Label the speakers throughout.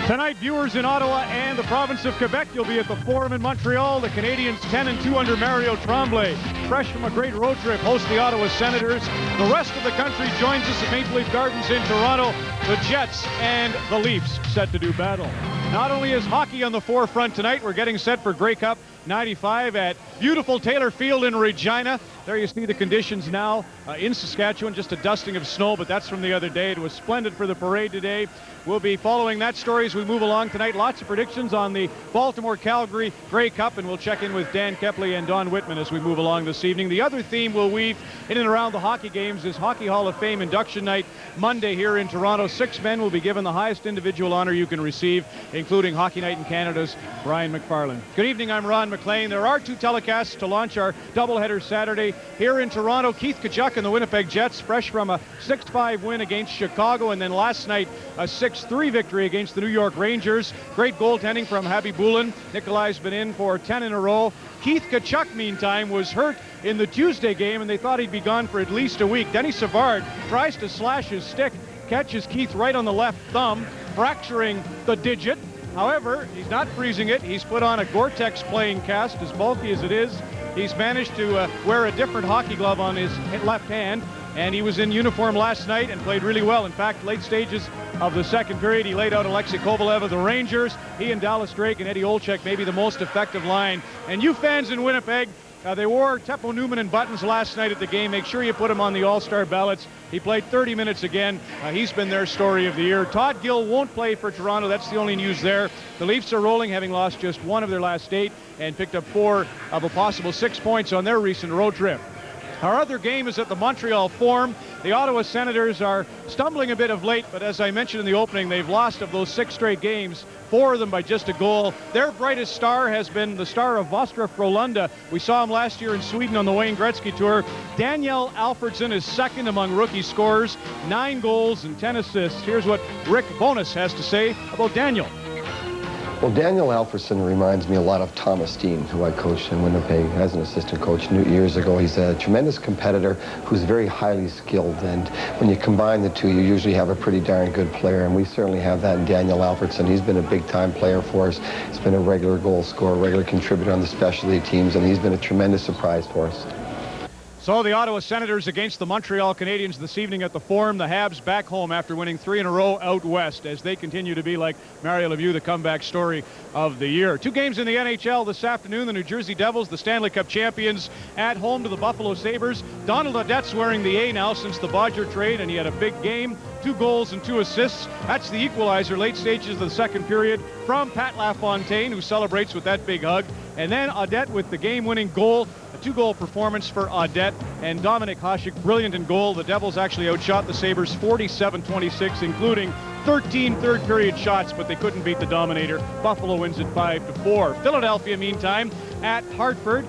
Speaker 1: Tonight, viewers in Ottawa and the province of Quebec, you'll be at the Forum in Montreal. The Canadians 10-2 under Mario Tremblay. Fresh from a great road trip, host the Ottawa Senators. The rest of the country joins us at Maple Leaf Gardens in Toronto. The Jets and the Leafs set to do battle. Not only is hockey on the forefront tonight, we're getting set for Grey Cup 95 at beautiful Taylor Field in Regina. There you see the conditions now in Saskatchewan, just a dusting of snow, but that's from the other day. It was splendid for the parade today. We'll be following that story as we move along tonight. Lots of predictions on the Baltimore-Calgary Grey Cup, and we'll check in with Dan Kepley and Don Whitman as we move along this evening. The other theme we'll weave in and around the hockey games is Hockey Hall of Fame induction night Monday here in Toronto. 6 men will be given the highest individual honor you can receive, including Hockey Night in Canada's Brian McFarland. Good evening, I'm Ron McLean. There are 2 telecasts to launch our doubleheader Saturday here in Toronto. Keith Tkachuk and the Winnipeg Jets, fresh from a 6-5 win against Chicago, and then last night a 6-3 victory against the New York Rangers. Great goaltending from Habibulin. Nikolai's been in for 10 in a row. Keith Tkachuk, meantime, was hurt in the Tuesday game, and they thought he'd be gone for at least a week. Denny Savard tries to slash his stick, catches Keith right on the left thumb, fracturing the digit. However, he's not freezing it. He's put on a Gore-Tex playing cast, as bulky as it is. He's managed to wear a different hockey glove on his left hand, and he was in uniform last night and played really well. In fact, late stages of the second period, he laid out Alexei Kovalev of the Rangers. He and Dallas Drake and Eddie Olczyk, maybe the most effective line. And you fans in Winnipeg, they wore Teppo Newman in buttons last night at the game. Make sure you put him on the All-Star ballots. He played 30 minutes again. He's been their story of the year. Todd Gill won't play for Toronto. That's the only news there. The Leafs are rolling, having lost just 1 of their last 8 and picked up 4 of a possible 6 points on their recent road trip. Our other game is at the Montreal Forum. The Ottawa Senators are stumbling a bit of late, but as I mentioned in the opening, they've lost of those 6 straight games, 4 of them by just a goal. Their brightest star has been the star of Vostra Frölunda. We saw him last year in Sweden on the Wayne Gretzky Tour. Daniel Alfredsson is second among rookie scorers, 9 goals and 10 assists. Here's what Rick Bowness has to say about Daniel.
Speaker 2: Well, Daniel Alfredsson reminds me a lot of Thomas Steen, who I coached in Winnipeg as an assistant coach years ago. He's a tremendous competitor who's very highly skilled, and when you combine the two, you usually have a pretty darn good player, and we certainly have that in Daniel Alfredsson. He's been a big-time player for us. He's been a regular goal scorer, regular contributor on the specialty teams, and he's been a tremendous surprise for us.
Speaker 1: So the Ottawa Senators against the Montreal Canadiens this evening at the Forum. The Habs back home after winning 3 in a row out west, as they continue to be, like Mario Lemieux, the comeback story of the year. 2 games in the NHL this afternoon. The New Jersey Devils, the Stanley Cup champions, at home to the Buffalo Sabres. Donald Audette's wearing the A now since the Bodger trade, and he had a big game. 2 goals and 2 assists. That's the equalizer late stages of the second period from Pat LaFontaine, who celebrates with that big hug. And then Audette with the game-winning goal. A 2-goal performance for Audette, and Dominic Hasek brilliant in goal. The Devils actually outshot the Sabres 47-26, including 13 third-period shots, but they couldn't beat the Dominator. Buffalo wins it 5-4. Philadelphia, meantime, at Hartford.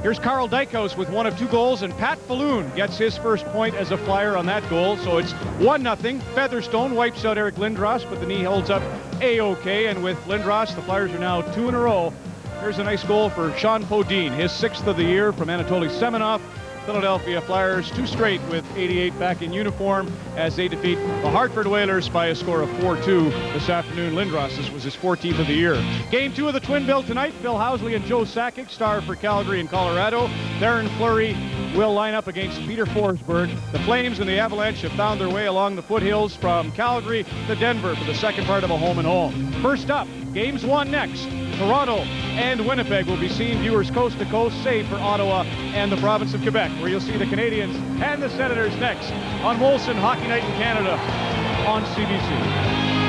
Speaker 1: Here's Carl Dykhuis with 1 of 2 goals, and Pat Falloon gets his first point as a Flyer on that goal. So it's 1-0. Featherstone wipes out Eric Lindros, but the knee holds up A-OK, and with Lindros, the Flyers are now 2 in a row. Here's a nice goal for Sean Podine, his 6th of the year from Anatoly Semenov. Philadelphia Flyers 2 straight with 88 back in uniform as they defeat the Hartford Whalers by a score of 4-2 this afternoon. Lindros was his 14th of the year. Game 2 of the Twin Bill tonight. Phil Housley and Joe Sakic, star for Calgary and Colorado. Theron Fleury will line up against Peter Forsberg. The Flames and the Avalanche have found their way along the foothills from Calgary to Denver for the second part of a home-and-home. First up, Games 1 next. Toronto and Winnipeg will be seeing viewers coast to coast, save for Ottawa and the province of Quebec, where you'll see the Canadians and the Senators next on Molson Hockey Night in Canada on CBC.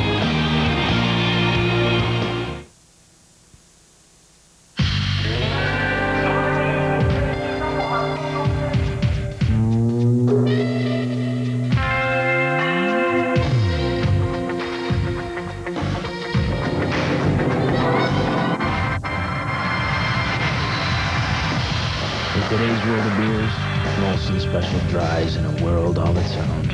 Speaker 3: Today's world of beers, Molson Special Dries in a world all its own.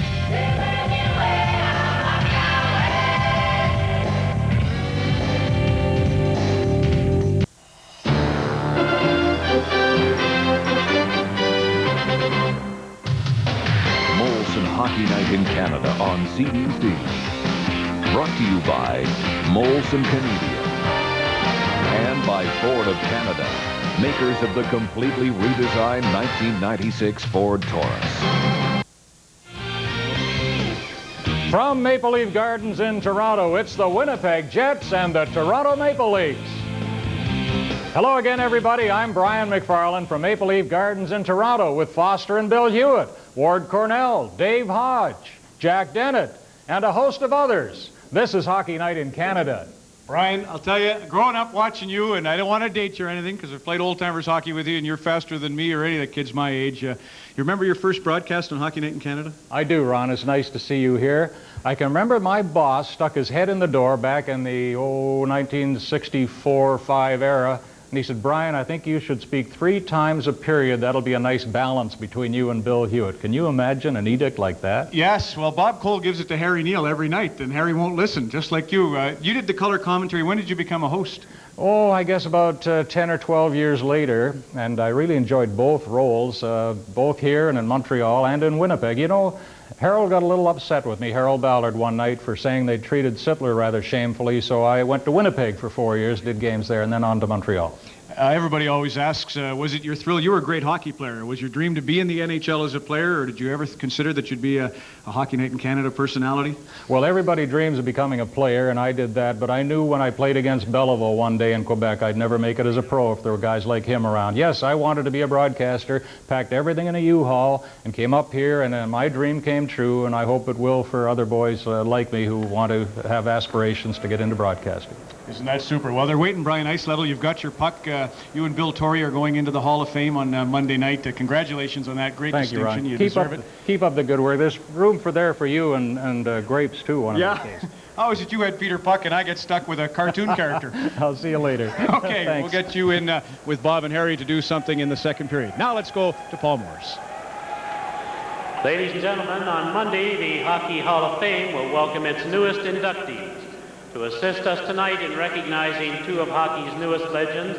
Speaker 4: Molson Hockey Night in Canada on CBC. Brought to to you by Molson Canadian and by Ford of Canada, makers of the completely redesigned 1996 Ford Taurus.
Speaker 1: From Maple Leaf Gardens in Toronto, it's the Winnipeg Jets and the Toronto Maple Leafs. Hello again, everybody. I'm Brian McFarland from Maple Leaf Gardens in Toronto with Foster and Bill Hewitt, Ward Cornell, Dave Hodge, Jack Dennett, and a host of others. This is Hockey Night in Canada.
Speaker 5: Brian, I'll tell you, growing up watching you, and I don't want to date you or anything because I've played old-timers hockey with you, and you're faster than me or any of the kids my age. You remember your first broadcast on Hockey Night in Canada?
Speaker 1: I do, Ron. It's nice to see you here. I can remember my boss stuck his head in the door back in the 1964-5 era, and he said, Brian, I think you should speak 3 times a period. That'll be a nice balance between you and Bill Hewitt. Can you imagine an edict like that?
Speaker 5: Yes. Well, Bob Cole gives it to Harry Neal every night, and Harry won't listen, just like you. You did the color commentary. When did you become a host?
Speaker 1: Oh, I guess about 10 or 12 years later, and I really enjoyed both roles, both here and in Montreal and in Winnipeg. You know, Harold got a little upset with me, Harold Ballard, one night for saying they treated Sittler rather shamefully, so I went to Winnipeg for 4 years, did games there, and then on to Montreal.
Speaker 5: Everybody always asks, was it your thrill? You were a great hockey player. Was your dream to be in the NHL as a player, or did you ever consider that you'd be a Hockey Night in Canada personality?
Speaker 1: Well, everybody dreams of becoming a player, and I did that, but I knew when I played against Belleville one day in Quebec, I'd never make it as a pro if there were guys like him around. Yes, I wanted to be a broadcaster, packed everything in a U-Haul, and came up here, and my dream came true, and I hope it will for other boys like me who want to have aspirations to get into broadcasting.
Speaker 5: Isn't that super? Well, they're waiting, Brian Ice Level. You've got your puck. You and Bill Torrey are going into the Hall of Fame on Monday night. Congratulations on that great distinction.
Speaker 1: Thank you, Ron.
Speaker 5: You deserve it.
Speaker 1: Keep up the good work. There's room for you and Grapes, too, one of these days.
Speaker 5: How is it you had Peter Puck and I get stuck with a cartoon character?
Speaker 1: I'll see you later.
Speaker 5: Okay, we'll get you in with Bob and Harry to do something in the second period. Now let's go to Paul Morris.
Speaker 6: Ladies and gentlemen, on Monday, the Hockey Hall of Fame will welcome its newest inductees. To assist us tonight in recognizing 2 of hockey's newest legends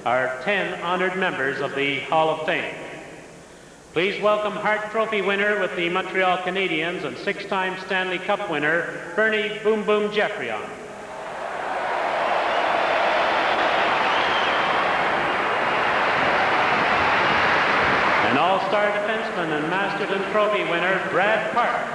Speaker 6: are 10 honored members of the Hall of Fame. Please welcome Hart Trophy winner with the Montreal Canadiens and 6-time Stanley Cup winner, Bernie Boom Boom Geoffrion. An all-star defenseman and Masterton Trophy winner, Brad Park.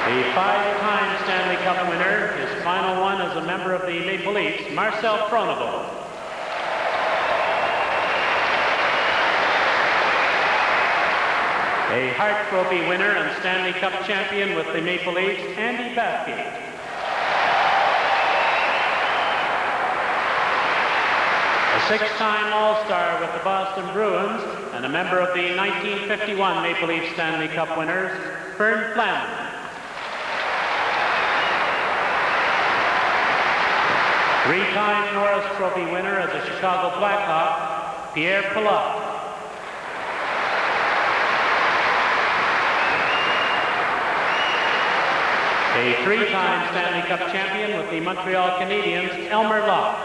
Speaker 6: The 5-time Stanley Cup winner, his final one as a member of the Maple Leafs, Marcel Pronovost. A Hart Trophy winner and Stanley Cup champion with the Maple Leafs, Andy Bathgate. A 6-time All-Star with the Boston Bruins and a member of the 1951 Maple Leaf Stanley Cup winners, Fern Flaman. 3-time Norris Trophy winner as a Chicago Blackhawk, Pierre Pilote. A 3-time Stanley Cup champion with the Montreal Canadiens, Elmer Locke.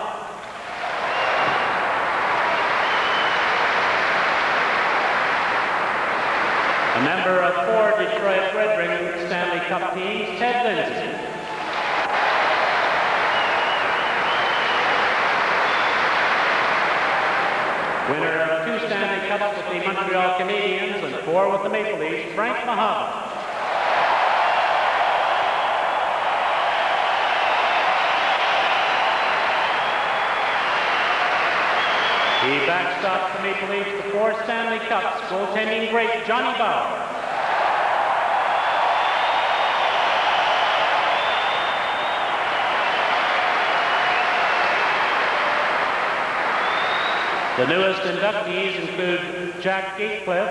Speaker 6: A member of 4 Detroit Red Wing Stanley Cup teams, Ted Lindsay. Winner of 2 Stanley Cups with the Montreal Canadiens and 4 with the Maple Leafs, Frank Mahava. He backstopped the Maple Leafs to 4 Stanley Cups, goaltending great Johnny Bauer. The newest inductees include Jack Gatecliff,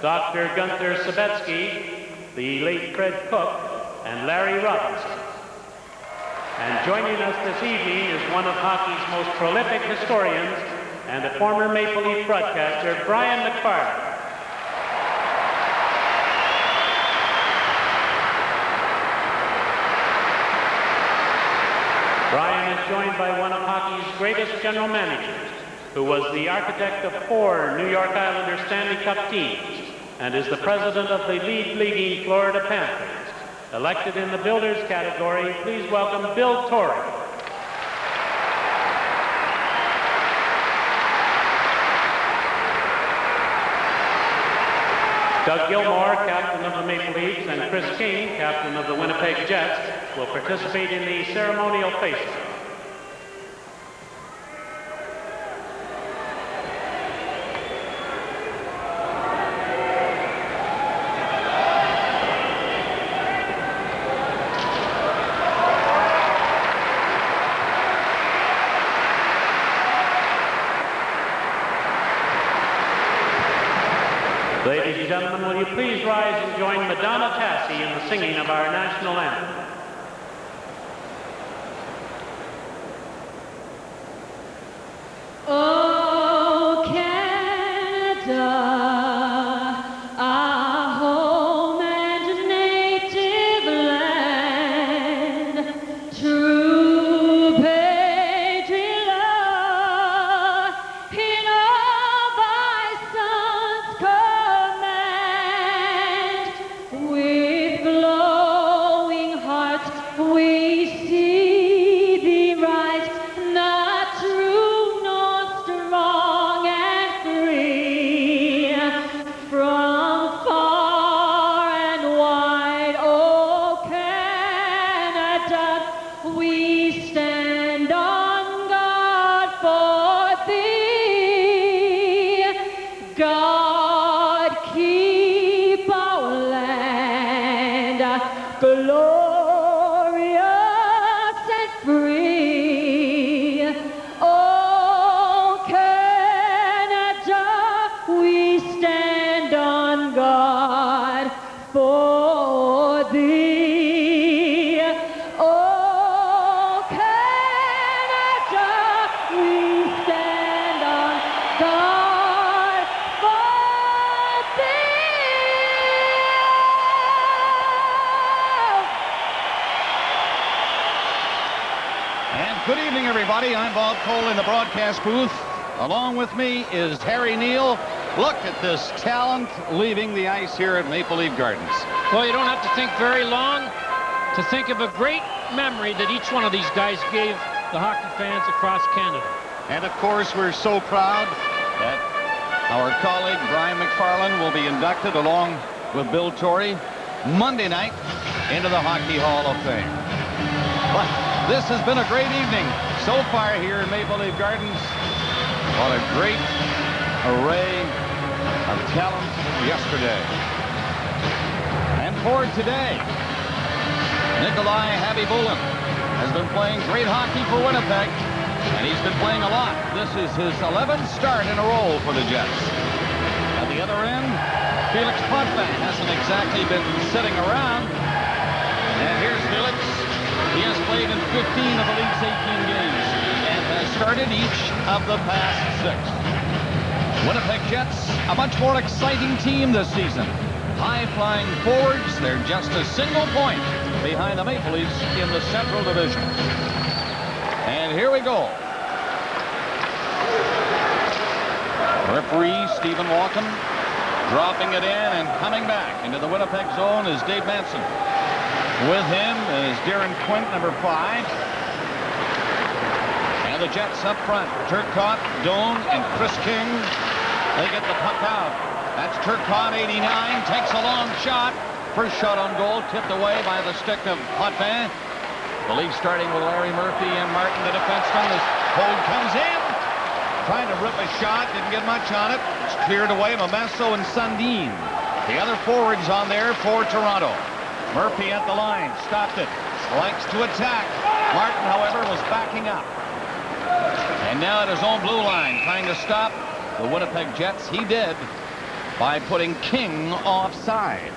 Speaker 6: Dr. Gunther Sabetsky, the late Fred Cook, and Larry Robinson. And joining us this evening is one of hockey's most prolific historians and a former Maple Leaf broadcaster, Brian McFarland. Brian is joined by one of hockey's greatest general managers, who was the architect of 4 New York Islanders Stanley Cup teams, and is the president of the lead-leaguing Florida Panthers. Elected in the Builders category, please welcome Bill Torrey. Doug Gilmore, captain of the Maple Leafs, and Chris King, captain of the Winnipeg Jets, will participate in the ceremonial face-off. Ladies and gentlemen, will you please rise and join Madonna Tassi in the singing of our national anthem?
Speaker 7: Oh, Canada, our home and native land, true patriot love in all thy sons' command. With glowing hearts we see thee rise, not true nor strong and free, from far and wide. Oh, Canada, we stand on guard for thee. God keep our land glorious and free. Oh, Canada, we stand on guard for thee. Oh, Canada, we stand on guard for thee.
Speaker 8: And good evening, everybody. I'm Bob Cole in the broadcast booth. Along with me is Harry Neal. Look at this talent leaving the ice here at Maple Leaf Gardens.
Speaker 9: Well, you don't have to think very long to think of a great memory that each one of these guys gave the hockey fans across Canada.
Speaker 8: And of course, we're so proud that our colleague Brian McFarland will be inducted along with Bill Torrey Monday night into the Hockey Hall of Fame. But this has been a great evening so far here in Maple Leaf Gardens. What a great array of talent yesterday. And for today, Nikolai Habibulin has been playing great hockey for Winnipeg, and he's been playing a lot. This is his 11th start in a row for the Jets. At the other end, Felix Potvin hasn't exactly been sitting around. And here's Felix. He has played in 15 of the league's 18 games and has started each of the past 6. Winnipeg Jets, a much more exciting team this season. High-flying forwards, they're just a single point behind the Maple Leafs in the Central Division. And here we go. Referee Stephen Walken dropping it in and coming back into the Winnipeg zone is Dave Manson. With him is Darren Quint, number 5. And the Jets up front. Turcotte, Doan, and Chris King. They get the puck out. That's Turcotte, 89, takes a long shot. First shot on goal, tipped away by the stick of Potvin. The Leafs starting with Larry Murphy and Martin, the defenseman. This hold comes in. Trying to rip a shot, didn't get much on it. It's cleared away, Momesso and Sundin. The other forwards on there for Toronto. Murphy at the line, stopped it. Likes to attack. Martin, however, was backing up. And now at his own blue line, trying to stop the Winnipeg Jets. He did by putting King offside.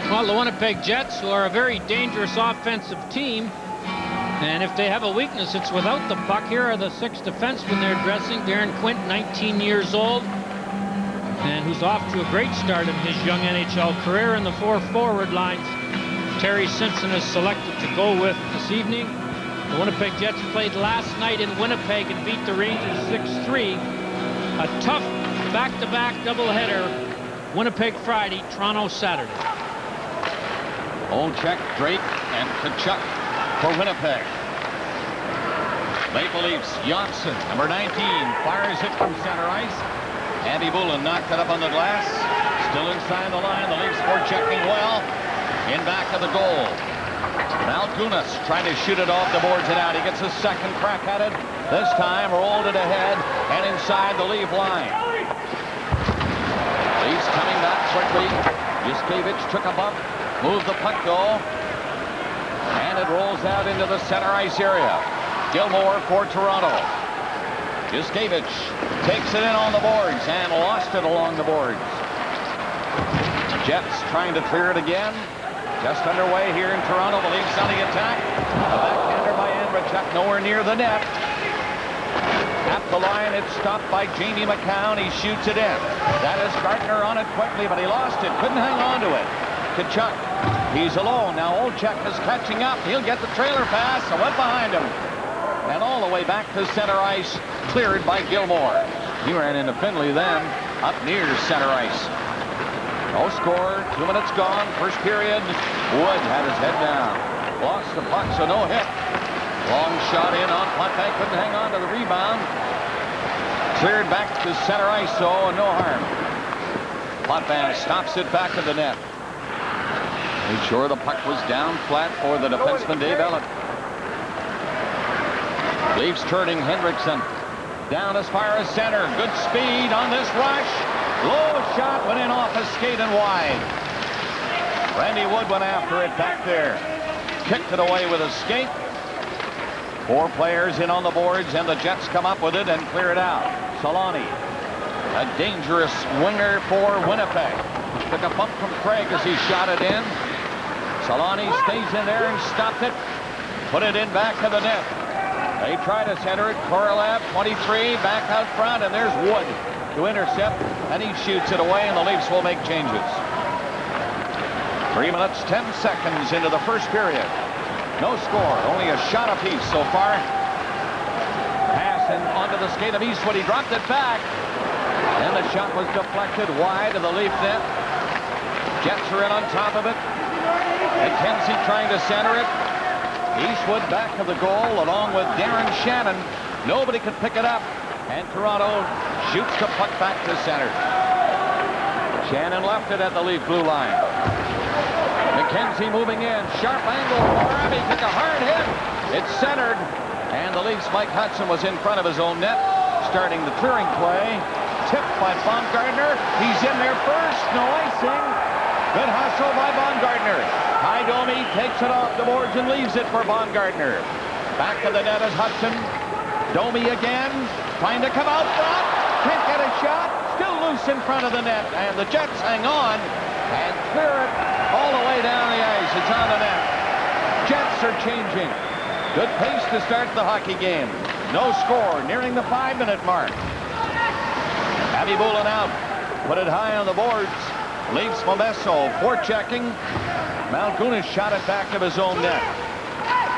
Speaker 9: Well, the Winnipeg Jets, who are a very dangerous offensive team, and if they have a weakness, it's without the puck. Here are the 6 defensemen they're dressing. Darren Quint, 19 years old, and who's off to a great start in his young NHL career. In the 4 forward lines, Terry Simpson is selected to go with this evening. The Winnipeg Jets played last night in Winnipeg and beat the Rangers 6-3. A tough back-to-back doubleheader Winnipeg Friday, Toronto Saturday.
Speaker 8: Olczyk, Drake, and Tkachuk for Winnipeg. Maple Leafs, Johnson, number 19, fires it from center ice. Andy Bullen knocked it up on the glass. Still inside the line. The Leafs forechecking well. In back of the goal. Malgunas trying to shoot it off the boards and out. He gets a second crack at it. This time rolled it ahead and inside the Leaf line. Leafs coming back quickly. Yuskevich took a bump. Moved the puck goal. And it rolls out into the center ice area. Gilmore for Toronto. Yuskevich takes it in on the boards and lost it along the boards. Jets trying to clear it again. Just underway here in Toronto. The Leafs on the attack. A backhander by Andrechuk nowhere near the net. At the line, it's stopped by Jamie McCown. He shoots it in. That is Gardner on it quickly, but he lost it. Couldn't hang on to it. Tkachuk, he's alone. Now Olczyk is catching up. He'll get the trailer pass and went behind him. And all the way back to center ice, cleared by Gilmore. He ran into Finley then, up near center ice. No score, 2 minutes gone, first period. Wood had his head down. Lost the puck, so no hit. Long shot in on Potvin, couldn't hang on to the rebound. Cleared back to center ice, so no harm. Potvin stops it back to the net. Made sure the puck was down flat for the defenseman Dave Ellett. Leafs turning Hendrickson. Down as far as center. Good speed on this rush. Low shot went in off his skate and wide. Randy Wood went after it back there. Kicked it away with his skate. 4 players in on the boards, and the Jets come up with it and clear it out. Solani, a dangerous winger for Winnipeg. Took a bump from Craig as he shot it in. Solani stays in there and stopped it. Put it in back to the net. They try to center it. Korolev, 23, back out front, and there's Wood to intercept, and he shoots it away, and the Leafs will make changes. 3 minutes, 10 seconds into the first period. No score, only a shot apiece so far. Pass and onto the skate of Eastwood. He dropped it back, and the shot was deflected wide of the Leaf net. Jets are in on top of it. McKenzie trying to center it. Eastwood back of the goal along with Darren Shannon. Nobody could pick it up. And Toronto shoots the puck back to center. Shannon left it at the Leaf blue line. McKenzie moving in. Sharp angle. He took a hard hit. It's centered. And the Leafs' Mike Hudson was in front of his own net. Starting the clearing play. Tipped by Baumgartner. He's in there first. No icing. Good hustle by Baumgartner. Ty Domi takes it off the boards and leaves it for Baumgartner. Back to the net is Hudson. Domi again, trying to come out front. Can't get a shot. Still loose in front of the net. And the Jets hang on and clear it all the way down the ice. It's on the net. Jets are changing. Good pace to start the hockey game. No score, nearing the 5-minute mark. Abby Bullen out. Put it high on the boards. Leafs Momesso forechecking. Malgunas shot it back of his own net.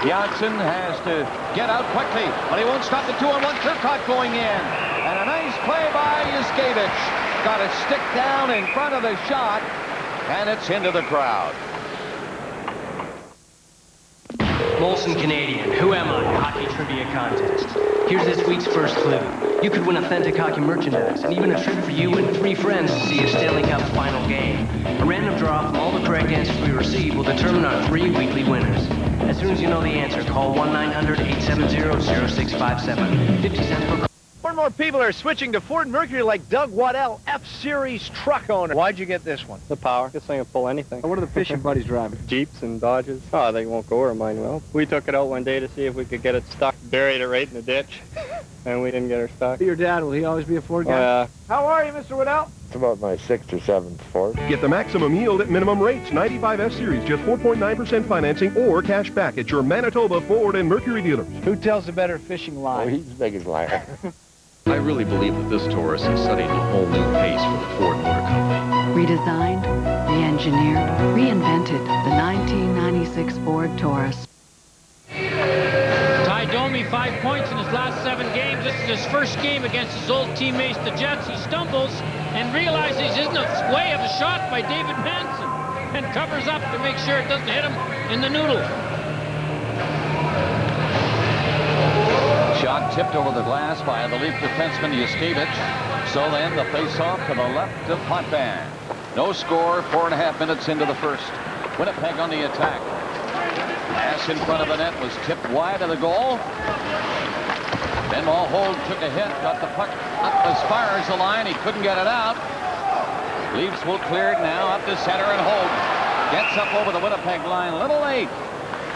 Speaker 8: Janssen has to get out quickly, but he won't stop the 2-on-1. Turcotte going in. And a nice play by Yuskevich. Got a stick down in front of the shot, and it's into the crowd.
Speaker 10: Molson Canadian, Who Am I? Hockey Trivia Contest. Here's this week's first clue. You could win authentic hockey merchandise and even a trip for you and 3 friends to see a Stanley Cup final game. A random draw from all the correct answers we receive will determine our 3 weekly winners. As soon as you know the answer, call 1-900-870-0657. 50 cents per call.
Speaker 11: More and more people are switching to Ford Mercury like Doug Waddell, F-Series truck owner. Why'd you get this one?
Speaker 12: The power. This thing will pull anything.
Speaker 11: What are the fishing buddies driving?
Speaker 12: Jeeps and Dodges. Oh, they won't go where mine will. We took it out one day to see if we could get it stuck, buried it right in the ditch, and we didn't get her stuck.
Speaker 11: Your dad, will he always be a Ford guy?
Speaker 12: Oh, yeah.
Speaker 11: How are you, Mr. Waddell?
Speaker 13: It's about my 6th or 7th Ford.
Speaker 14: Get the maximum yield at minimum rates. 95 F-Series, just 4.9% financing or cash back at your Manitoba Ford and Mercury dealers.
Speaker 11: Who tells the better fishing lie?
Speaker 13: Oh, he's the biggest liar.
Speaker 15: I really believe that this Taurus is setting a whole new pace for the Ford Motor Company.
Speaker 16: Redesigned, re-engineered, reinvented, the 1996 Ford Taurus.
Speaker 9: Ty Domi, 5 5 points in his last 7 games. This is his first game against his old teammates, the Jets. He stumbles and realizes he's in the way of a shot by David Manson and covers up to make sure it doesn't hit him in the noodle.
Speaker 8: Shot tipped over the glass by the Leaf defenseman Yuskevich. So then the face-off to the left of Potvin. No score, 4.5 minutes into the first. Winnipeg on the attack. Pass in front of the net was tipped wide of the goal. Then Mulholland took a hit, got the puck up as far as the line. He couldn't get it out. Leafs will clear it now up to center, and Holt gets up over the Winnipeg line a little late.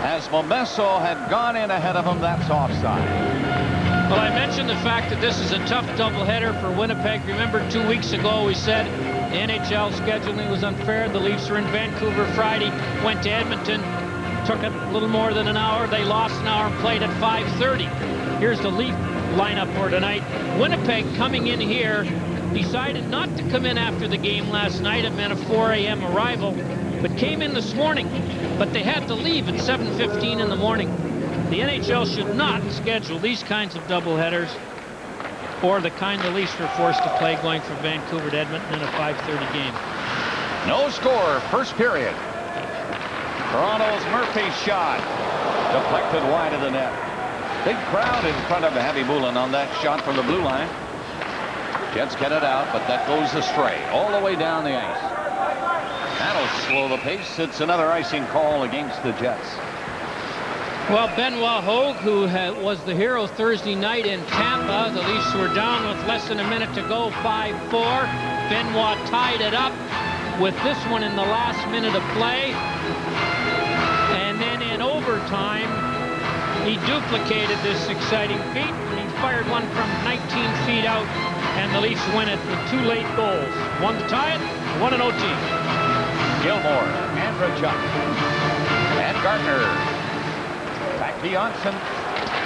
Speaker 8: As Momesso had gone in ahead of him, that's offside.
Speaker 9: Well, I mentioned the fact that this is a tough doubleheader for Winnipeg. Remember 2 weeks ago we said the NHL scheduling was unfair. The Leafs were in Vancouver Friday, went to Edmonton, took it a little more than an hour. They lost an hour and played at 5:30. Here's the Leaf lineup for tonight. Winnipeg coming in here decided not to come in after the game last night. It meant a 4 a.m. arrival, but came in this morning. But they had to leave at 7:15 in the morning. The NHL should not schedule these kinds of doubleheaders, or the kind the Leafs were forced to play going from Vancouver to Edmonton in a 5:30 game.
Speaker 8: No score, first period. Toronto's Murphy shot deflected wide of the net. Big crowd in front of Happy Moulin on that shot from the blue line. Jets get it out, but that goes astray all the way down the ice. That'll slow the pace. It's another icing call against the Jets.
Speaker 9: Well, Benoit Hogue, who was the hero Thursday night in Tampa, the Leafs were down with less than a minute to go, 5-4. Benoit tied it up with this one in the last minute of play. And then in overtime, he duplicated this exciting feat, and he fired one from 19 feet out, and the Leafs win it with 2 late goals. One to tie it, one in OT.
Speaker 8: Gilmore, Andrechuk, and Gardner. Back to Janssen.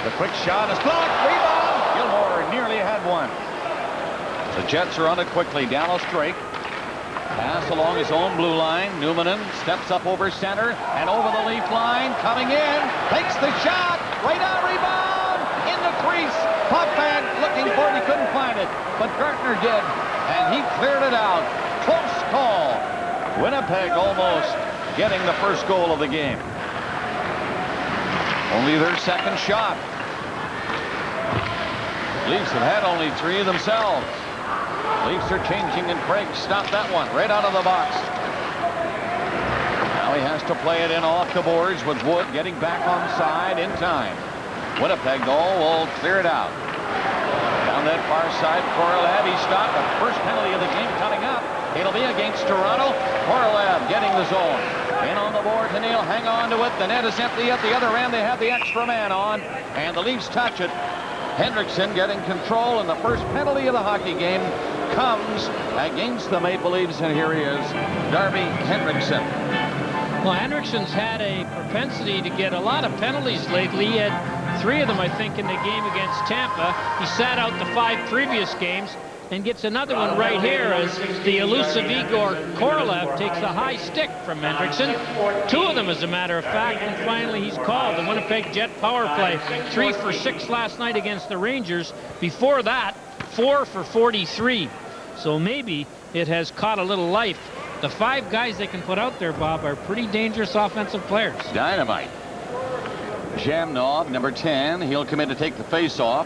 Speaker 8: The quick shot is blocked. Rebound. Gilmore nearly had one. The Jets are on it quickly. Dallas Drake. Pass along his own blue line. Newmanen steps up over center and over the Leaf line. Coming in. Takes the shot. Right on rebound. In the crease. Potvin looking for it. He couldn't find it. But Gardner did. And he cleared it out. Close call. Winnipeg almost getting the first goal of the game. Only their second shot. Leafs have had only 3 themselves. Leafs are changing, and Craig stopped that one right out of the box. Now he has to play it in off the boards with Wood getting back on side in time. Winnipeg, though, will clear it out. Down that far side, Korolev, he stopped. The first penalty of the game coming up. It'll be against Toronto. Korolev getting the zone. In on the board, Neal, hang on to it. The net is empty at the other end. They have the extra man on, and the Leafs touch it. Hendrickson getting control, and the first penalty of the hockey game comes against the Maple Leafs, and here he is, Darby Hendrickson.
Speaker 9: Well, Hendrickson's had a propensity to get a lot of penalties lately. He had 3 of them, I think, in the game against Tampa. He sat out the 5 previous games and gets another one right here as the elusive Igor Korolev takes a high stick from Hendrickson. 2 of them, as a matter of fact, and finally he's called. The Winnipeg Jet power play, 3 for 6 last night against the Rangers. Before that, 4 for 43. So maybe it has caught a little life. The 5 guys they can put out there, Bob, are pretty dangerous offensive players.
Speaker 8: Dynamite. Jamnov, number 10, he'll come in to take the face-off.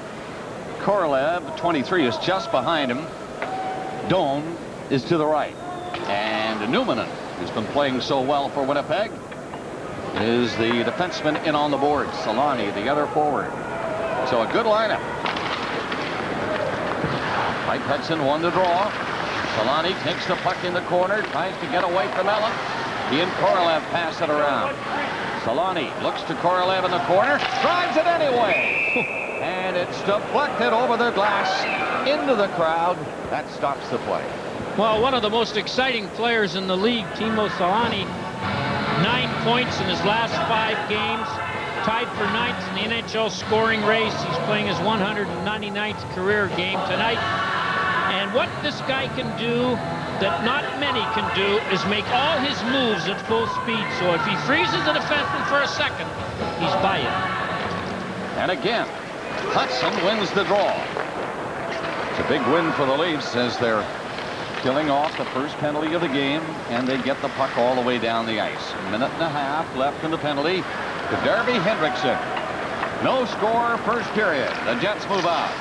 Speaker 8: Korolev, 23, is just behind him. Doan is to the right. And Newmanen, who's been playing so well for Winnipeg, is the defenseman in on the board. Solani, the other forward. So a good lineup. Mike Hudson, one to draw. Solani takes the puck in the corner, tries to get away from Ellen. He and Korolev pass it around. Solani looks to Korolev in the corner, drives it anyway. And it's deflected over the glass into the crowd. That stops the play.
Speaker 9: Well, one of the most exciting players in the league, Timo Solani, 9 points in his last 5 games, tied for 9th in the NHL scoring race. He's playing his 199th career game tonight. And what this guy can do that not many can do is make all his moves at full speed. So if he freezes a defenseman for a second, he's by it.
Speaker 8: And again, Hudson wins the draw. It's a big win for the Leafs as they're killing off the first penalty of the game, and they get the puck all the way down the ice. A minute and a half left in the penalty to Darby Hendrickson. No score, first period. The Jets move out.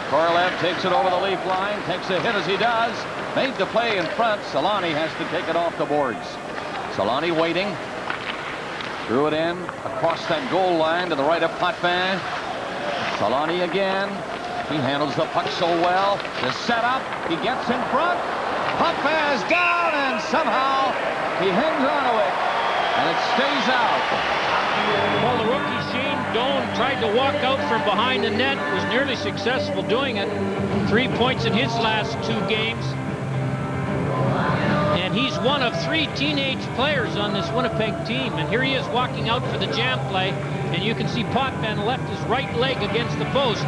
Speaker 8: Korolev takes it over the Leaf line, takes a hit as he does. Made the play in front. Solani has to take it off the boards. Solani waiting. Threw it in across that goal line to the right of Potvin. Solani again. He handles the puck so well. The setup. He gets in front. Potvin is down, and somehow he hangs on to it, and it stays out.
Speaker 9: Well, the rookie Shane Doan tried to walk out from behind the net. Was nearly successful doing it. 3 points in his last 2 games. And he's one of 3 teenage players on this Winnipeg team. And here he is walking out for the jam play. And you can see Potvin left his right leg against the post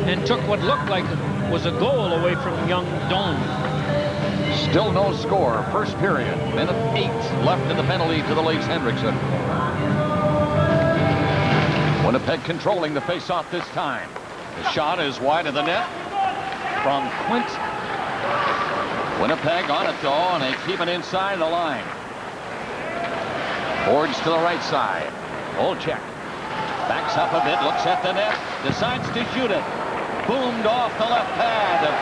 Speaker 9: and took what looked like was a goal away from young Doan.
Speaker 8: Still no score. First period. Minute 8 left in the penalty to the Leafs. Hendrickson. Winnipeg controlling the face-off this time. The shot is wide of the net from Quint. Winnipeg on it though, and they keep it inside the line. Boards to the right side. Olczyk backs up a bit, looks at the net, decides to shoot it. Boomed off the left pad of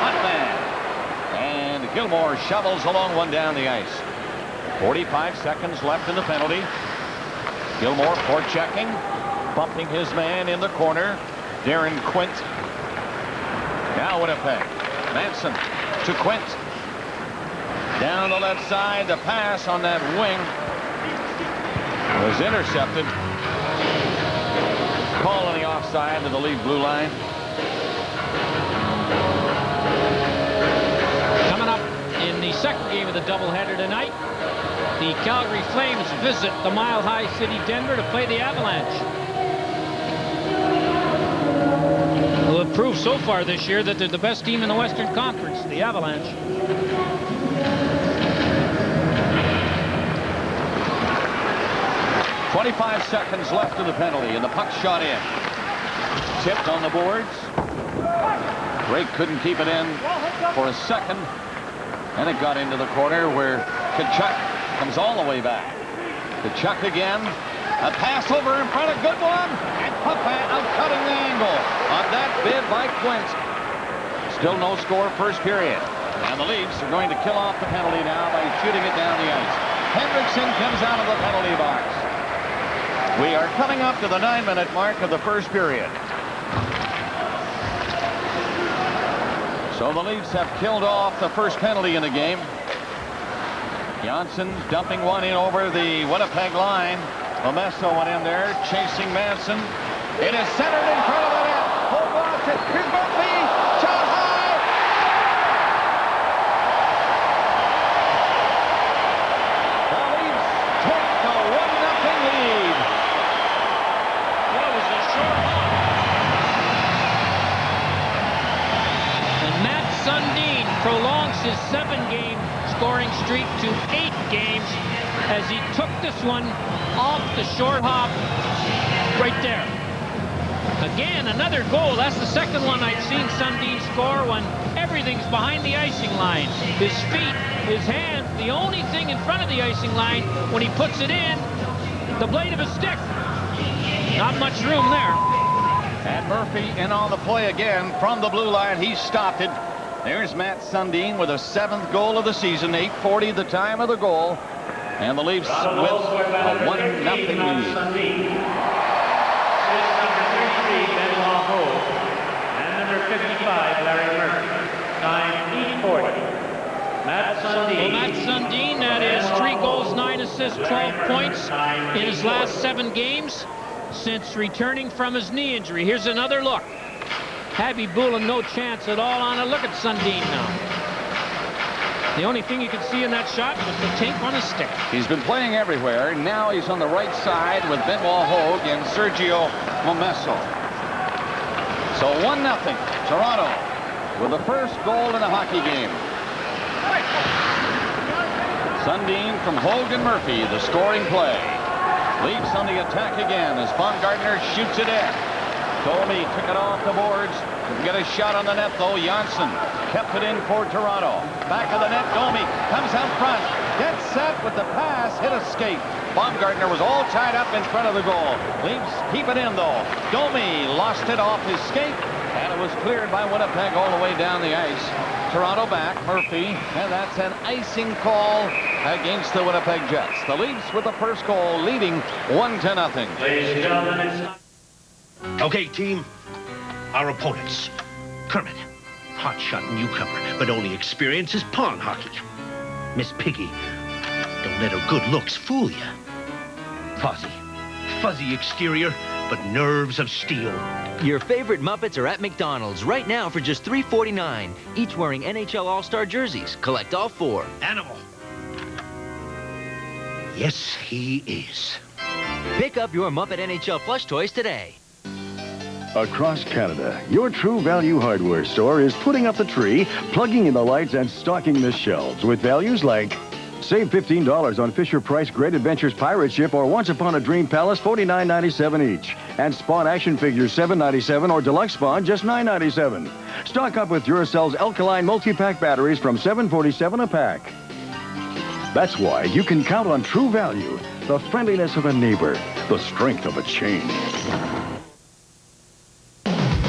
Speaker 8: Potvin. And Gilmore shovels along one down the ice. 45 seconds left in the penalty. Gilmore forechecking, bumping his man in the corner. Darren Quint. Now Winnipeg. Manson to Quint. Down the left side, the pass on that wing was intercepted. Call on the offside to the Leaf blue line.
Speaker 9: Coming up in the second game of the doubleheader tonight, the Calgary Flames visit the Mile High City Denver to play the Avalanche. Well, it proved so far this year that they're the best team in the Western Conference, the Avalanche.
Speaker 8: .25 seconds left in the penalty, and the puck shot in. Tipped on the boards. Drake couldn't keep it in for a second, and it got into the corner where Tkachuk comes all the way back. Tkachuk again. A pass over in front, a good one, and Potvin out-cutting the angle on that bid by Quint. Still no score, first period. And the Leafs are going to kill off the penalty now by shooting it down the ice. Hendrickson comes out of the penalty box. We are coming up to the 9-minute mark of the first period. So the Leafs have killed off the first penalty in the game. Johnson's dumping one in over the Winnipeg line. Momesso went in there, chasing Manson. It is centered in front of the net. Hold on to here's Murphy. Shot high. The Leafs take the 1-0 lead.
Speaker 9: That was a short hop. And Matt Sundin prolongs his 7-game scoring streak to 8 games as he took this one off the short hop right there. Again, another goal. That's the second one I've seen Sundin score when everything's behind the icing line. His feet, his hands, the only thing in front of the icing line when he puts it in, the blade of his stick. Not much room there.
Speaker 8: And Murphy in on the play again from the blue line. He stopped it. There's Matt Sundin with a 7th goal of the season. 8:40 the time of the goal. And the Leafs with a 1-0 lead.
Speaker 6: Number 33, Benoit Hogue, and number 55, Larry Murphy. Time 8:40. Matt Sundin.
Speaker 9: Well, Matt Sundin, that is 3 goals, 9 assists, 12 points in his last 7 games since returning from his knee injury. Here's another look. Khabibulin no chance at all on it. Look at Sundin now. The only thing you could see in that shot was the tink on his stick.
Speaker 8: He's been playing everywhere. Now he's on the right side with Benoit Hogue and Sergio Momesso. So 1-0. Toronto with the first goal in a hockey game. Sundin from Hogue and Murphy, the scoring play. Leafs on the attack again as Baumgartner shoots it in. Domi took it off the boards. Didn't get a shot on the net, though. Janssen kept it in for Toronto. Back of the net, Domi comes out front. Dead set with the pass, hit a skate. Baumgartner was all tied up in front of the goal. Leafs keep it in, though. Domi lost it off his skate, and it was cleared by Winnipeg all the way down the ice. Toronto back, Murphy, and that's an icing call against the Winnipeg Jets. The Leafs with the first goal, leading 1-0.
Speaker 6: Ladies and gentlemen,
Speaker 17: Okay, team. Our opponents. Kermit, hotshot newcomer, but only experience is pond hockey. Miss Piggy, don't let her good looks fool you. Fozzie, fuzzy exterior, but nerves of steel.
Speaker 18: Your favorite Muppets are at McDonald's right now for just $3.49, each wearing NHL All-Star jerseys. Collect all 4.
Speaker 17: Animal. Yes, he is.
Speaker 18: Pick up your Muppet NHL plush toys today.
Speaker 19: Across Canada, your True Value hardware store is putting up the tree, plugging in the lights, and stocking the shelves with values like save $15 on Fisher-Price Great Adventures Pirate Ship or Once Upon a Dream Palace, $49.97 each. And Spawn action figures, $7.97 or Deluxe Spawn, just $9.97. Stock up with Duracell's Alkaline Multi-Pack batteries from $7.47 a pack. That's why you can count on True Value, the friendliness of a neighbor, the strength of a chain.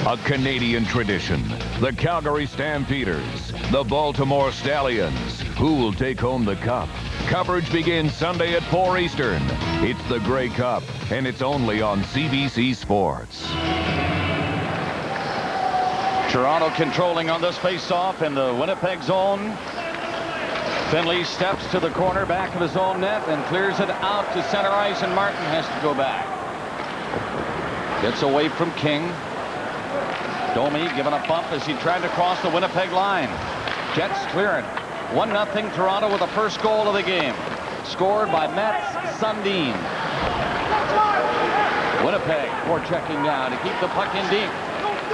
Speaker 4: A Canadian tradition. The Calgary Stampeders, the Baltimore Stallions. Who will take home the cup? Coverage begins Sunday at 4 Eastern. It's the Grey Cup, and it's only on CBC Sports.
Speaker 8: Toronto controlling on this face-off in the Winnipeg zone. Finley steps to the corner back of his own net and clears it out to center ice, and Martin has to go back. Gets away from King. Domi given a bump as he tried to cross the Winnipeg line. Jets clear it. 1-0 Toronto with the first goal of the game. Scored by Mats Sundin. Winnipeg forechecking now to keep the puck in deep.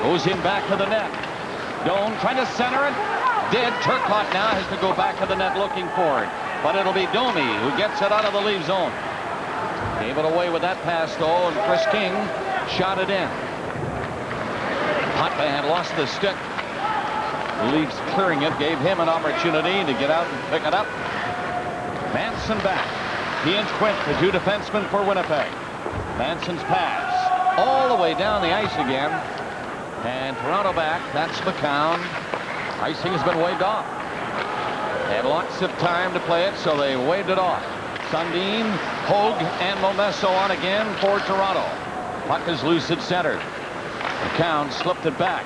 Speaker 8: Goes in back to the net. Doan trying to center it. Dead. Turcotte now has to go back to the net looking for it. But it'll be Domi who gets it out of the Leaf zone. Gave it away with that pass, though, and Chris King shot it in. Potvin had lost the stick. The Leafs clearing it, gave him an opportunity to get out and pick it up. Manson back. He and Quint, the 2 defensemen for Winnipeg. Manson's pass all the way down the ice again. And Toronto back. That's McCown. Icing has been waved off. They had lots of time to play it, so they waved it off. Sundin, Hogue, and Momesso on again for Toronto. Puck is loose at center. McCown slipped it back.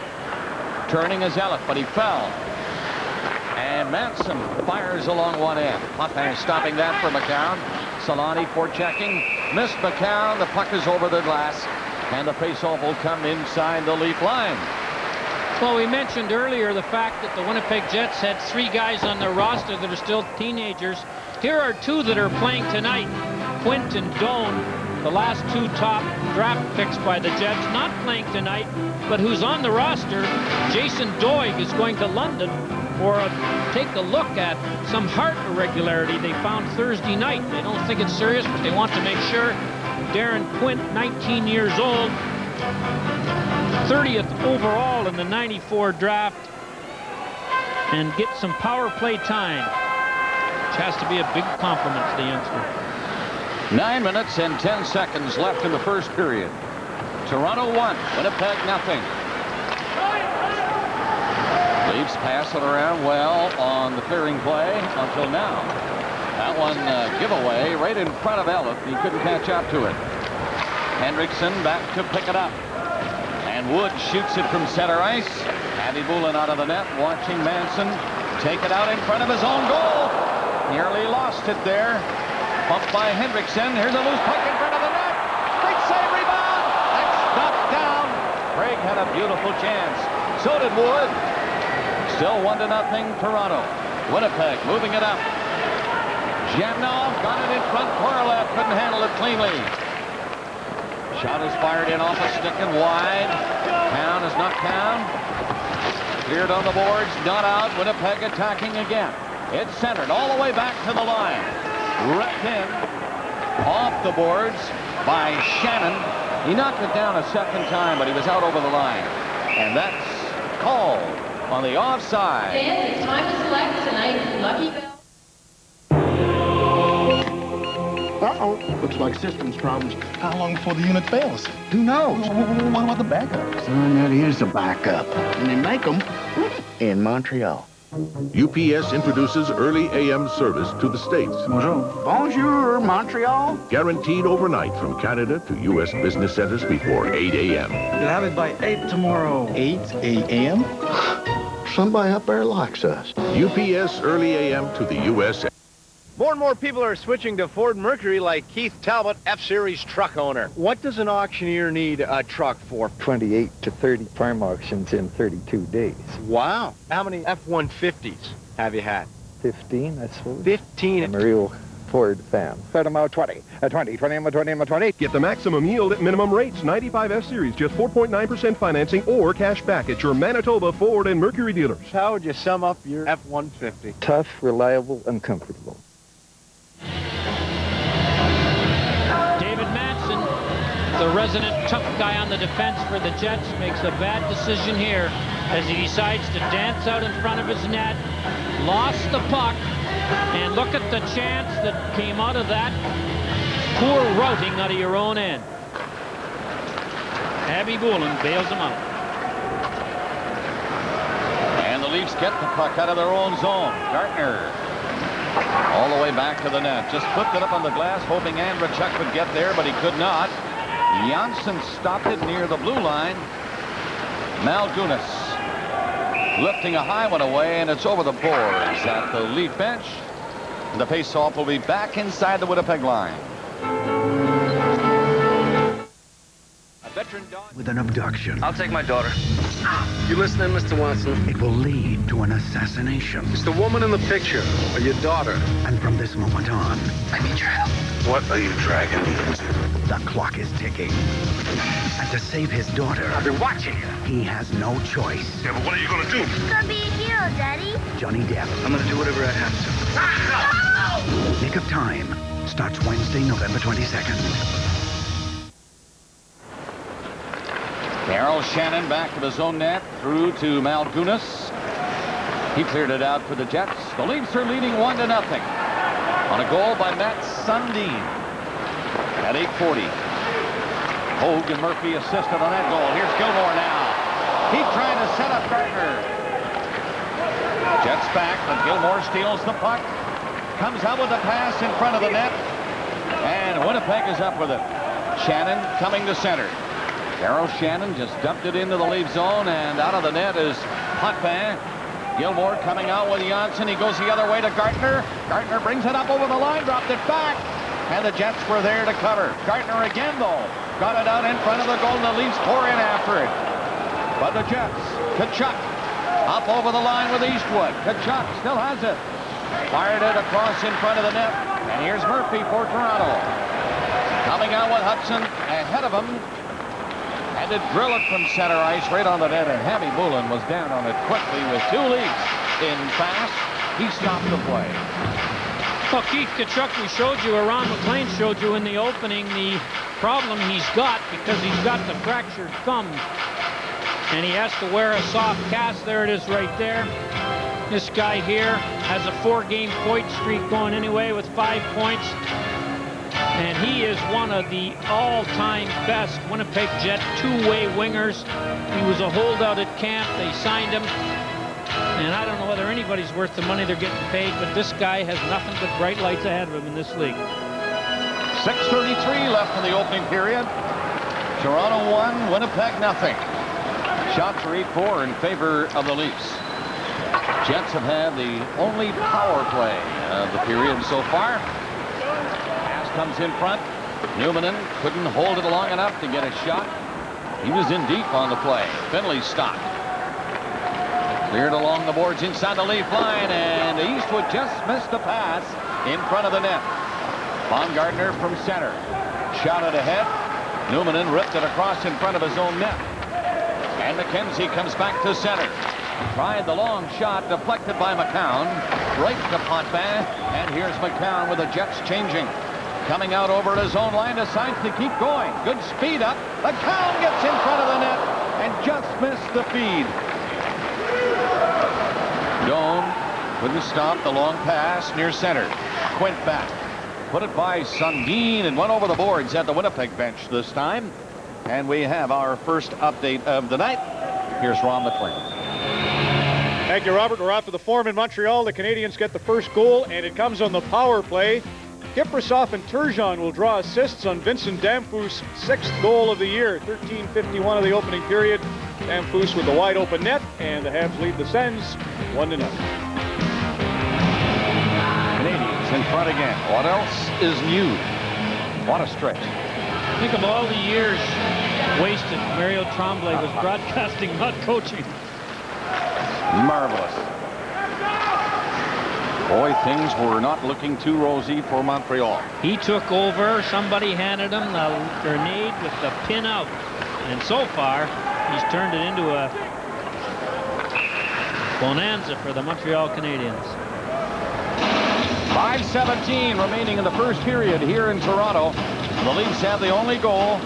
Speaker 8: Turning his Elliott, but he fell. And Manson fires along one end. Potvin stopping that for McCown. Solani forechecking. Missed McCown. The puck is over the glass. And the faceoff will come inside the Leaf line.
Speaker 9: Well, we mentioned earlier the fact that the Winnipeg Jets had 3 guys on their roster that are still teenagers. Here are 2 that are playing tonight. Quint and Doan, the last 2 top draft picks by the Jets, not playing tonight, but who's on the roster. Jason Doig is going to London for take a look at some heart irregularity they found Thursday night. They don't think it's serious, but they want to make sure. Darren Quint, 19 years old, 30th overall in the 94 draft, and get some power play time, which has to be a big compliment to the youngster.
Speaker 8: 9 minutes and 10 seconds left in the first period. Toronto 1, Winnipeg nothing. Leafs pass it around well on the clearing play until now. That one giveaway right in front of Elliott. He couldn't catch up to it. Hendrickson back to pick it up. And Wood shoots it from center ice. Andy Boulin out of the net, watching Manson take it out in front of his own goal. Nearly lost it there. Bumped by Hendrickson. Here's a loose puck in front of the net. Big save, rebound. That's knocked down. Craig had a beautiful chance. So did Wood. Still 1-0 Toronto. Winnipeg moving it up. Zhamnov got it in front. Korolev couldn't handle it cleanly. Shot is fired in off a stick and wide. Count is not count. Cleared on the boards, not out. Winnipeg attacking again. It's centered all the way back to the line. Ripped in off the boards by Shannon. He knocked it down a second time, but he was out over the line. And that's called on the offside.
Speaker 7: Fans, it's time to select tonight's Lucky Bell.
Speaker 20: Uh-oh. Looks like systems problems. How long before the unit fails? Who knows? What about the backups?
Speaker 17: That is a backup. And they make them in Montreal.
Speaker 21: UPS introduces early AM service to the States.
Speaker 17: Bonjour, Montreal.
Speaker 21: Guaranteed overnight from Canada to U.S. business centers before 8 a.m.
Speaker 20: You'll have it by 8 tomorrow. 8 a.m.?
Speaker 17: Somebody up there likes us.
Speaker 21: UPS early AM to the U.S.
Speaker 11: More and more people are switching to Ford Mercury like Keith Talbot, F-Series truck owner. What does an auctioneer need a truck for?
Speaker 22: 28 to 30 farm auctions in 32 days.
Speaker 11: Wow. How many F-150s have you had?
Speaker 22: 15, I suppose.
Speaker 11: 15.
Speaker 22: I'm a real Ford fan. Set them out 20. 20.
Speaker 14: Get the maximum yield at minimum rates. 95 F-Series, just 4.9% financing or cash back at your Manitoba Ford and Mercury dealers.
Speaker 11: How would you sum up your F-150?
Speaker 22: Tough, reliable, and comfortable.
Speaker 9: David Manson, the resident tough guy on the defense for the Jets, makes a bad decision here as he decides to dance out in front of his net. Lost the puck, and look at the chance that came out of that. Poor routing out of your own end. Abby Boulin bails him out.
Speaker 8: And the Leafs get the puck out of their own zone. Gartner all the way back to the net. Just flipped it up on the glass, hoping Andrechuk would get there, but he could not. Janssen stopped it near the blue line. Malgunas lifting a high one away, and it's over the boards at the Leaf bench. The faceoff will be back inside the Winnipeg line.
Speaker 17: A veteran dog with an abduction.
Speaker 10: I'll take my daughter.
Speaker 12: You listening, Mr. Watson?
Speaker 17: It will lead to an assassination.
Speaker 12: It's the woman in the picture, or your daughter.
Speaker 17: And from this moment on,
Speaker 10: I need your help.
Speaker 12: What are you dragging me into?
Speaker 17: the clock is ticking. And to save his daughter,
Speaker 12: I've been watching you.
Speaker 17: He has no choice.
Speaker 12: Yeah, but what are you going to do?
Speaker 23: Gonna be a hero, Daddy.
Speaker 17: Johnny Depp.
Speaker 12: I'm going to do whatever I have to.
Speaker 17: Nick of Time starts Wednesday, November 22nd.
Speaker 8: Darryl Shannon back to his own net, through to Malgunas. He cleared it out for the Jets. The Leafs are leading 1-0 on a goal by Matt Sundin at 8:40. Hogue and Murphy assisted on that goal. Here's Gilmore now. He's trying to set up Gartner. Jets back, but Gilmore steals the puck. Comes out with the pass in front of the net. And Winnipeg is up with it. Shannon coming to center. Darryl Shannon just dumped it into the Leaf zone, and out of the net is Potvin. Gilmore coming out with Janssen. He goes the other way to Gartner. Gartner brings it up over the line, dropped it back. And the Jets were there to cover. Gartner again, though. Got it out in front of the goal, and the Leafs pour in after it. But the Jets, Tkachuk, up over the line with Eastwood. Tkachuk still has it. Fired it across in front of the net. And here's Murphy for Toronto. Coming out with Hudson ahead of him. Had to drill it from center ice right on the net, and Hammy Boulin was down on it quickly with 2 Leafs in fast. He stopped the play.
Speaker 9: Well, Keith Tkachuk, we showed you, or Ron McLean showed you in the opening, the problem he's got because he's got the fractured thumb. And he has to wear a soft cast. There it is right there. This guy here has a 4-game point streak going anyway with 5 points. And he is one of the all-time best Winnipeg Jet two-way wingers. He was a holdout at camp. They signed him. And I don't know whether anybody's worth the money they're getting paid, but this guy has nothing but bright lights ahead of him in this league.
Speaker 8: 6:33 left in the opening period. Toronto 1, Winnipeg nothing. Shots are 8-4 in favor of the Leafs. Jets have had the only power play of the period so far. Comes in front. Newmanen couldn't hold it long enough to get a shot. He was in deep on the play. Finley stopped. Cleared along the boards inside the Leaf line, and Eastwood just missed a pass in front of the net. Baumgartner from center. Shot it ahead. Newmanen ripped it across in front of his own net. And McKenzie comes back to center. Tried the long shot, deflected by McCown. Right to Potvin, and here's McCown with the Jets changing. Coming out over his own line, decides to keep going. Good speed up. McCown gets in front of the net and just missed the feed. Doan couldn't stop the long pass near center. Quint back. Put it by Sundin and went over the boards at the Winnipeg bench this time. And we have our first update of the night. Here's Ron McLean.
Speaker 1: Thank you, Robert. We're off to the Forum in Montreal. The Canadians get the first goal, and it comes on the power play. Kiprasov and Turgeon will draw assists on Vincent Damphou's 6th goal of the year. 13:51 of the opening period. Damphous with the wide open net, and the Habs lead the Sens 1-0.
Speaker 8: Canadians in front again. What else is new? What a stretch.
Speaker 9: Think of all the years wasted. Mario Tremblay was broadcasting, not coaching.
Speaker 8: Marvelous. Boy, things were not looking too rosy for Montreal.
Speaker 9: He took over. Somebody handed him the grenade with the pin out. And so far, he's turned it into a bonanza for the Montreal Canadiens.
Speaker 8: 5:17 remaining in the first period here in Toronto. The Leafs have the only goal.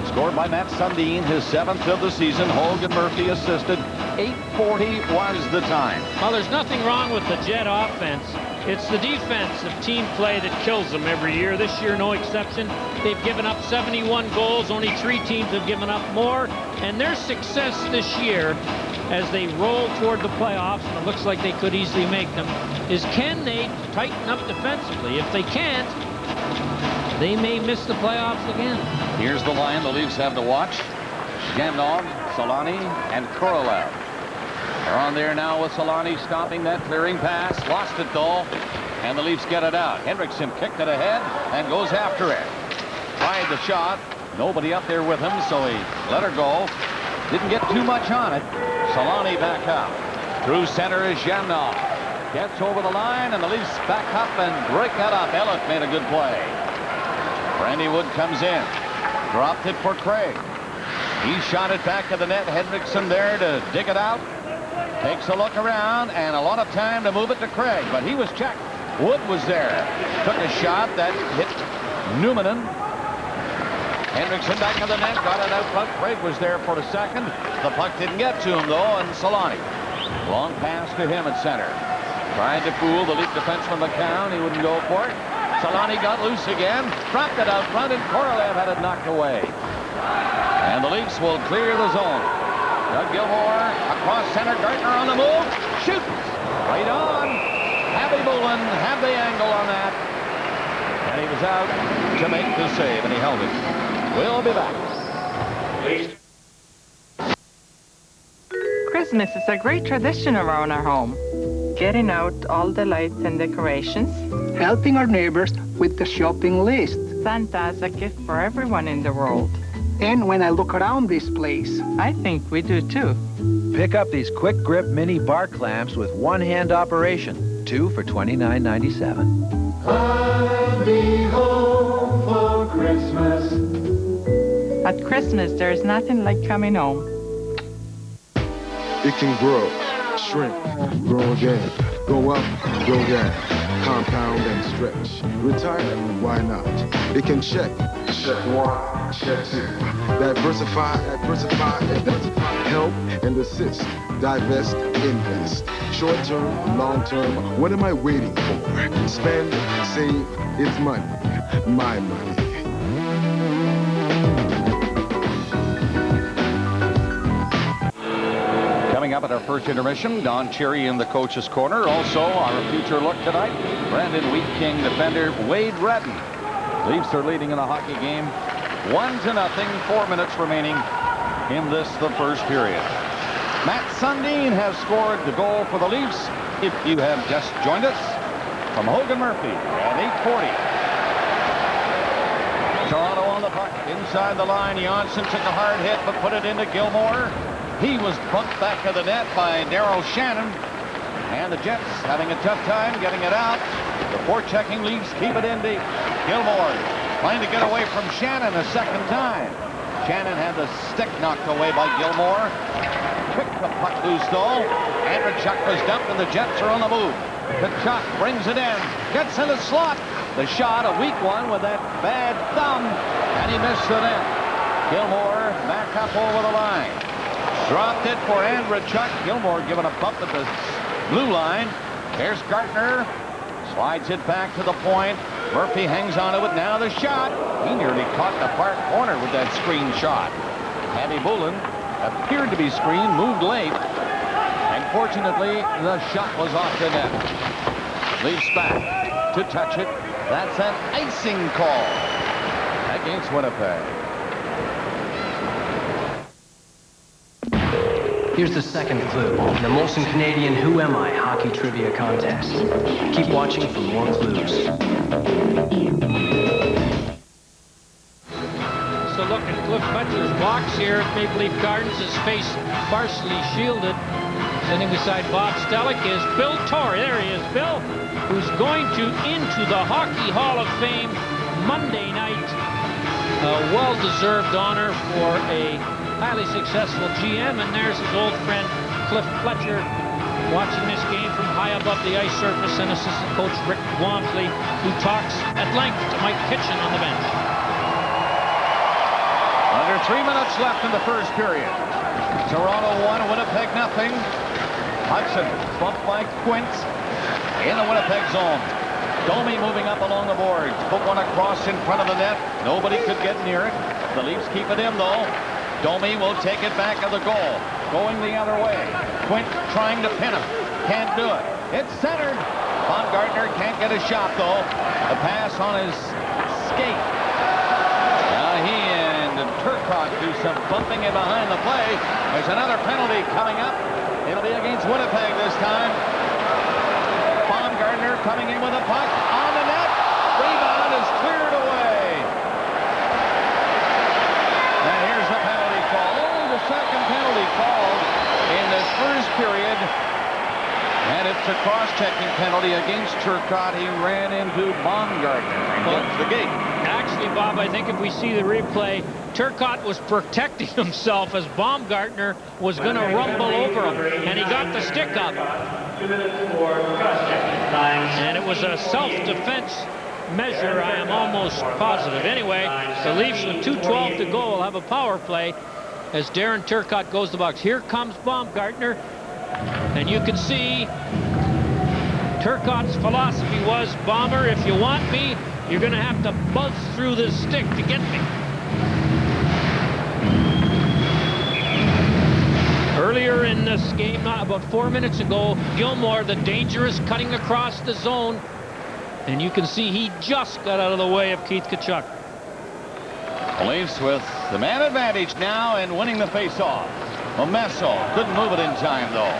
Speaker 8: Scored by Matt Sundin, his 7th of the season. Hogan Murphy assisted. 8:40 was the time.
Speaker 9: Well, there's nothing wrong with the Jet offense. It's the defensive team play that kills them every year. This year, no exception. They've given up 71 goals. Only 3 teams have given up more. And their success this year, as they roll toward the playoffs, and it looks like they could easily make them, is can they tighten up defensively? If they can't, they may miss the playoffs again.
Speaker 8: Here's the line the Leafs have to watch. Zhamnov, Solani, and Korolev. They're on there now with Solani stopping that clearing pass. Lost it though, and the Leafs get it out. Hendrickson kicked it ahead and goes after it. Tried the shot. Nobody up there with him, so he let her go. Didn't get too much on it. Solani back up. Through center is Zhamnov. Gets over the line, and the Leafs back up and break that up. Elliott made a good play. Randy Wood comes in. Dropped it for Craig. He shot it back to the net. Hendrickson there to dig it out. Takes a look around, and a lot of time to move it to Craig, but he was checked. Wood was there. Took a shot that hit Numanen. Hendrickson back to the net. Got it out front. Craig was there for a second. The puck didn't get to him, though, and Solani. Long pass to him at center. Tried to fool the Leaf defenseman McCown. He wouldn't go for it. Solani got loose again. Dropped it out front, and Korolev had it knocked away. And the Leafs will clear the zone. Doug Gilmour across center. Gardner on the move. Shoots. Right on. Abby Bullen had the angle on that. And he was out to make the save, and he held it. We'll be back.
Speaker 2: Christmas is a great tradition around our home. Getting out all the lights and decorations.
Speaker 3: Helping our neighbors with the shopping list.
Speaker 2: Santa has a gift for everyone in the world.
Speaker 3: And when I look around this place,
Speaker 2: I think we do too.
Speaker 23: Pick up these quick grip mini bar clamps with one-hand operation. 2 for $29.97.
Speaker 24: I'll be home for Christmas.
Speaker 2: At Christmas, there's nothing like coming home.
Speaker 25: It can grow, shrink, grow again, go up, go down, compound and stretch. Retire, why not? It can check 1, check 2. Diversify, help and assist. Divest, invest. Short term, long term, what am I waiting for? Spend, save, it's money, my money.
Speaker 8: Coming up at our first intermission, Don Cherry in the coach's corner. Also, our future look tonight, Brandon Wheat King defender Wade Redden. Leafs are leading in a hockey game 1-0, 4 minutes remaining in this, the first period. Matt Sundin has scored the goal for the Leafs. If you have just joined us, from Hogan Murphy at 8:40. Toronto on the puck, inside the line. Janssen took a hard hit, but put it into Gilmour. He was bumped back to the net by Daryl Shannon. And the Jets having a tough time getting it out. The forechecking Leafs keep it in deep. Gilmour trying to get away from Shannon a second time. Shannon had the stick knocked away by Gilmour. Kicked the puck loose though. Andrechuk was dumped and the Jets are on the move. Kachuk brings it in. Gets in the slot. The shot, a weak one with that bad thumb, and he missed the net. Gilmore back up over the line. Dropped it for Andrechuk. Gilmore giving a bump at the blue line. There's Gartner. Slides it back to the point. Murphy hangs on to it. Now the shot. He nearly caught the far corner with that screen shot. Hattie Bullen appeared to be screened, moved late. And fortunately, the shot was off the net. Leafs back to touch it. That's an icing call against Winnipeg.
Speaker 10: Here's the second clue in the Molson Canadian Who Am I hockey trivia contest. Keep watching for more clues.
Speaker 9: So look at Cliff Fletcher's box here at Maple Leaf Gardens, his face partially shielded. Sitting beside Bob Stellick is Bill Torrey. There he is, Bill, who's going into the Hockey Hall of Fame Monday night. A well-deserved honor for a highly successful GM, and there's his old friend Cliff Fletcher watching this game from high above the ice surface, and assistant coach Rick Wamsley, who talks at length to Mike Kitchen on the bench.
Speaker 8: Under 3 minutes left in the first period. Toronto 1, Winnipeg nothing. Hudson bumped by Quint in the Winnipeg zone. Domi moving up along the boards. Put one across in front of the net. Nobody could get near it. The Leafs keep it in, though. Domi will take it back of the goal. Going the other way. Quint trying to pin him. Can't do it. It's centered. Baumgartner can't get a shot, though. The pass on his skate. Now he and Turcotte do some bumping in behind the play. There's another penalty coming up. It'll be against Winnipeg this time. Baumgartner coming in with a puck on the net. Rebound is cleared away. And here's the penalty call. Only the second penalty called in this first period. And it's a cross-checking penalty against Turcotte. He ran into Baumgartner and gets the gate.
Speaker 9: Actually, Bob, I think if we see the replay, Turcotte was protecting himself as Baumgartner was going to rumble over him, and he got the stick up. And it was a self-defense measure, I am almost positive. Anyway, the Leafs with 2:12 to go will have a power play as Darren Turcotte goes to the box. Here comes Baumgartner, and you can see Turcotte's philosophy was, Bomber, if you want me, you're going to have to buzz through this stick to get me. Earlier in this game, about 4 minutes ago, Gilmore, the dangerous, cutting across the zone. And you can see he just got out of the way of Keith Tkachuk.
Speaker 8: The Leafs with the man advantage now and winning the face-off. Momesso couldn't move it in time, though.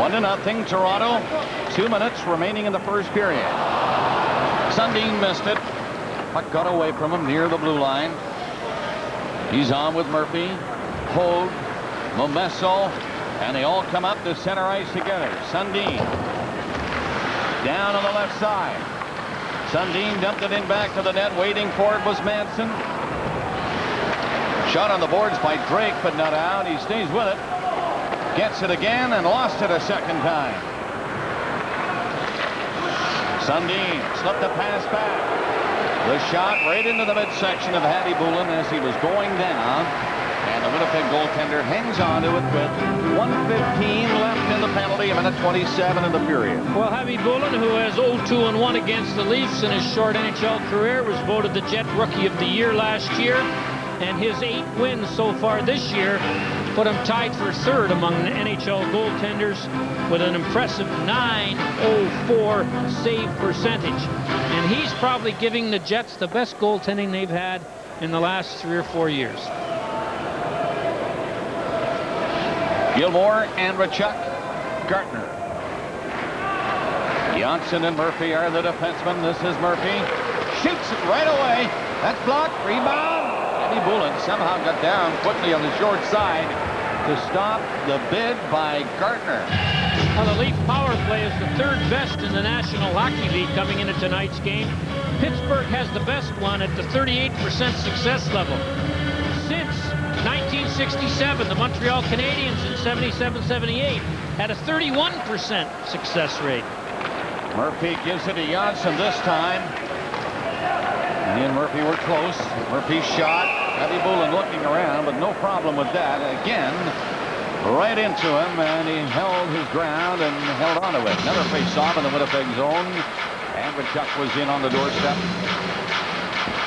Speaker 8: 1-0 Toronto. 2 minutes remaining in the first period. Sundin missed it. Puck got away from him near the blue line. He's on with Murphy, Hogue, Momesso, and they all come up to center ice together. Sundin down on the left side. Sundin dumped it in back to the net. Waiting for it was Manson. Shot on the boards by Drake, but not out. He stays with it. Gets it again and lost it a second time. Sundin slipped the pass back. The shot right into the midsection of Hattie Bullen as he was going down. And the Winnipeg goaltender hangs on to it with 1:15 left in the penalty, a minute 27 in the period.
Speaker 9: Well, Hattie Bullen, who has 0-2-1 against the Leafs in his short NHL career, was voted the Jet Rookie of the Year last year. And his 8 wins so far this year put him tied for third among the NHL goaltenders with an impressive .904 save percentage. And he's probably giving the Jets the best goaltending they've had in the last 3 or 4 years.
Speaker 8: Gilmore, Andrechuk, Gartner. Johnson and Murphy are the defensemen. This is Murphy. Shoots it right away. That's blocked. Rebound. Hattie Bullen somehow got down quickly on the short side to stop the bid by Gartner.
Speaker 9: Now, the Leaf power play is the 3rd best in the National Hockey League coming into tonight's game. Pittsburgh has the best one at the 38% success level. Since 1967, the Montreal Canadiens in 77-78 had a 31% success rate.
Speaker 8: Murphy gives it to Janssen this time. He and Murphy were close. Murphy's shot. Heavy Bullen looking around, but no problem with that. Again, right into him, and he held his ground and held on to it. Another face-off in the Winnipeg zone. Andrechuk was in on the doorstep.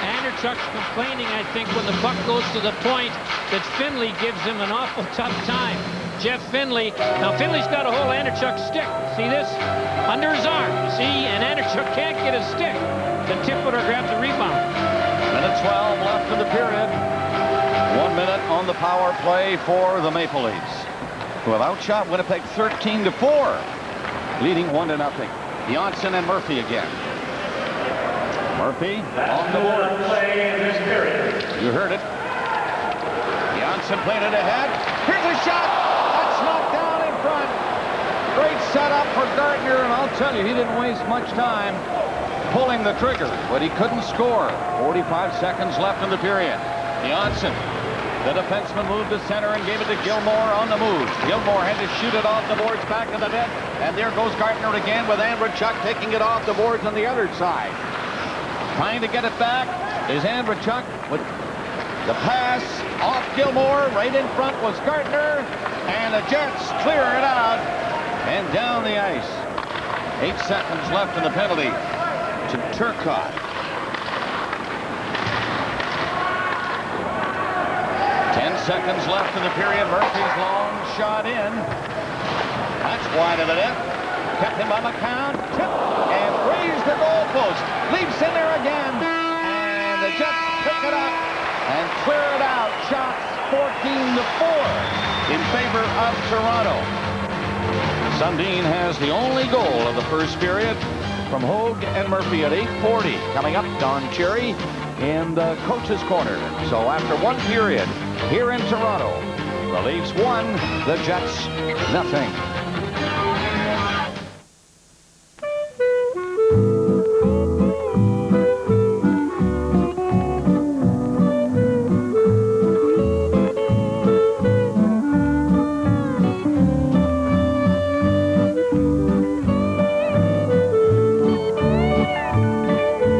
Speaker 9: Andrechuk's complaining, I think, when the puck goes to the point that Finley gives him an awful tough time. Jeff Finley. Now, Finley's got a whole Andrechuk stick. See this? Under his arm. See? And Andrechuk can't get his stick to tip it or grab the rebound.
Speaker 8: Minute 12 left in the period. 1 minute on the power play for the Maple Leafs, who have outshot Winnipeg 13-4, leading 1-0. Janssen and Murphy again. Murphy on the board. You heard it. Janssen played it ahead. Here's a shot. That's knocked down in front. Great setup for Gardner, and I'll tell you, he didn't waste much time pulling the trigger, but he couldn't score. 45 seconds left in the period. Janssen, the defenseman, moved to center and gave it to Gilmore on the move. Gilmore had to shoot it off the boards back to the net, and there goes Gardner again with Andrechuk taking it off the boards on the other side. Trying to get it back is Andrechuk with the pass off Gilmore. Right in front was Gardner, and the Jets clear it out and down the ice. 8 seconds left in the penalty to Turcotte. 10 seconds left in the period. Murphy's long shot in. That's wide of the net. Kept him on the count. Tip and raised the goalpost. Leaps in there again. And the Jets pick it up and clear it out. Shots 14-4 in favor of Toronto. Sundin has the only goal of the first period from Hogue and Murphy at 8:40. Coming up, Don Cherry in the coach's corner. So after one period here in Toronto, the Leafs won, the Jets nothing.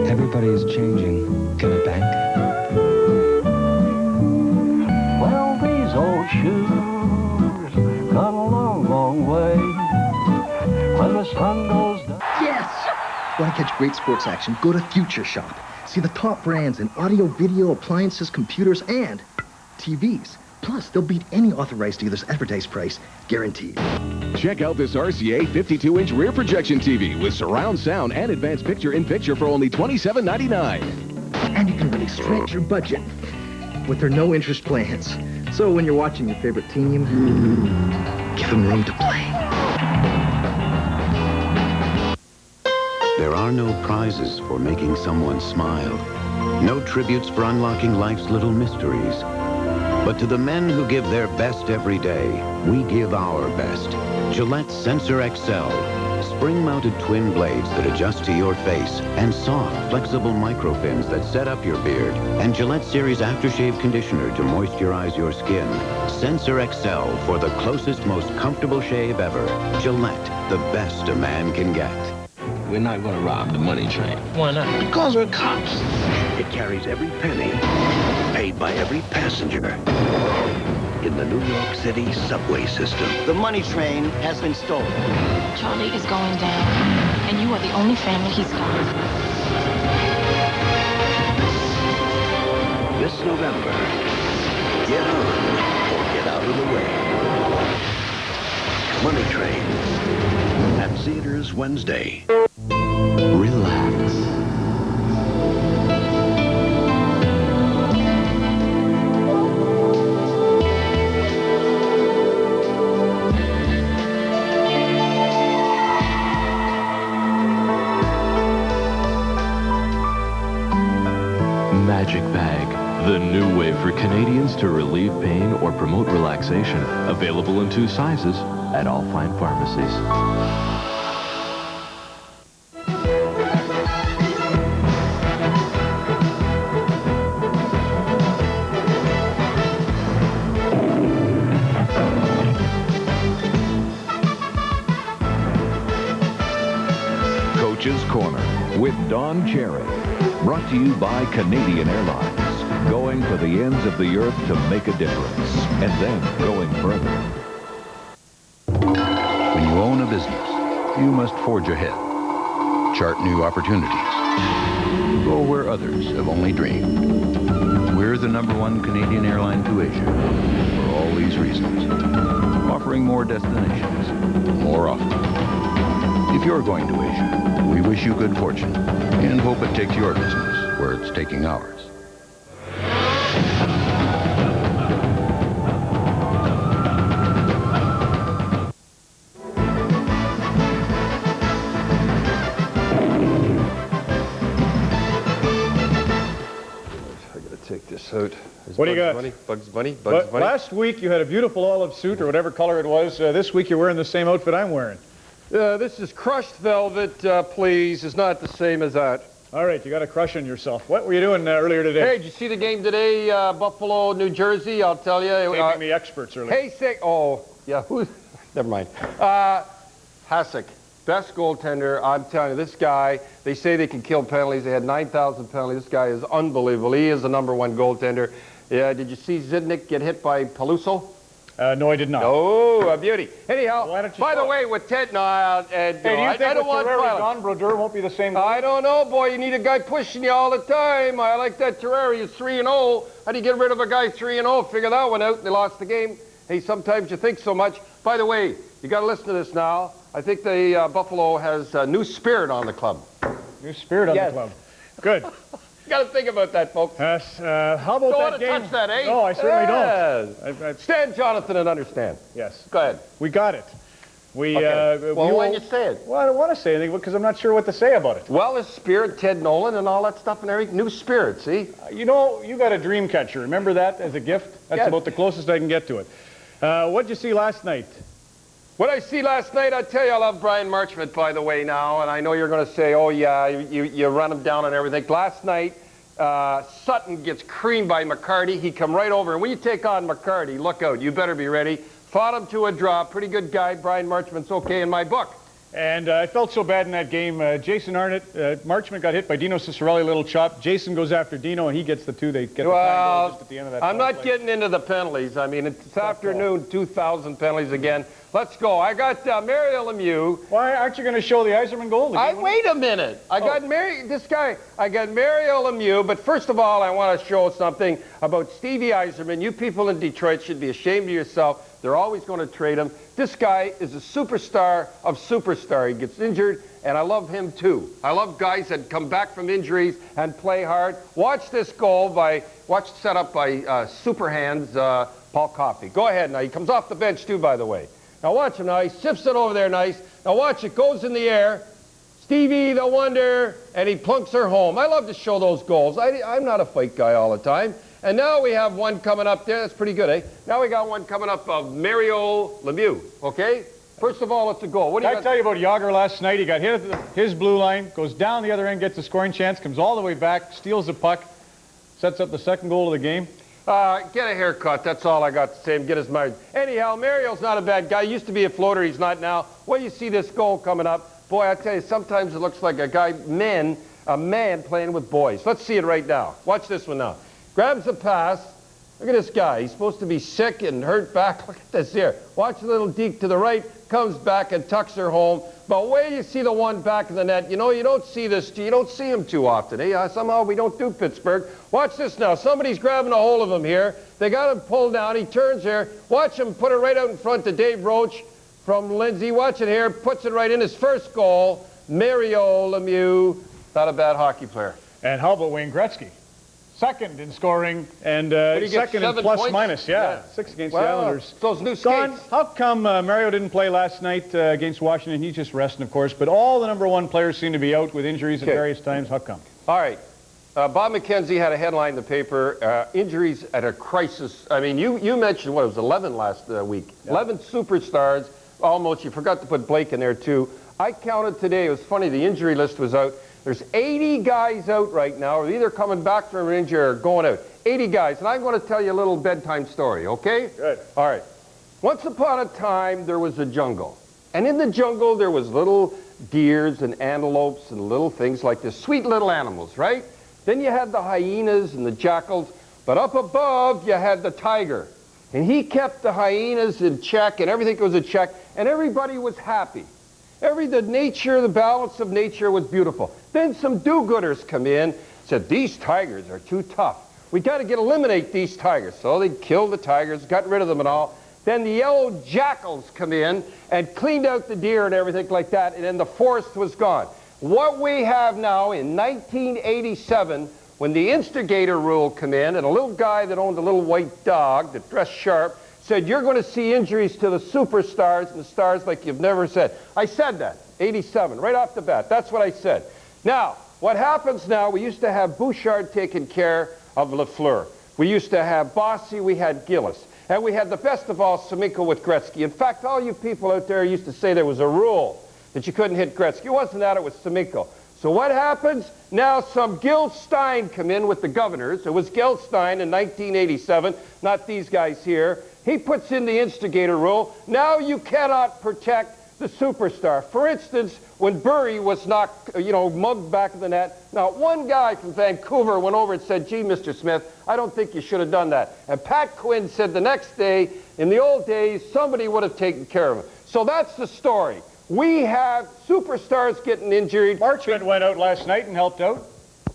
Speaker 5: Everybody's changing. Can a bank?
Speaker 6: Well, these old shoes got a long, long way. When the sun goes down.
Speaker 13: Yes! Want to catch great sports action? Go to Future Shop. See the top brands in audio, video, appliances, computers, and TVs. Plus, they'll beat any authorized dealer's advertised price, guaranteed.
Speaker 14: Check out this RCA 52-inch rear projection TV with surround sound and advanced picture-in-picture for only $27.99.
Speaker 13: And you can really stretch your budget with their no-interest plans. So when you're watching your favorite team, give them room to play.
Speaker 15: There are no prizes for making someone smile. No tributes for unlocking life's little mysteries. But to the men who give their best every day, we give our best. Gillette Sensor XL. Spring-mounted twin blades that adjust to your face, and soft, flexible microfins that set up your beard, and Gillette Series Aftershave Conditioner to moisturize your skin. Sensor XL for the closest, most comfortable shave ever. Gillette, the best a man can get.
Speaker 16: We're not going to rob the money train.
Speaker 9: Why not?
Speaker 16: Because we're cops. It carries every penny paid by every passenger in the New York City subway system.
Speaker 26: The money train has been stolen.
Speaker 7: Charlie is going down, and you are the only family he's got.
Speaker 16: This November, get on or get out of the way. Money Train. At theaters Wednesday.
Speaker 15: Relax.
Speaker 27: Magic Bag, the new way for Canadians to relieve pain or promote relaxation. Available in 2 sizes at all fine pharmacies.
Speaker 4: with Don Cherry. Brought to you by Canadian Airlines. Going to the ends of the earth to make a difference. And then going further.
Speaker 15: When you own a business, you must forge ahead. Chart new opportunities. Go where others have only dreamed. We're the #1 Canadian airline to Asia for all these reasons. Offering more destinations, more often. If you're going to Asia, we wish you good fortune and hope it takes your business where it's taking ours.
Speaker 11: Take this out.
Speaker 1: What do you got?
Speaker 11: Bugs Bunny.
Speaker 1: Last week you had a beautiful olive suit or whatever color it was. This week you're wearing the same outfit I'm wearing.
Speaker 11: This is crushed velvet, please. It's not the same as that.
Speaker 1: All right, you got a crush on yourself. What were you doing earlier today?
Speaker 11: Hey, did you see the game today, Buffalo, New Jersey? I'll tell you.
Speaker 1: Taking the experts earlier.
Speaker 11: Hey, never mind. Hasek. Best goaltender. I'm telling you, this guy, they say they can kill penalties. They had 9,000 penalties. This guy is unbelievable. He is the #1 goaltender. Yeah, did you see Zidnik get hit by Peluso?
Speaker 1: No, I did not.
Speaker 11: Oh, a beauty. Anyhow, by the
Speaker 1: show
Speaker 11: way, with Ted,
Speaker 1: hey, do you think with Terreri gone, Brodeur won't be the same?
Speaker 11: I don't know, boy. You need a guy pushing you all the time. I like that Terreri. He's 3-0. How do you get rid of a guy 3-0? Figure that one out. They lost the game. Hey, sometimes you think so much. By the way, you got to listen to this now. I think the Buffalo has a new spirit on the club.
Speaker 1: New spirit on the club. Good.
Speaker 11: You got to think about that, folks.
Speaker 1: Yes. How about
Speaker 11: don't
Speaker 1: that game?
Speaker 11: Don't touch that, eh?
Speaker 1: No, I certainly don't.
Speaker 11: Stand, Jonathan, and understand.
Speaker 1: Yes.
Speaker 11: Go ahead.
Speaker 1: We got it.
Speaker 11: Well, when you say it.
Speaker 1: Well, I don't want to say anything because I'm not sure what to say about it.
Speaker 11: Well, his spirit, Ted Nolan, and all that stuff and everything. New spirit, see?
Speaker 1: You know, you got a dream catcher. Remember that as a gift? That's about the closest I can get to it. What'd you see last night?
Speaker 11: What I see last night, I tell you, I love Brian Marchment, by the way, now, and I know you're going to say, oh, yeah, you run him down and everything. Last night, Sutton gets creamed by McCarty. He come right over, and when you take on McCarty, look out, you better be ready. Fought him to a draw. Pretty good guy. Brian Marchment's okay in my book.
Speaker 1: And I felt so bad in that game. Jason Arnott, Marchment got hit by Dino Ciccarelli, little chop. Jason goes after Dino, and he gets the two. They get the time just at the end of that.
Speaker 11: I'm not getting into the penalties. I mean, it's afternoon, 2,000 penalties again. Let's go. I got Mario Lemieux.
Speaker 1: Why aren't you going to show the Yzerman goal?
Speaker 11: Wait a minute. I got Mario Lemieux, but first of all, I want to show something about Stevie Yzerman. You people in Detroit should be ashamed of yourself. They're always going to trade him. This guy is a superstar of superstar. He gets injured, and I love him too. I love guys that come back from injuries and play hard. Watch this goal set up by Super Hands, Paul Coffey. Go ahead now. He comes off the bench too, by the way. Now watch him now. He shifts it over there nice. Now watch it. Goes in the air. Stevie the Wonder, and he plunks her home. I love to show those goals. I'm not a fight guy all the time. And now we have one coming up there. That's pretty good, eh? Now we got one coming up of Mario Lemieux, okay? First of all, it's a goal. What do you
Speaker 1: tell you about Yager last night? He got hit at his blue line, goes down the other end, gets a scoring chance, comes all the way back, steals the puck, sets up the second goal of the game.
Speaker 11: Get a haircut. That's all I got to say. Get his married. Anyhow, Mario's not a bad guy. He used to be a floater. He's not now. When you see this goal coming up, boy, I tell you, sometimes it looks like a man playing with boys. Let's see it right now. Watch this one now. Grabs the pass. Look at this guy. He's supposed to be sick and hurt back. Look at this here. Watch the little deke to the right. Comes back and tucks her home. But where you see the one back in the net, you know, you don't see this. You don't see him too often. Eh? Somehow we don't do Pittsburgh. Watch this now. Somebody's grabbing a hold of him here. They got him pulled down. He turns here. Watch him put it right out in front to Dave Roach from Lindsay. Watch it here. Puts it right in his first goal. Mario Lemieux. Not a bad hockey player.
Speaker 1: And how about Wayne Gretzky? Second in scoring and second in plus points? Minus. Yeah, 6 against the Islanders.
Speaker 11: Those new skates.
Speaker 1: Don, how come Mario didn't play last night against Washington? He's just resting, of course, but all the #1 players seem to be out with injuries at various times. How come?
Speaker 11: All right. Bob McKenzie had a headline in the paper, injuries at a crisis. I mean, you mentioned, what, it was 11 last week. Yeah. 11 superstars. Almost, you forgot to put Blake in there, too. I counted today. It was funny. The injury list was out. There's 80 guys out right now, or either coming back from an injury or going out. 80 guys. And I'm going to tell you a little bedtime story, okay?
Speaker 1: Good.
Speaker 11: All right. Once upon a time, there was a jungle. And in the jungle, there was little deers and antelopes and little things like this, sweet little animals, right? Then you had the hyenas and the jackals, but up above you had the tiger. And he kept the hyenas in check, and everything was in check, and everybody was happy. The balance of nature was beautiful. Then some do-gooders come in, said, these tigers are too tough. We got to eliminate these tigers. So they killed the tigers, got rid of them and all. Then the yellow jackals come in and cleaned out the deer and everything like that, and then the forest was gone. What we have now in 1987, when the instigator rule came in, and a little guy that owned a little white dog that dressed sharp said, you're going to see injuries to the superstars and the stars like you've never said. I said that, 87, right off the bat. That's what I said. Now, what happens now, we used to have Bouchard taking care of Lafleur. We used to have Bossy, we had Gillis. And we had the best of all, Samico with Gretzky. In fact, all you people out there used to say there was a rule that you couldn't hit Gretzky. It wasn't that, it was Samico. So what happens? Now some Gil Stein come in with the governors. It was Gil Stein in 1987, not these guys here. He puts in the instigator rule. Now you cannot protect the superstar. For instance, when Burry was knocked, mugged back of the net, not one guy from Vancouver went over and said, gee, Mr. Smith, I don't think you should have done that. And Pat Quinn said the next day, in the old days, somebody would have taken care of him. So that's the story. We have superstars getting injured.
Speaker 1: Marchment went out last night and helped out.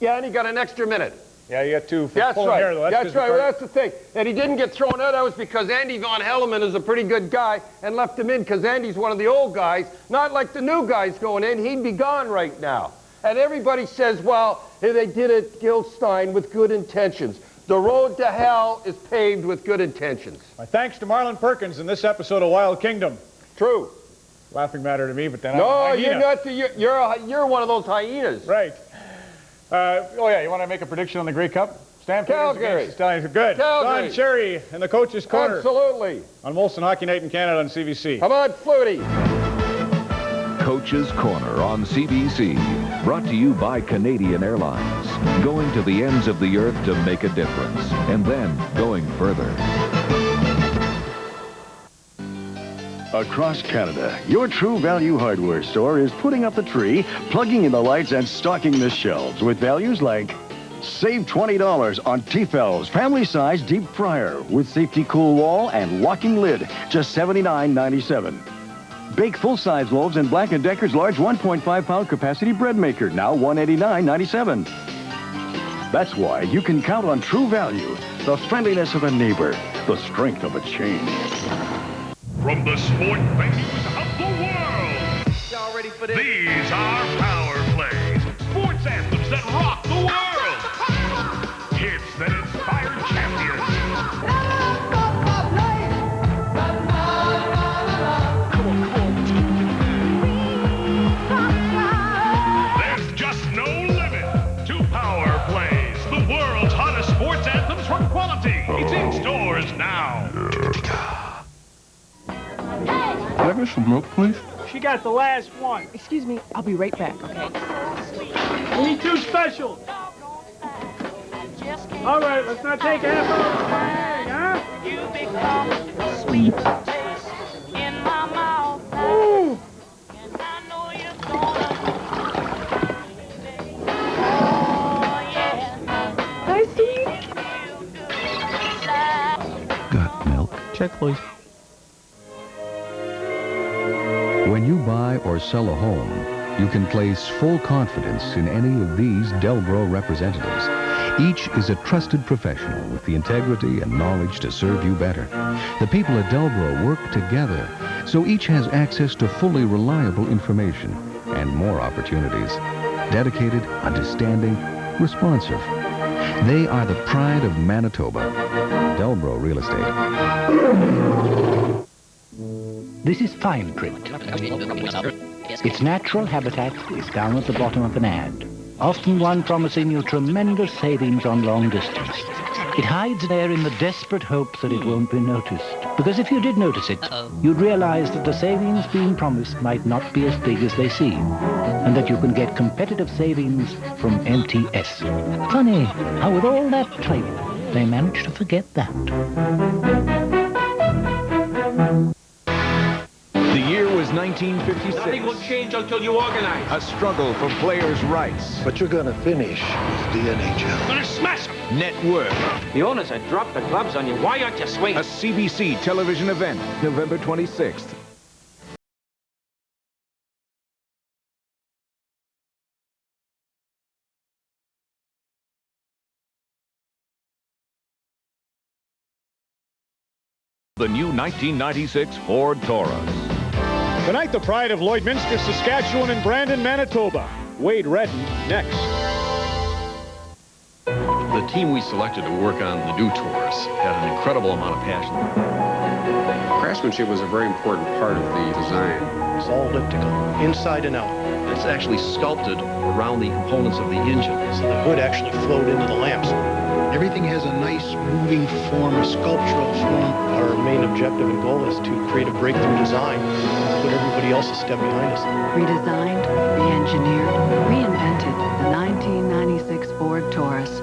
Speaker 11: Yeah, and he got an extra minute.
Speaker 1: Yeah, you got two for
Speaker 11: That's
Speaker 1: pulling
Speaker 11: right.
Speaker 1: hair, though.
Speaker 11: That's right. Well, that's the thing. And he didn't get thrown out. That was because Andy Von Helleman is a pretty good guy and left him in because Andy's one of the old guys, not like the new guys going in. He'd be gone right now. And everybody says, well, they did it, Gil Stein, with good intentions. The road to hell is paved with good intentions.
Speaker 1: My thanks to Marlon Perkins in this episode of Wild Kingdom.
Speaker 11: True.
Speaker 1: Laughing matter to me, but then
Speaker 11: no,
Speaker 1: I'm a hyena.
Speaker 11: You're one of those hyenas.
Speaker 1: Right. Oh, yeah, you want to make a prediction on the Grey Cup? Stanford
Speaker 11: Calgary.
Speaker 1: Good.
Speaker 11: Calgary.
Speaker 1: Don Cherry in the Coach's Corner.
Speaker 11: Absolutely.
Speaker 1: On Molson Hockey Night in Canada on CBC.
Speaker 11: Come on, Flutie.
Speaker 4: Coach's Corner on CBC. Brought to you by Canadian Airlines. Going to the ends of the earth to make a difference. And then going further.
Speaker 12: Across Canada, your True Value hardware store is putting up the tree, plugging in the lights, and stocking the shelves with values like save $20 on Tefal's family-size deep fryer with safety cool wall and locking lid, just $79.97. Bake full-size loaves in Black & Decker's large 1.5-pound capacity bread maker, now $189.97. That's why you can count on True Value, the friendliness of a neighbor, the strength of a chain.
Speaker 17: From the sport venues of the world.
Speaker 10: Y'all ready for this?
Speaker 17: These are power plays. Sports anthems that rock the world. Hits that inspire champions. There's just no limit to power plays. The world's hottest sports anthems from Quality. It's in stores now.
Speaker 25: Can I get some milk, please?
Speaker 18: She got the last one.
Speaker 19: Excuse me, I'll be right back, okay?
Speaker 18: We need two specials. All right, let's not take half of the thing, huh? You become sweet taste in my mouth. Ooh. And I know you're gonna. Oh, yeah.
Speaker 19: Hi, sweet.
Speaker 12: Got milk?
Speaker 19: Check, please.
Speaker 20: When you buy or sell a home, you can place full confidence in any of these Delbro representatives. Each is a trusted professional with the integrity and knowledge to serve you better. The people at Delbro work together, so each has access to fully reliable information and more opportunities. Dedicated, understanding, responsive. They are the pride of Manitoba. Delbro Real Estate.
Speaker 21: This is fine print. Its natural habitat is down at the bottom of an ad, often one promising you tremendous savings on long distance. It hides there in the desperate hope that it won't be noticed. Because if you did notice it, you'd realize that the savings being promised might not be as big as they seem, and that you can get competitive savings from MTS. Funny how with all that type, they managed to forget that.
Speaker 4: The year was
Speaker 2: 1956.
Speaker 3: Nothing will change until you organize.
Speaker 2: A struggle for players' rights.
Speaker 5: But you're gonna finish with the NHL.
Speaker 3: I'm gonna smash him.
Speaker 2: Net worth.
Speaker 3: The owners had dropped the gloves on you. Why aren't you swinging?
Speaker 2: A CBC television event, November 26th.
Speaker 4: The new 1996 Ford Taurus.
Speaker 1: Tonight, the pride of Lloydminster, Saskatchewan, and Brandon, Manitoba. Wade Redden next.
Speaker 8: The team we selected to work on the new Taurus had an incredible amount of passion.
Speaker 22: Craftsmanship was a very important part of the design.
Speaker 23: It's all elliptical, inside and out.
Speaker 8: It's actually sculpted around the components of the engine.
Speaker 23: So the hood actually flowed into the lamps. Everything has a nice moving form, a sculptural form. Our main objective and goal is to create a breakthrough design, put everybody else a step behind us.
Speaker 24: Redesigned, re-engineered, reinvented, the 1996 Ford Taurus.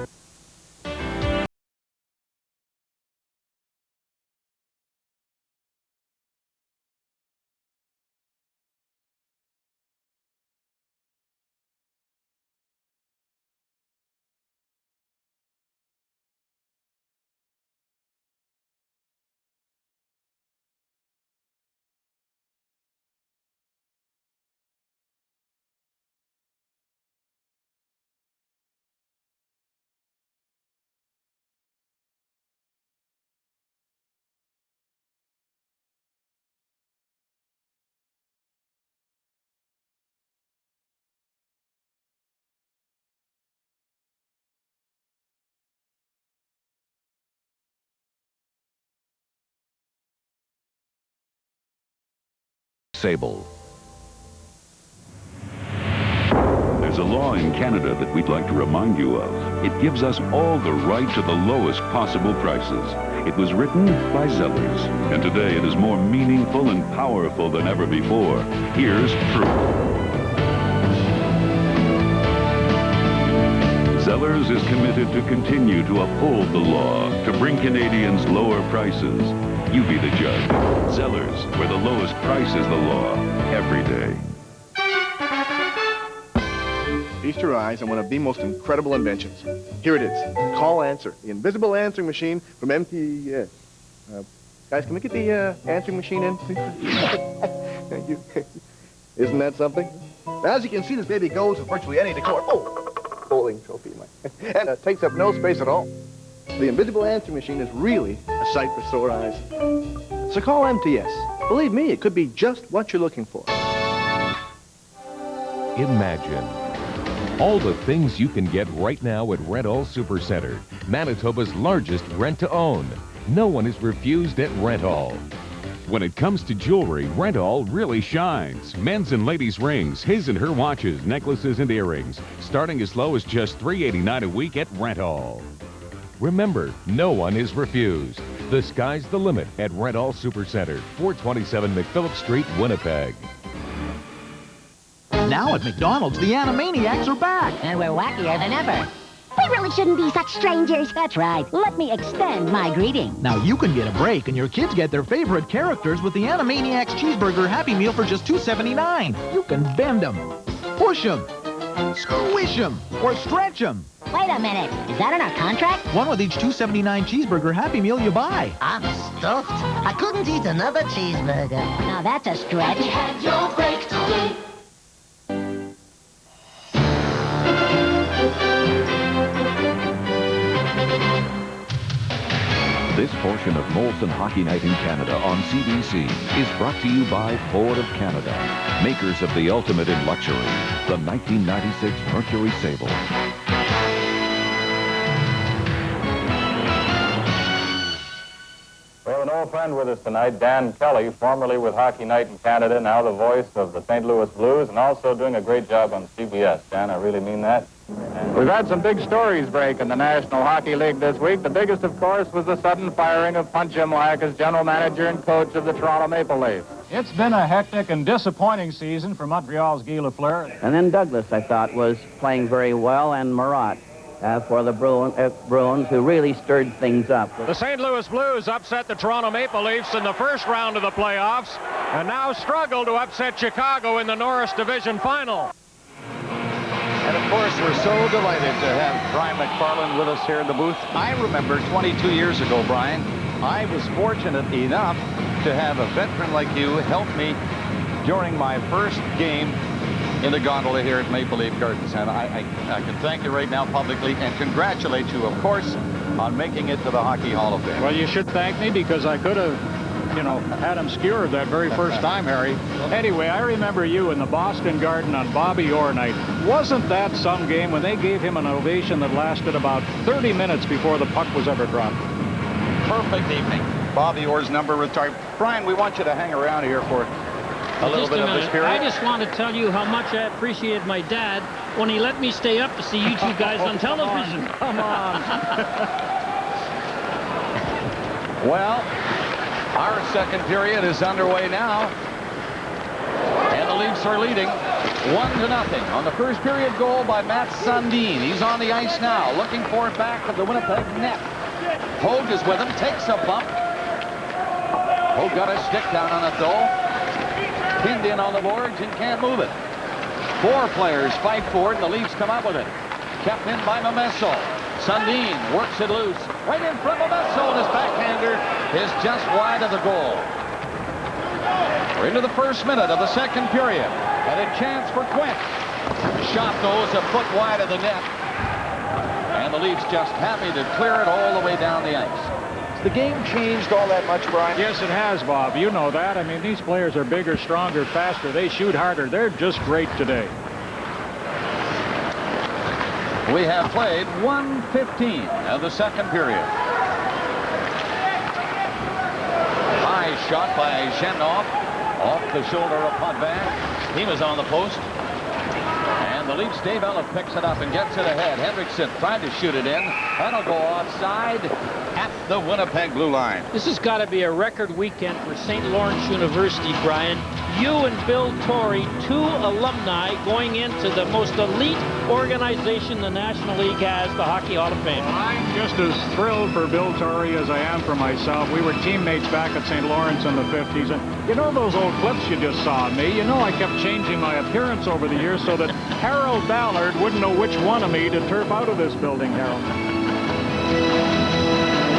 Speaker 4: Sable. There's a law in Canada that we'd like to remind you of. It gives us all the right to the lowest possible prices. It was written by Zellers, and today it is more meaningful and powerful than ever before. Here's proof. Zellers is committed to continue to uphold the law, to bring Canadians lower prices. You be the judge. Zellers, where the lowest price is the law, every day.
Speaker 28: Feast your eyes on one of the most incredible inventions. Here it is. Call Answer, the invisible answering machine from MTS. Guys, can we get the answering machine in, please? Thank you. Isn't that something? As you can see, this baby goes with virtually any decor. Oh, bowling trophy. And it takes up no space at all. The invisible answering machine is really a sight for sore eyes. So call MTS. Believe me, it could be just what you're looking for.
Speaker 29: Imagine all the things you can get right now at Rent-All Supercenter, Manitoba's largest rent-to-own. No one is refused at Rent-All. When it comes to jewelry, Rent-All really shines. Men's and ladies' rings, his and her watches, necklaces, and earrings, starting as low as just $3.89 a week at Rent-All. Remember, no one is refused. The sky's the limit at Rent-All Supercenter, 427 McPhillip Street, Winnipeg.
Speaker 30: Now at McDonald's, the Animaniacs are back.
Speaker 31: And we're wackier than ever.
Speaker 32: We really shouldn't be such strangers.
Speaker 31: That's right. Let me extend my greeting.
Speaker 30: Now you can get a break and your kids get their favorite characters with the Animaniacs Cheeseburger Happy Meal for just $2.79. You can bend them, push them, squish them, or stretch them.
Speaker 31: Wait a minute. Is that in our contract?
Speaker 30: One with each $2.79 cheeseburger Happy Meal you buy.
Speaker 31: I'm stuffed. I couldn't eat another cheeseburger. Now that's a stretch. You had your break today.
Speaker 4: This portion of Molson Hockey Night in Canada on CBC is brought to you by Ford of Canada, makers of the ultimate in luxury, the 1996 Mercury Sable.
Speaker 33: We have an old friend with us tonight, Dan Kelly, formerly with Hockey Night in Canada, now the voice of the St. Louis Blues, and also doing a great job on CBS. Dan, I really mean that. We've had some big stories break in the National Hockey League this week. The biggest, of course, was the sudden firing of Punch Imlach as general manager and coach of the Toronto Maple Leafs.
Speaker 1: It's been a hectic and disappointing season for Montreal's Guy Lafleur.
Speaker 34: And then Douglas, I thought, was playing very well, and Marat for the Bruins, who really stirred things up.
Speaker 1: The St. Louis Blues upset the Toronto Maple Leafs in the first round of the playoffs. and now struggle to upset Chicago in the Norris Division Final.
Speaker 6: And of course, we're so delighted to have Brian McFarland with us here in the booth. I remember 22 years ago, Brian, I was fortunate enough to have a veteran like you help me during my first game in the gondola here at Maple Leaf Gardens. And I can thank you right now publicly and congratulate you, of course, on making it to the Hockey Hall of Fame.
Speaker 1: Well, you should thank me because I could have, you know, had him skewered that very first time, Harry. Anyway, I remember you in the Boston Garden on Bobby Orr night. Wasn't that some game when they gave him an ovation that lasted about 30 minutes before the puck was ever dropped?
Speaker 6: Perfect evening. Bobby Orr's number retired. Brian, we want you to hang around here for a little bit of this period.
Speaker 7: I just want to tell you how much I appreciated my dad when he let me stay up to see you two guys on television.
Speaker 6: Come on. Well, our second period is underway now. And the Leafs are leading 1-0 on the first period goal by Matt Sundin. He's on the ice now, looking for it back of the Winnipeg net. Hogue is with him, takes a bump. Hogue got a stick down on it, though. Pinned in on the boards and can't move it. 4 players fight for it, and the Leafs come up with it. Kept in by Momesso. Sundin works it loose. Right in front of Momesso, and his backhander is just wide of the goal. We're into the first minute of the second period, and a chance for Quint. Shot goes a foot wide of the net. And the Leafs just happy to clear it all the way down the ice.
Speaker 28: Has the game changed all that much, Brian?
Speaker 1: Yes, it has, Bob. You know that. I mean, these players are bigger, stronger, faster. They shoot harder. They're just great today.
Speaker 6: We have played 1:15 of the second period. High shot by Zhenov off the shoulder of Potvin. He was on the post. And the Leafs, Dave Ella picks it up and gets it ahead. Hendrickson tried to shoot it in. That'll go offside at the Winnipeg blue line.
Speaker 7: This has got to be a record weekend for St. Lawrence University, Brian. You and Bill Torrey, 2 alumni going into the most elite organization the National League has, the Hockey Hall of Fame.
Speaker 1: Well, I'm just as thrilled for Bill Torrey as I am for myself. We were teammates back at St. Lawrence in the 50s. And you know those old clips you just saw of me? You know I kept changing my appearance over the years so that Harold Ballard wouldn't know which one of me to turf out of this building, Harold.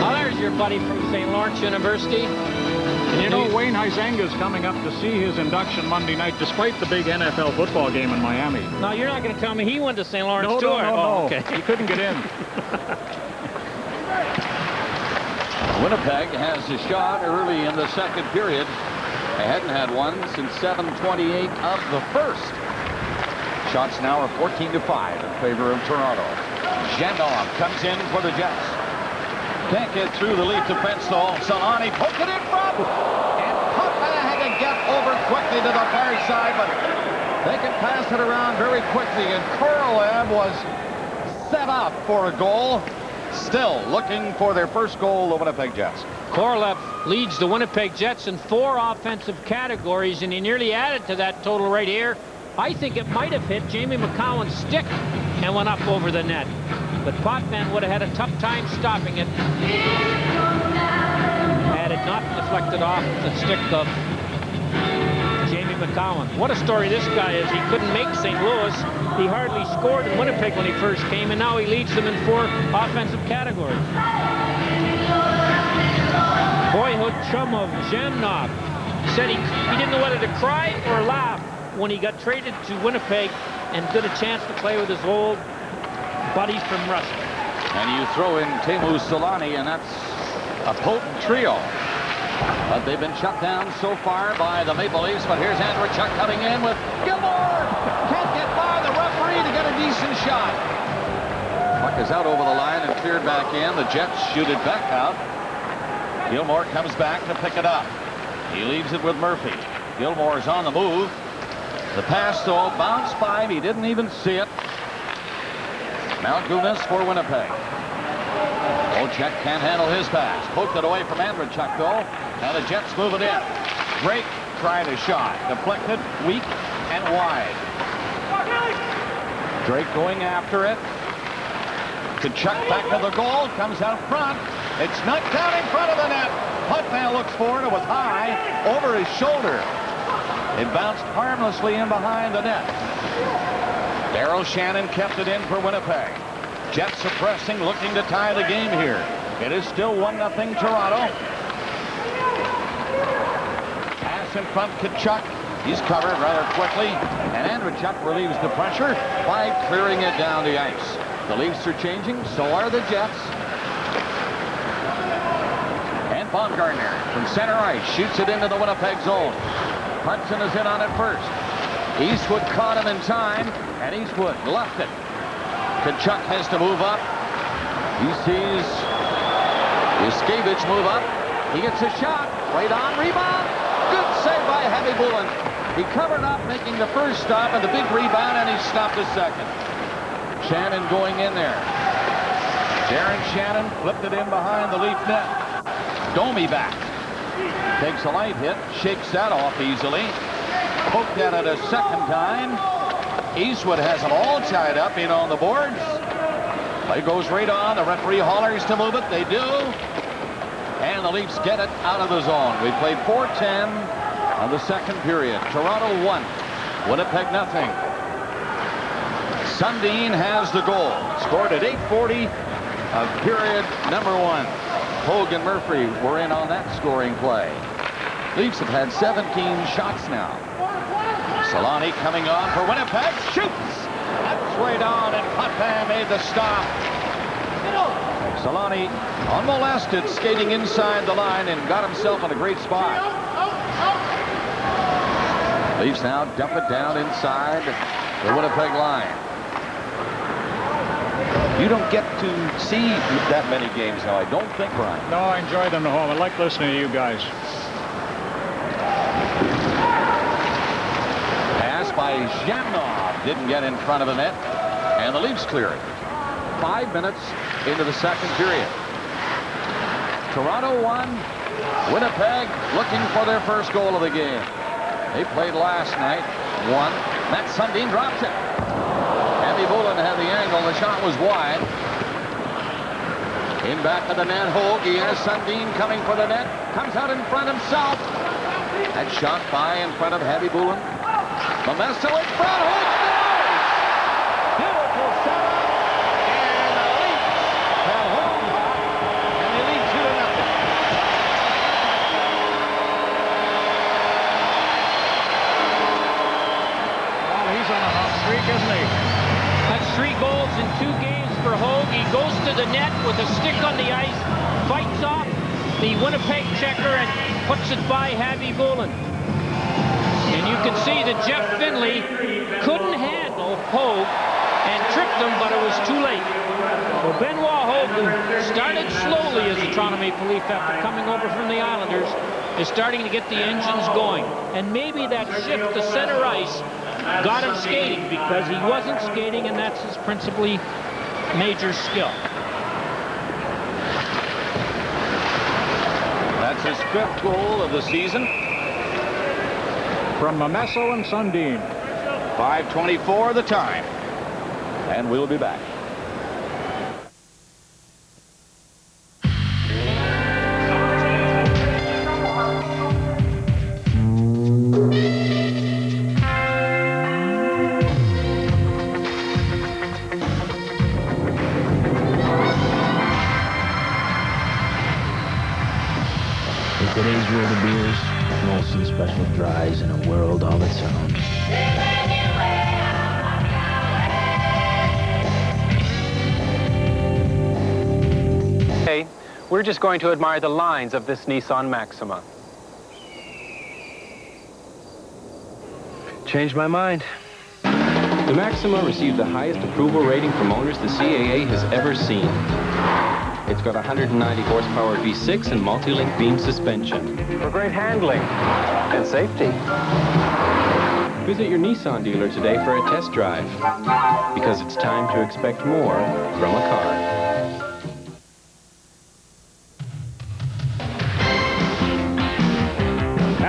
Speaker 7: Now there's your buddy from St. Lawrence University.
Speaker 1: And you know, Wayne Huizenga's coming up to see his induction Monday night, despite the big NFL football game in Miami.
Speaker 7: No, you're not going to tell me he went to St. Lawrence
Speaker 1: no,
Speaker 7: too.
Speaker 1: No.
Speaker 7: Okay.
Speaker 1: He couldn't get in.
Speaker 6: Winnipeg has a shot early in the second period. They hadn't had one since 7:28 of the first. Shots now are 14-5 in favor of Toronto. Zhenov comes in for the Jets. Can't get through the Leaf defense, though. Solani poked it in front. And Potvin had to get over quickly to the far side, but they can pass it around very quickly. And Korolev was set up for a goal. Still looking for their first goal, the Winnipeg Jets.
Speaker 7: Korolev leads the Winnipeg Jets in 4 offensive categories, and he nearly added to that total right here. I think it might have hit Jamie McCowan's stick and went up over the net. But Potvin would have had a tough time stopping it had it not deflected off the stick of Jamie McCowan. What a story this guy is. He couldn't make St. Louis. He hardly scored in Winnipeg when he first came, and now he leads them in 4 offensive categories. Boyhood chum of Zhenov said he didn't know whether to cry or laugh when he got traded to Winnipeg and got a chance to play with his old buddies from Russia.
Speaker 6: And you throw in Teemu Solani, and that's a potent trio. But they've been shut down so far by the Maple Leafs. But here's Andreychuk coming in with Gilmore. Can't get by the referee to get a decent shot. Puck is out over the line and cleared back in. The Jets shoot it back out. Gilmore comes back to pick it up. He leaves it with Murphy. Gilmore's on the move. The pass, though, bounced by him. He didn't even see it. Malgunas for Winnipeg. Olchek can't handle his pass. Poked it away from Andreychuk, though. Now the Jets move it in. Drake tried a shot. Deflected, weak, and wide. Drake going after it. Kachuk back to the goal. Comes out front. It's knocked down in front of the net. Potvin looks for it. It was high over his shoulder. It bounced harmlessly in behind the net. Darryl Shannon kept it in for Winnipeg. Jets are pressing, looking to tie the game here. It is still 1-0 Toronto. Pass in front, Tkachuk. He's covered rather quickly, and Andreychuk relieves the pressure by clearing it down the ice. The Leafs are changing, so are the Jets. And Baumgartner from center ice shoots it into the Winnipeg zone. Hudson is in on it first. Eastwood caught him in time, and Eastwood left it. Tkachuk has to move up. He sees Yuskevich move up. He gets a shot. Right on, rebound. Good save by Heavy Bullen. He covered up, making the first stop, and the big rebound, and he stopped the second. Shannon going in there. Darren Shannon flipped it in behind the Leaf net. Domi back. Takes a light hit, shakes that off easily. Poked at it a second time. Eastwood has them all tied up in on the boards. Play goes right on. The referee hollers to move it. They do. And the Leafs get it out of the zone. We played 4:10 of the second period. Toronto 1. Winnipeg nothing. Sundin has the goal. Scored at 8:40 of period number 1. Hogue and Murphy were in on that scoring play. Leafs have had 17 shots now. Solani coming on for Winnipeg. Shoots! That's right on, and Potvin made the stop. Solani unmolested, skating inside the line and got himself in a great spot. Leafs now dump it down inside the Winnipeg line. You don't get to see that many games now, I don't think, Brian.
Speaker 1: No, I enjoy them at home. I like listening to you guys.
Speaker 6: Pass by Zhamnov. Didn't get in front of the net. And the Leafs clear it. 5 minutes into the second period. Toronto 1. Winnipeg looking for their first goal of the game. They played last night. 1. Matt Sundin drops it. Heavy Bullen had the angle. The shot was wide. In back of the net, Hogue. Here's Sundin coming for the net. Comes out in front himself. That shot by in front of Heavy Bullen. Momesso in front. Hogue scores! Beautiful setup. And the Leafs have home. And they lead 2-0.
Speaker 1: Well, he's on a hot streak, isn't he?
Speaker 7: That's 3 goals in 2 games for Hogue. He goes to the net with a stick on the ice, fights off the Winnipeg checker, and puts it by Heavy Bullen. And you can see that Jeff Finley couldn't handle Hogue and tripped him, but it was too late. So Benoit Hogue, who started slowly as a Toronto Maple Leaf after coming over from the Islanders, is starting to get the engines going. And maybe that shift to center ice got him skating, because he wasn't skating, and that's his principally major skill.
Speaker 6: That's his 5th goal of the season.
Speaker 1: From Momesso and Sundin.
Speaker 6: 5:24 the time. And we'll be back.
Speaker 9: In today's world of beers, Molson Special Dries in a world all its own.
Speaker 10: Hey, we're just going to admire the lines of this Nissan Maxima.
Speaker 11: Changed my mind.
Speaker 10: The Maxima received the highest approval rating from owners the CAA has ever seen. It's got 190 horsepower V6 and multi-link beam suspension.
Speaker 11: For great handling and safety.
Speaker 10: Visit your Nissan dealer today for a test drive, because it's time to expect more from a car.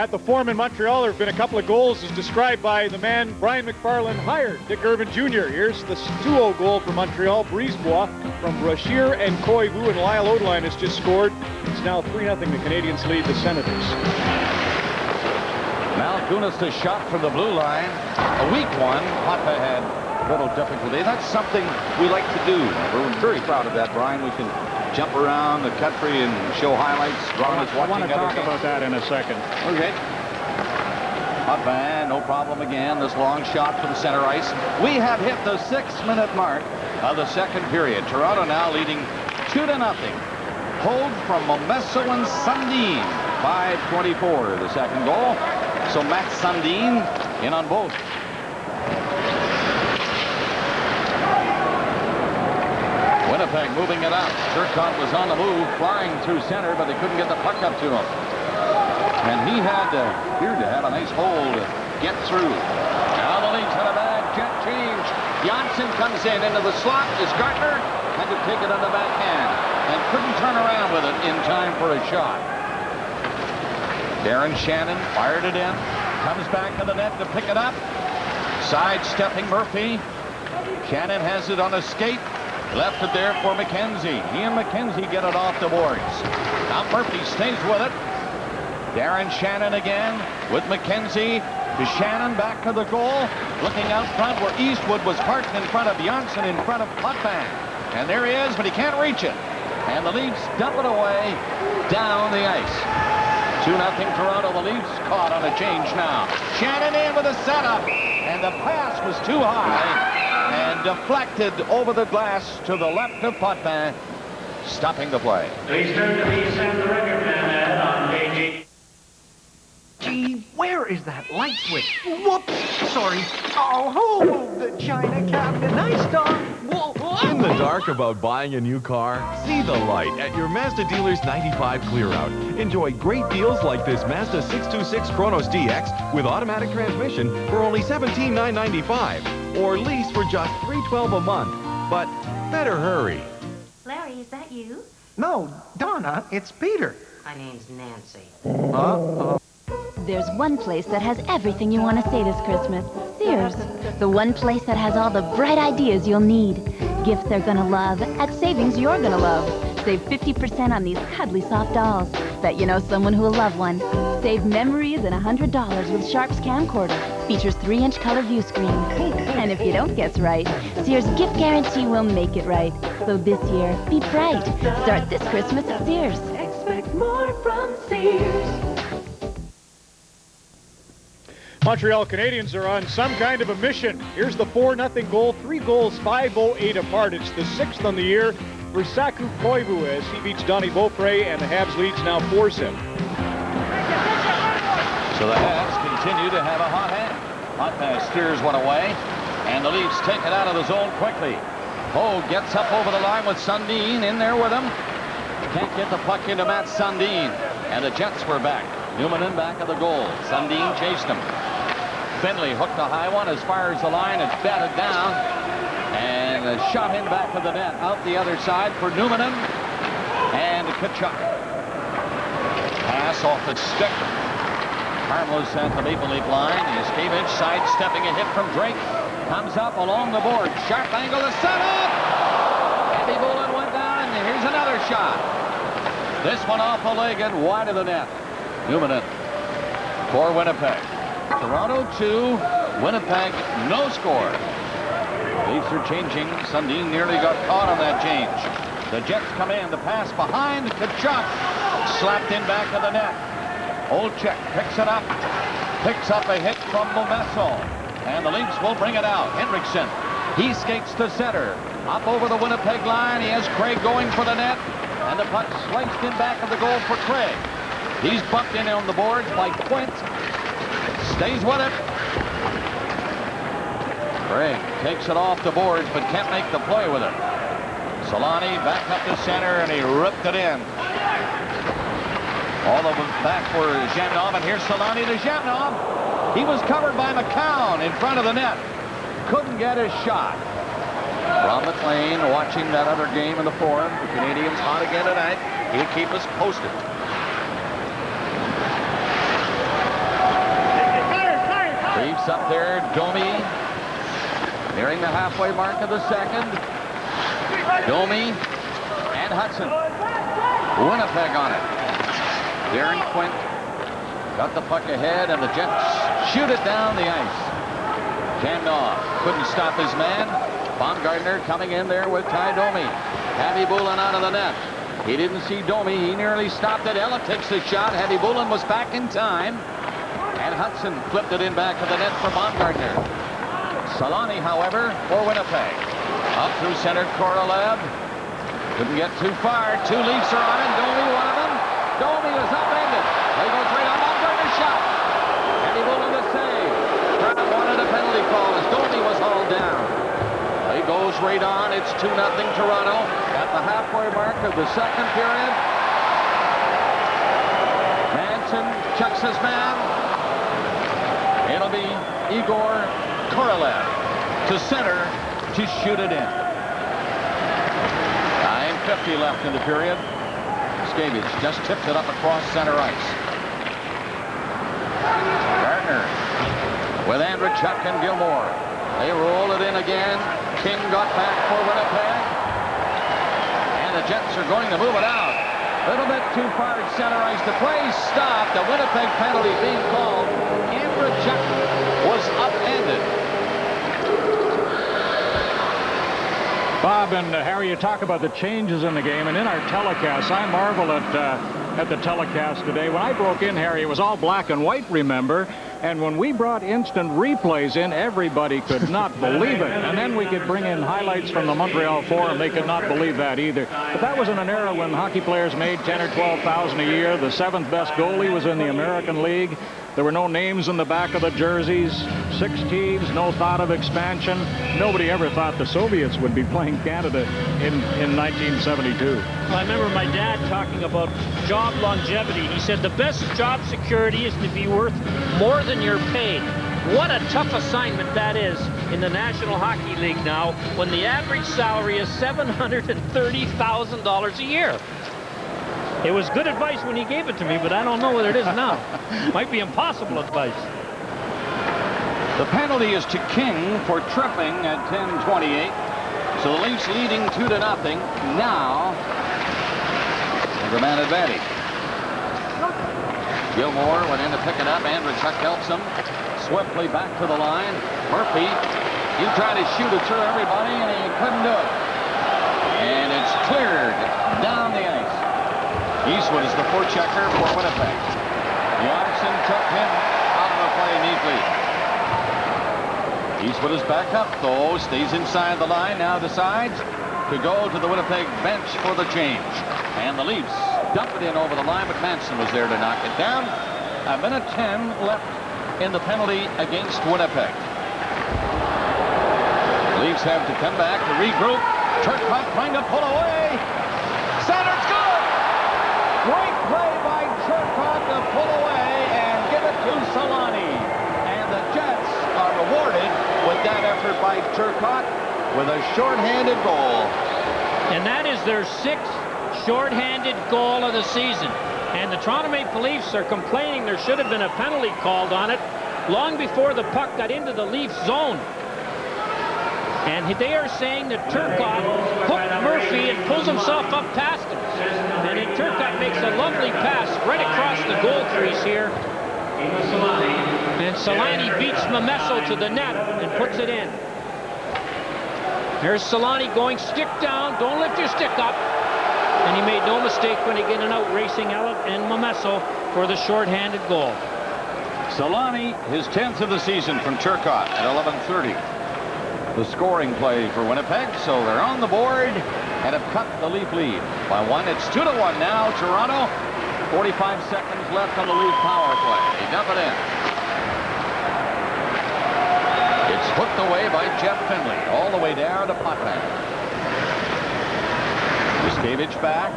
Speaker 1: At the Forum in Montreal, there have been a couple of goals as described by the man Brian McFarland hired, Dick Irvin Jr. Here's the 2-0 goal for Montreal. Brisebois from Brashear and Koivu, and Lyle Odeline has just scored. It's now 3-0. The Canadians lead the Senators.
Speaker 6: Malkunis' shot from the blue line. A weak one. Papa had little difficulty. That's something we like to do. We're very proud of that, Brian. We can jump around the country and show highlights. Ron is watching.
Speaker 1: I want to talk about that in a second.
Speaker 6: Okay. Potvin, no problem again. This long shot from the center ice. We have hit the 6-minute mark of the second period. Toronto now leading 2-0. Hold from Momesso and Sundin. 5:24, the second goal. So Matt Sundin in on both. Winnipeg moving it up. Turcotte was on the move, flying through center, but they couldn't get the puck up to him. And he appeared to have a nice hole to get through. Now the Leafs had a bad jet change. Janssen comes into the slot. Is Gartner had to take it on the backhand and couldn't turn around with it in time for a shot. Darren Shannon fired it in. Comes back to the net to pick it up. Sidestepping Murphy. Shannon has it on a skate. Left it there for McKenzie. He and McKenzie get it off the boards. Now Murphy stays with it. Darren Shannon again with McKenzie. To Shannon back to the goal. Looking out front where Eastwood was parked in front of Janssen in front of Potvin. And there he is, but he can't reach it. And the Leafs dump it away down the ice. 2-0 Toronto. The Leafs caught on a change now. Shannon in with a setup. And the pass was too high. And deflected over the glass to the left of Potvin, stopping the play.
Speaker 5: Please turn to the center record man on page 8.
Speaker 30: Gee, where is that light switch? Whoops, sorry. Oh, hold the china cabinet. Nice dog. Whoa, whoa.
Speaker 12: In the dark about buying a new car? See the light at your Mazda dealer's 95 clear out. Enjoy great deals like this Mazda 626 Kronos DX with automatic transmission for only $17,995. Or lease for just $312 a month. But better hurry.
Speaker 13: Larry, is that you?
Speaker 30: No, Donna, it's Peter.
Speaker 13: My name's Nancy.
Speaker 14: There's one place that has everything you want to say this Christmas. Sears. The one place that has all the bright ideas you'll need. Gifts they're gonna love at savings you're gonna love. Save 50% on these cuddly soft dolls. Bet you know someone who'll love one. Save memories and $100 with Sharp's camcorder. Features 3-inch color view screen. And if you don't guess right, Sears gift guarantee will make it right. So this year, be bright. Start this Christmas at Sears.
Speaker 13: Expect more from Sears.
Speaker 1: Montreal Canadiens are on some kind of a mission. Here's the 4-0 goal. 3 goals, 5:08 apart. It's the 6th on the year for Saku Koivu as he beats Donnie Beaupre, and the Habs leads now 4-0.
Speaker 6: So the Habs continue to have a hot hand. Potvin steers one away, and the Leafs take it out of the zone quickly. Ho gets up over the line with Sundin in there with him. Can't get the puck into Matt Sundin, and the Jets were back. Newman back of the goal. Sundin chased him. Finley hooked a high one as far as the line and batted down. And a shot in back of the net. Out the other side for Newman and Tkachuk. Pass off the stick. Harmless at the Maple Leaf line. Yaskevich sidestepping a hit from Drake. Comes up along the board. Sharp angle to set up. Heavy bullet went down. And here's another shot. This one off the leg and wide of the net. Newman for Winnipeg. Toronto 2, Winnipeg no score. Leafs are changing. Sundin nearly got caught on that change. The Jets come in. The pass behind. Tkachuk slapped in back of the net. Olczyk picks it up. Picks up a hit from Momesso. And the Leafs will bring it out. Henriksen. He skates to center. Up over the Winnipeg line. He has Craig going for the net. And the puck sliced in back of the goal for Craig. He's bumped in on the boards by Quint. Stays with it. Craig takes it off the boards, but can't make the play with it. Solani back up to center, and he ripped it in. All of them back for Zhamnov, and here's Solani to Zhamnov. He was covered by McCown in front of the net. Couldn't get his shot. Ron McLean watching that other game in the Forum. The Canadians hot again tonight. He'll keep us posted. Gets up there, Domi. Nearing the halfway mark of the second. Domi and Hudson. Winnipeg on it. Darren Quint got the puck ahead, and the Jets shoot it down the ice. Jammed off. Couldn't stop his man. Baumgartner coming in there with Ty Domi. Happy Bullen out of the net. He didn't see Domi. He nearly stopped it. Ella takes the shot. Happy Bullen was back in time. And Hudson flipped it in back of the net for Baumgartner. Solani, however, for Winnipeg. Up through center, Korolev. Couldn't get too far. Two Leafs are on it. Domi, one of them. Domi is upended. They go straight on Baumgartner's shot. Happy Bullen to save. Crowd wanted a penalty call as Domi was hauled down. He goes right on. It's 2-0 Toronto at the halfway mark of the second period. Manson chucks his man. It'll be Igor Korolev to center to shoot it in. 9:50 left in the period. Skavage just tipped it up across center ice. Gardner with Andrechuk and Gilmore. They roll it in again. King got back for Winnipeg. And the Jets are going to move it out. A little bit too far at center ice. The play stopped. The Winnipeg penalty being called. Andrechuk was upended.
Speaker 1: Bob and Harry, you talk about the changes in the game, and in our telecast, I marvel at the telecast today. When I broke in, Harry, it was all black and white, remember? And when we brought instant replays in, everybody could not believe it. And then we could bring in highlights from the Montreal Forum. They could not believe that either. But that was in an era when hockey players made $10,000 or $12,000 a year. The seventh best goalie was in the American League. There were no names in the back of the jerseys. 6 teams, no thought of expansion. Nobody ever thought the Soviets would be playing Canada in 1972.
Speaker 7: Well, I remember my dad talking about job longevity. He said the best job security is to be worth more than you're paid. What a tough assignment that is in the National Hockey League now, when the average salary is $730,000 a year. It was good advice when he gave it to me, but I don't know what it is now. Might be impossible advice.
Speaker 6: The penalty is to King for tripping at 10:28. So the Leafs leading 2-0. Now, the man advantage. Gilmore went in to pick it up. Andrechuk helps him. Swiftly back to the line. Murphy, he tried to shoot it through everybody, and he couldn't do it. And it's cleared down the ice. Eastwood is the forechecker for Winnipeg. Johnson took him out of the play neatly. Eastwood is back up, though. Stays inside the line. Now decides to go to the Winnipeg bench for the change. And the Leafs dump it in over the line, but Manson was there to knock it down. 1:10 left in the penalty against Winnipeg. Leafs have to come back to regroup. Turcotte trying to pull away. Center's good! Great play by Turcotte to pull away and give it to Solani. And the Jets are rewarded with that effort by Turcotte with a shorthanded goal.
Speaker 7: And that is their 6th shorthanded goal of the season. And the Toronto Maple Leafs are complaining there should have been a penalty called on it long before the puck got into the Leafs zone. And they are saying that Turcotte hooked Murphy and pulls himself up past him. And then Turcotte makes a lovely pass right across the goal crease here. And Solani beats Momesso to the net and puts it in. Here's Solani going stick down. Don't lift your stick up. And he made no mistake when he got it out, racing Ellett and Momesso for the shorthanded goal.
Speaker 6: Solani, his 10th of the season from Turcotte at 11:30. The scoring play for Winnipeg, so they're on the board and have cut the Leaf lead by 1. It's 2-1 now, Toronto. 45 seconds left on the Leaf power play. They dump it in. It's hooked away by Jeff Finley, all the way down to Potvin. Skavage back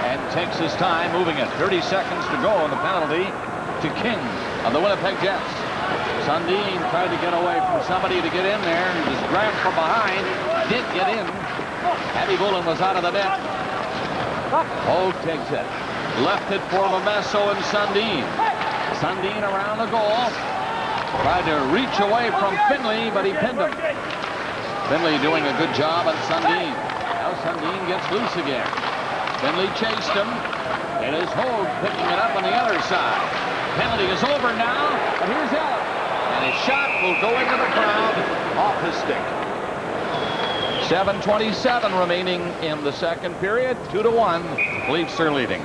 Speaker 6: and takes his time moving it. 30 seconds to go on the penalty to King of the Winnipeg Jets. Sundin tried to get away from somebody to get in there. He was grabbed from behind. Did get in. Happy Bullen was out of the net. Hogue takes it. Left it for Momesso and Sundin. Sundin around the goal. Tried to reach away from Finley, but he pinned him. Finley doing a good job on Sundin. Now Sundin gets loose again. Finley chased him. It is Hogue picking it up on the other side. Penalty is over now, and here's Allen. And his shot will go into the crowd off his stick. 7:27 remaining in the second period. 2-1. Leafs are leading.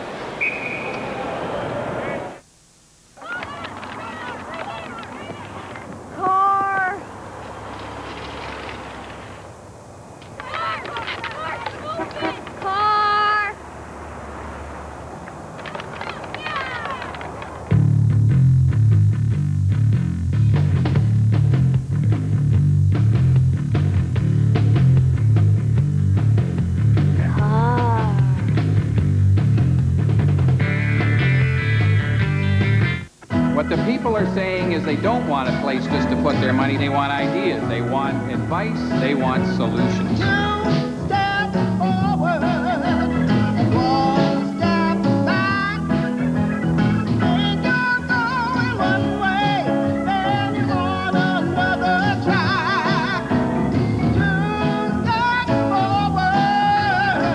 Speaker 2: What the people are saying is they don't want a place just to put their money. They want ideas. They want advice. They want solutions.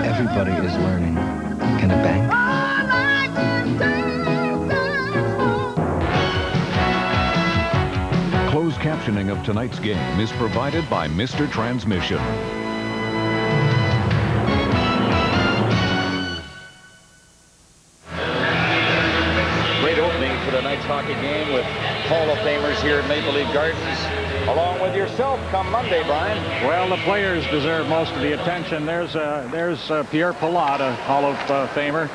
Speaker 3: Everybody is learning. Can a bank?
Speaker 29: Closed captioning of tonight's game is provided by Mr. Transmission.
Speaker 6: Great opening for tonight's hockey game with Hall of Famers here at Maple Leaf Gardens. Along with yourself come Monday, Brian.
Speaker 1: Well, the players deserve most of the attention. There's Pierre Palat, a Hall of Famer.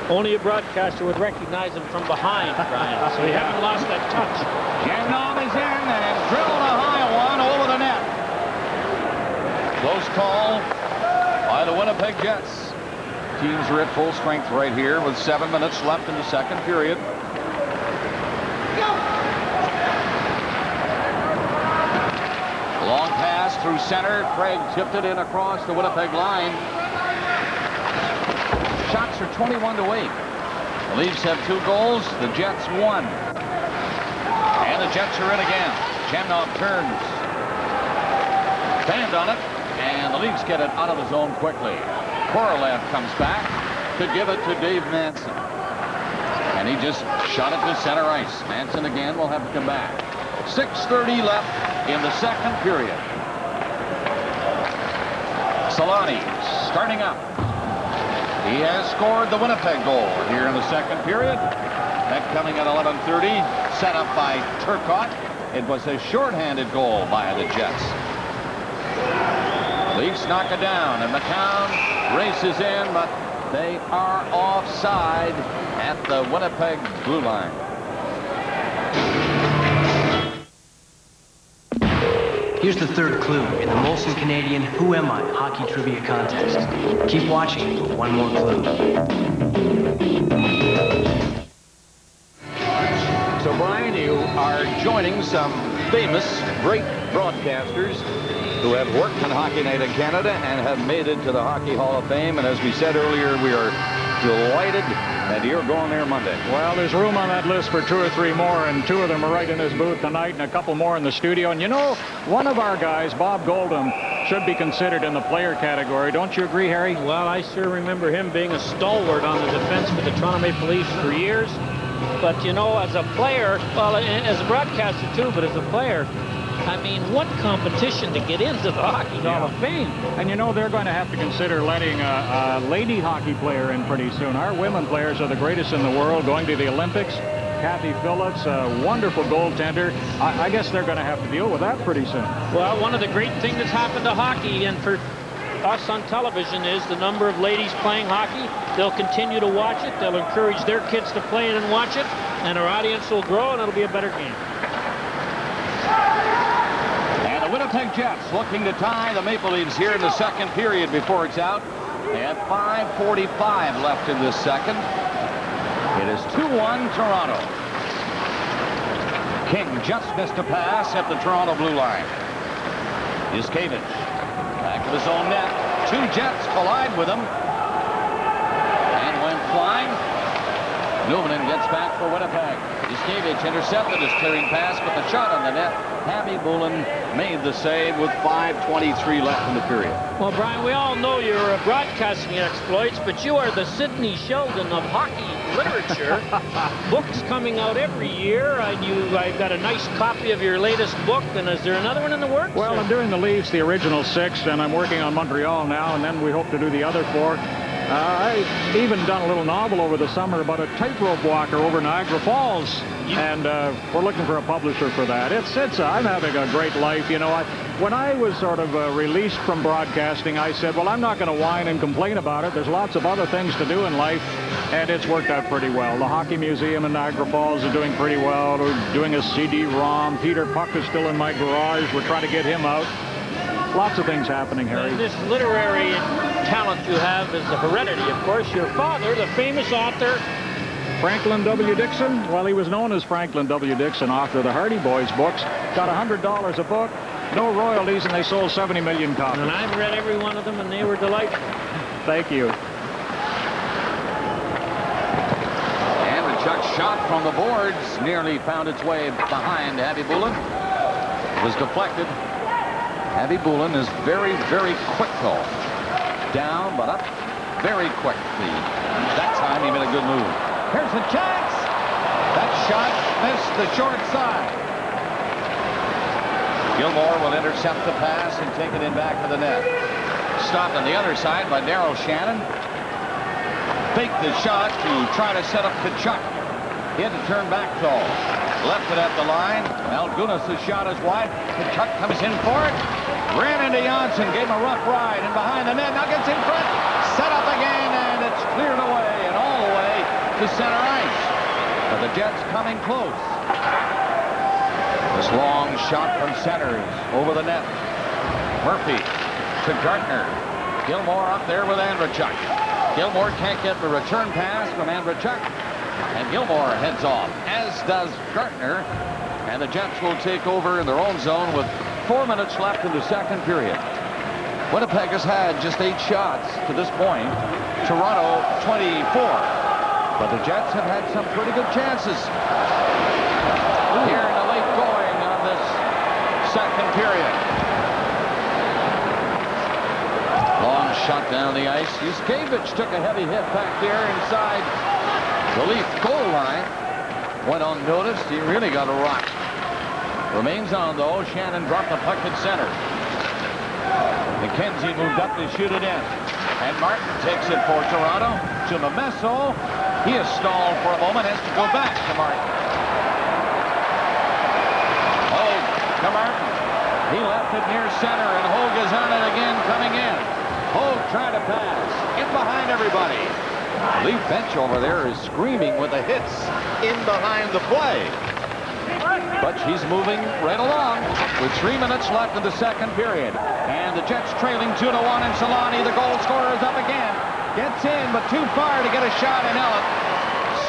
Speaker 7: Only a broadcaster would recognize him from behind, Brian, so we haven't lost that touch.
Speaker 6: Gagnon is in and drilled a high one over the net. Close call by the Winnipeg Jets. Teams are at full strength right here with 7 minutes left in the second period. Long pass through center. Craig tipped it in across the Winnipeg line. Shots are 21-8. The Leafs have 2 goals. The Jets 1. And the Jets are in again. Chemnov turns. Band on it. And the Leafs get it out of the zone quickly. Korolev comes back to give it to Dave Manson. And he just shot it to center ice. Manson again will have to come back. 6:30 left in the second period. Solani starting up. He has scored the Winnipeg goal here in the second period. That coming at 11:30. Set up by Turcotte. It was a shorthanded goal by the Jets. Leafs knock it down, and McCown races in, but they are offside at the Winnipeg blue line.
Speaker 8: Here's the third clue in the Molson Canadian Who Am I Hockey Trivia Contest. Keep watching for one more clue.
Speaker 6: So, Brian, you are joining some famous, great broadcasters who have worked in Hockey Night in Canada and have made it to the Hockey Hall of Fame. And as we said earlier, we are delighted that you're going there Monday.
Speaker 1: Well, there's room on that list for 2 or 3 more, and 2 of them are right in this booth tonight, and a couple more in the studio. And you know, one of our guys, Bob Goldham, should be considered in the player category. Don't you agree, Harry?
Speaker 7: Well, I sure remember him being a stalwart on the defense for the Toronto Maple Leafs for years. But, you know, as a player, well, as a broadcaster too, but as a player, I mean, what competition to get into the Hockey Hall of Fame.
Speaker 1: And, you know, they're going to have to consider letting a lady hockey player in pretty soon. Our women players are the greatest in the world, going to the Olympics. Kathy Phillips, a wonderful goaltender. I guess they're going to have to deal with that pretty soon.
Speaker 7: Well, one of the great things that's happened to hockey, and for us on television, is the number of ladies playing hockey. They'll continue to watch it. They'll encourage their kids to play it and watch it, and our audience will grow, and it'll be a better game.
Speaker 6: And the Winnipeg Jets looking to tie the Maple Leafs here in the second period before it's out. And 5:45 left in this second. It is 2-1 Toronto. King just missed a pass at the Toronto blue line. Yuskevich back to his own net. 2 Jets collide with him and went flying. Newman gets back for Winnipeg. Yuskevich intercepted his clearing pass, but the shot on the net. Happy Bullen made the save with 5:23 left in the period.
Speaker 7: Well, Brian, we all know your broadcasting exploits, but you are the Sidney Sheldon of hockey literature. Books coming out every year. I've got a nice copy of your latest book, and is there another one in the works?
Speaker 1: Well, I'm doing the Leafs, the original 6, and I'm working on Montreal now, and then we hope to do the other 4. I've even done a little novel over the summer about a tightrope walker over Niagara Falls, and we're looking for a publisher for that. I'm having a great life. You know, when I was sort of released from broadcasting, I said, well, I'm not going to whine and complain about it. There's lots of other things to do in life, and it's worked out pretty well. The Hockey Museum in Niagara Falls is doing pretty well. We're doing a CD-ROM. Peter Puck is still in my garage. We're trying to get him out. Lots of things happening, Harry.
Speaker 7: And this literary talent you have is a heredity, of course. Your father, the famous author,
Speaker 1: Franklin W. Dixon. Well, he was known as Franklin W. Dixon, author of the Hardy Boys books. Got $100 a book, no royalties, and they sold 70 million copies.
Speaker 7: And I've read every one of them, and they were delightful.
Speaker 1: Thank you.
Speaker 6: Andrechuk's shot from the boards nearly found its way behind Happy Bullen. It was deflected. Happy Bullen is very, very quick, though. Down, but up very quickly. That time he made a good move. Here's the chance. That shot missed the short side. Gilmore will intercept the pass and take it in back to the net. Stopped on the other side by Darryl Shannon. Faked the shot to try to set up Tkachuk. He had to turn back, though. Left it at the line. Malgunas' shot is wide. Tkachuk comes in for it. Ran into Janssen, gave him a rough ride, and behind the net, now gets in front, set up again, and it's cleared away, and all the way to center ice. But the Jets coming close. This long shot from center is over the net. Murphy to Gartner. Gilmore up there with Andrechuk. Gilmore can't get the return pass from Andrechuk, and Gilmore heads off, as does Gartner, and the Jets will take over in their own zone with 4 minutes left in the second period. Winnipeg has had just 8 shots to this point. Toronto 24. But the Jets have had some pretty good chances here in the late going of this second period. Long shot down the ice. Yuskevich took a heavy hit back there inside the Leaf goal line. Went unnoticed. He really got a rock. Remains on, though. Shannon dropped the puck at center. McKenzie moved up to shoot it in. And Martin takes it for Toronto to Memesso. He is stalled for a moment, has to go back to Martin. Hogue to Martin. He left it near center, and Hogue is on it again, coming in. Hogue trying to pass. In behind everybody. The Leaf bench over there is screaming with the hits in behind the play. But she's moving right along with 3 minutes left in the second period. And the Jets trailing 2-1, and Solani, the goal scorer, is up again. Gets in, but too far to get a shot, and Ellett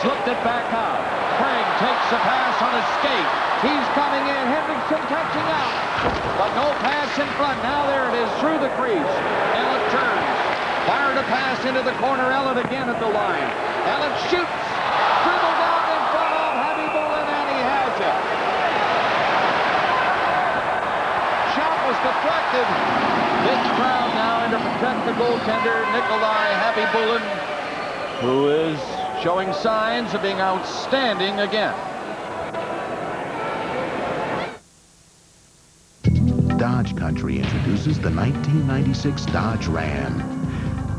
Speaker 6: slipped it back out. Craig takes the pass on his skate. He's coming in. Hendrickson touching out. But no pass in front. Now there it is through the crease. Ellett turns. Fired a pass into the corner. Ellett again at the line. Ellett shoots. Dribbled down in front of Happy Bullen, and he has it. Was deflected. Big crowd now in to protect the goaltender, Nikolai Happy Bullen, who is showing signs of being outstanding again.
Speaker 15: Dodge Country introduces the 1996 Dodge Ram.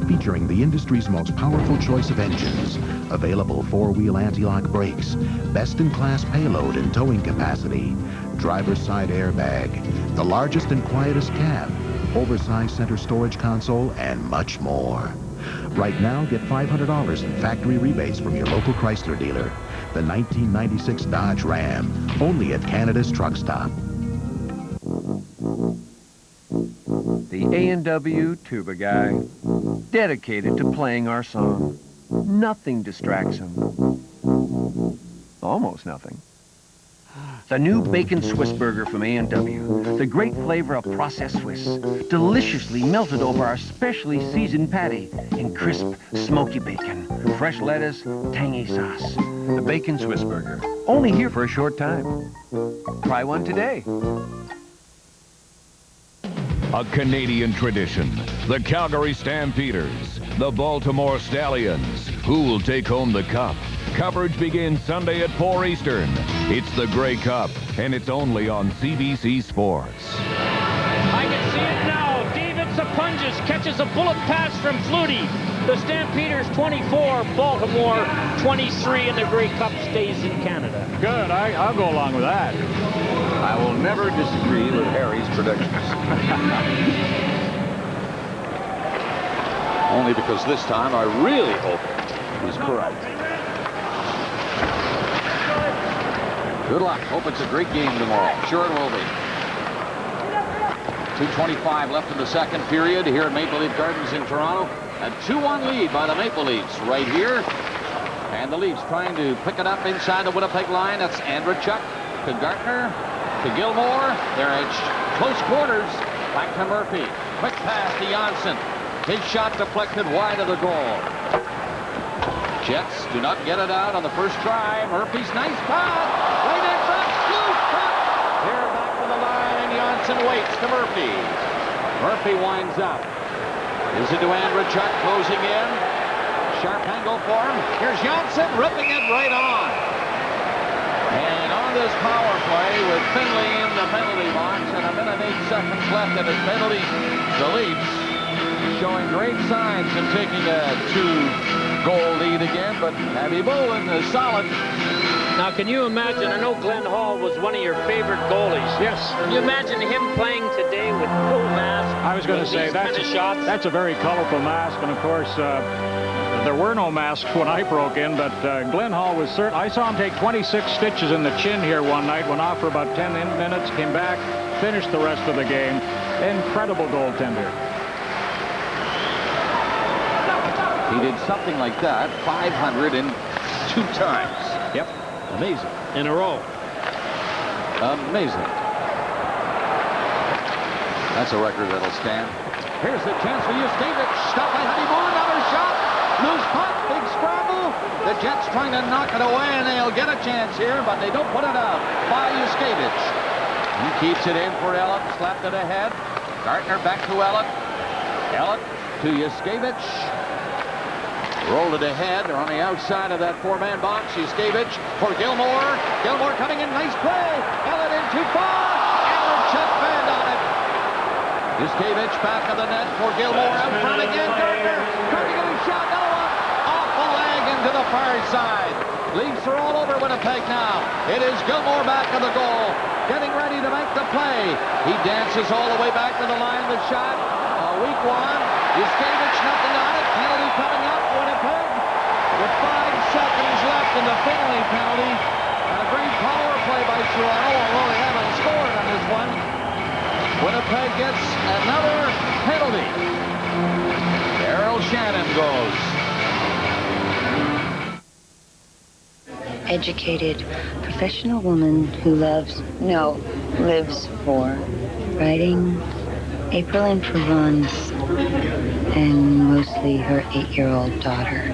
Speaker 15: Featuring the industry's most powerful choice of engines, available 4-wheel anti-lock brakes, best-in-class payload and towing capacity, driver's side airbag, the largest and quietest cab, oversized center storage console, and much more. Right now, get $500 in factory rebates from your local Chrysler dealer. The 1996 Dodge Ram, only at Canada's Truck Stop.
Speaker 11: The A&W Tuba Guy, dedicated to playing our song. Nothing distracts him. Almost nothing. The new bacon Swiss burger from A&W. The great flavor of processed Swiss. Deliciously melted over our specially seasoned patty in crisp, smoky bacon. Fresh lettuce, tangy sauce. The bacon Swiss burger. Only here for a short time. Try one today.
Speaker 29: A Canadian tradition. The Calgary Stampeders. The Baltimore Stallions. Who will take home the cup? Coverage begins Sunday at 4 Eastern. It's the Grey Cup, and it's only on CBC Sports.
Speaker 7: I can see it now. David Sapunjas catches a bullet pass from Flutie. The Stampeders 24, Baltimore 23, and the Grey Cup stays in Canada.
Speaker 1: Good. I'll go along with that.
Speaker 6: I will never disagree with Harry's predictions. Only because this time I really hope he was correct. Good luck. Hope it's a great game tomorrow. Sure it will be. 2:25 left in the second period here at Maple Leaf Gardens in Toronto. A 2-1 lead by the Maple Leafs right here. And the Leafs trying to pick it up inside the Winnipeg line. That's Andrechuk to Gartner to Gilmore. They're at close quarters. Back to Murphy. Quick pass to Janssen. His shot deflected wide of the goal. Jets do not get it out on the first try. Murphy's nice pass. Right in front. Scoop. Here back to the line, and Janssen waits to Murphy. Murphy winds up. Is it to Andrechuk, closing in. Sharp angle for him. Here's Janssen ripping it right on. And on this power play with Finley in the penalty box and 1 minute 8 seconds left in his penalty, the Leafs showing great signs of taking a 2-goal lead again, but Abby Bolin is solid.
Speaker 7: Now, can you imagine, I know Glenn Hall was one of your favorite goalies.
Speaker 1: Yes.
Speaker 7: Can you imagine him playing today with no mask?
Speaker 1: I was going to say, that's a very colorful mask, and of course, there were no masks when I broke in, but Glenn Hall was certain. I saw him take 26 stitches in the chin here one night, went off for about 10 minutes, came back, finished the rest of the game. Incredible goaltender.
Speaker 6: He did something like that 502 times.
Speaker 1: Yep.
Speaker 6: Amazing.
Speaker 7: In a row.
Speaker 6: Amazing. That's a record that'll stand. Here's the chance for Yuskevich. Stopped by Honeymoon. Another shot. Loose puck. Big scramble. The Jets trying to knock it away, and they'll get a chance here, but they don't put it out by Yuskevich. He keeps it in for Ellett. Slapped it ahead. Gartner back to Ellett. Ellett to Yuskevich. Rolled it ahead. They're on the outside of that 4-man box. Yuskevich for Gilmore. Gilmore coming in. Nice play. Ellett in too far. Andrechuk banned on it. Yuskevich back of the net for Gilmore. Out front again. Gartner trying to get a shot. No one. Off the leg into the far side. Leafs are all over Winnipeg now. It is Gilmore back of the goal. Getting ready to make the play. He dances all the way back to the line. The shot. A weak one. Yuskevich nothing on it. Penalty coming up. Winnipeg with 5 seconds left in the Finley penalty. And a great power play by Toronto, although they haven't scored on this one. Winnipeg gets another penalty. Daryl Shannon goes.
Speaker 16: Educated, professional woman who lives for writing April in Provence, and mostly her 8-year-old daughter.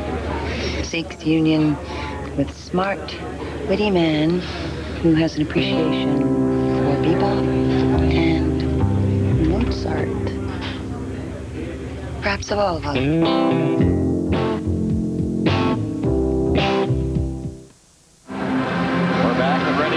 Speaker 16: Seeks union with smart, witty man who has an appreciation for bebop and Mozart. Perhaps of all of them.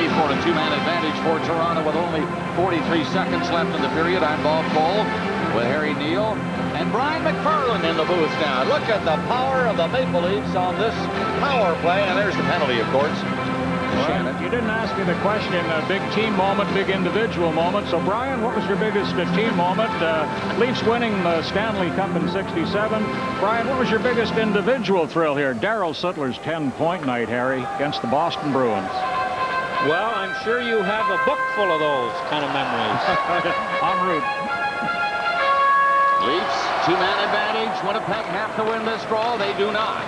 Speaker 6: For a 2-man advantage for Toronto with only 43 seconds left in the period. I'm Bob Cole with Harry Neal and Brian McFarland in the booth now. Look at the power of the Maple Leafs on this power play, and there's the penalty, of course.
Speaker 1: Well, you didn't ask me the question, big team moment, big individual moment. So, Brian, what was your biggest team moment? Leafs winning the Stanley Cup in '67. Brian, what was your biggest individual thrill here? Darryl Sittler's 10-point night, Harry, against the Boston Bruins.
Speaker 7: Well, I'm sure you have a book full of those kind of memories.
Speaker 1: En route.
Speaker 6: Leafs, 2-man advantage. Winnipeg have to win this draw. They do not.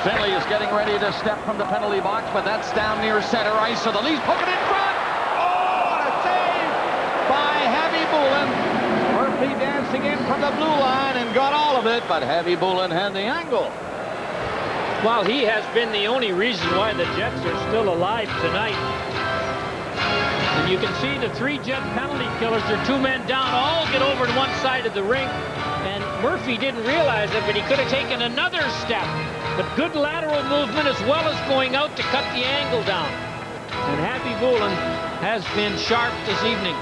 Speaker 6: Finley is getting ready to step from the penalty box, but that's down near center ice, so the Leafs poke it in front. Kelly dancing in from the blue line and got all of it, but Heavy Bullen had the angle.
Speaker 7: Well, he has been the only reason why the Jets are still alive tonight. And you can see the 3 Jet penalty killers, they're 2 men down, all get over to one side of the ring. And Murphy didn't realize it, but he could have taken another step. But good lateral movement as well as going out to cut the angle down. And Happy Bullen has been sharp this evening.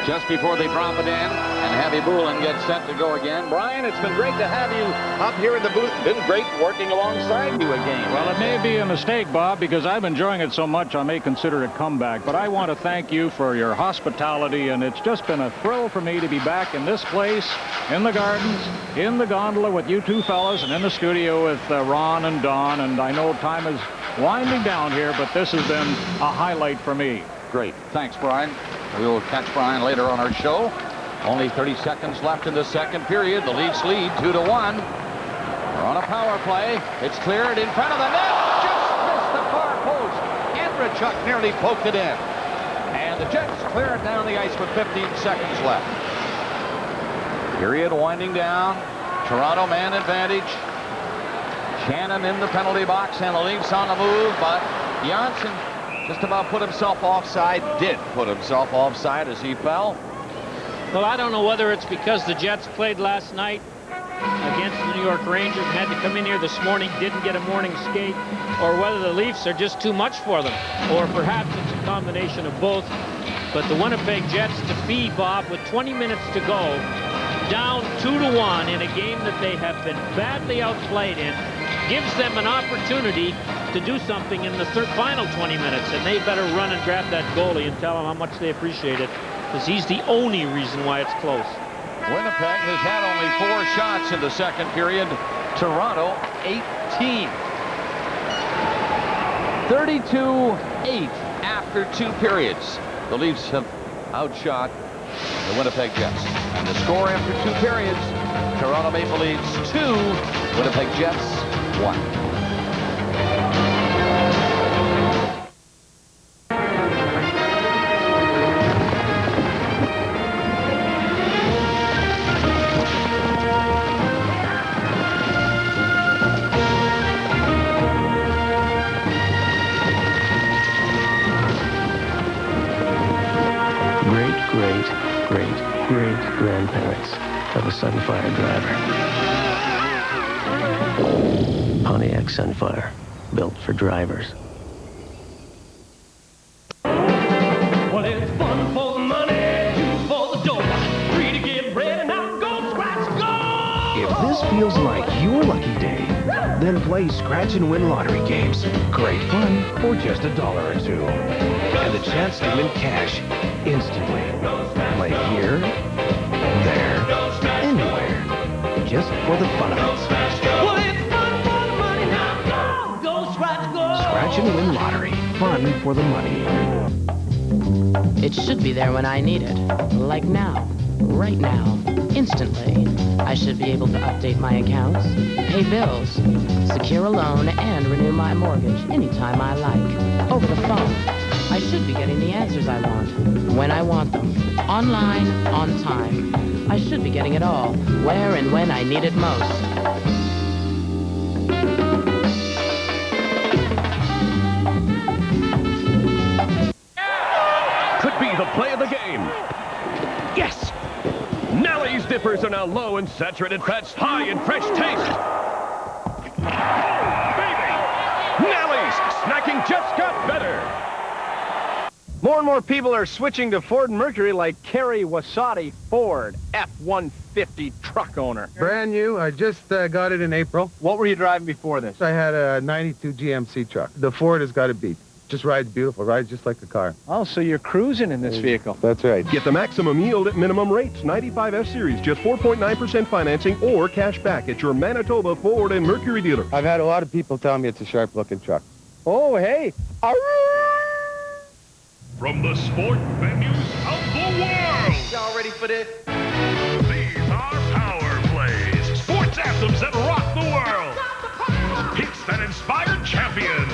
Speaker 6: Just before they drop it in, and Heavy Bullen gets set to go again. Brian, it's been great to have you up here in the booth. Been great working alongside you again.
Speaker 1: Well, it may be a mistake, Bob, because I'm enjoying it so much I may consider a comeback. But I want to thank you for your hospitality, and it's just been a thrill for me to be back in this place, in the gardens, in the gondola with you two fellas, and in the studio with Ron and Don. And I know time is winding down here, but this has been a highlight for me.
Speaker 6: Great. Thanks, Brian. We will catch Brian later on our show. Only 30 seconds left in the second period. The Leafs lead 2-1. We're on a power play. It's cleared in front of the net. Just missed the far post. Andrechuk nearly poked it in. And the Jets clear it down the ice with 15 seconds left. Period winding down. Toronto man advantage. Shannon in the penalty box and the Leafs on the move, but Janssen just about put himself offside, did put himself offside as he fell.
Speaker 7: Well, I don't know whether it's because the Jets played last night against the New York Rangers and had to come in here this morning, didn't get a morning skate, or whether the Leafs are just too much for them, or perhaps it's a combination of both. But the Winnipeg Jets defeat Bob with 20 minutes to go, down 2-1 in a game that they have been badly outplayed in, gives them an opportunity to do something in the final 20 minutes, and they better run and grab that goalie and tell him how much they appreciate it, because he's the only reason why it's close.
Speaker 6: Winnipeg has had only 4 shots in the second period. Toronto, 18. 32-8 after 2 periods. The Leafs have outshot the Winnipeg Jets. And the score after 2 periods, Toronto Maple Leafs 2, Winnipeg Jets 1.
Speaker 9: Grandparents of a Sunfire driver. Pontiac Sunfire, built for drivers.
Speaker 4: Well, it's fun for the money, 2 for the dough. 3 to get bread and out go, scratch, go!
Speaker 30: If this feels like your lucky day, then play Scratch and Win lottery games. Great fun for just $1 or $2. And the chance to win cash instantly. Play here, there, anywhere, just for the fun of it.
Speaker 4: Well, it's fun for the money, now go, go, scratch, go!
Speaker 30: Scratch and Win lottery, fun for the money.
Speaker 17: It should be there when I need it, like now, right now, instantly. I should be able to update my accounts, pay bills, secure a loan, and renew my mortgage anytime I like, over the phone. I should be getting the answers I want, when I want them, online, on time. I should be getting it all, where and when I need it most.
Speaker 18: Could be the play of the game. Yes! Nellie's dippers are now low in saturated fats, high in fresh taste. Oh, baby! Nellie's snacking just got better.
Speaker 28: More and more people are switching to Ford and Mercury, like Kerry Wasati Ford, F-150 truck owner.
Speaker 19: Brand new. I just got it in April.
Speaker 28: What were you driving before this?
Speaker 19: I had a 92 GMC truck. The Ford has got a beat. Just rides beautiful. Rides just like a car.
Speaker 28: Oh, so you're cruising in this vehicle.
Speaker 19: That's right.
Speaker 12: Get the maximum yield at minimum rates. 95 F-Series, just 4.9% financing or cash back at your Manitoba Ford and Mercury dealer.
Speaker 19: I've had a lot of people tell me it's a sharp-looking truck.
Speaker 28: Oh, hey.
Speaker 12: From the sport venues of the world.
Speaker 28: Y'all ready for this?
Speaker 12: These are power plays. Sports anthems that rock the world. Hits that inspired champions.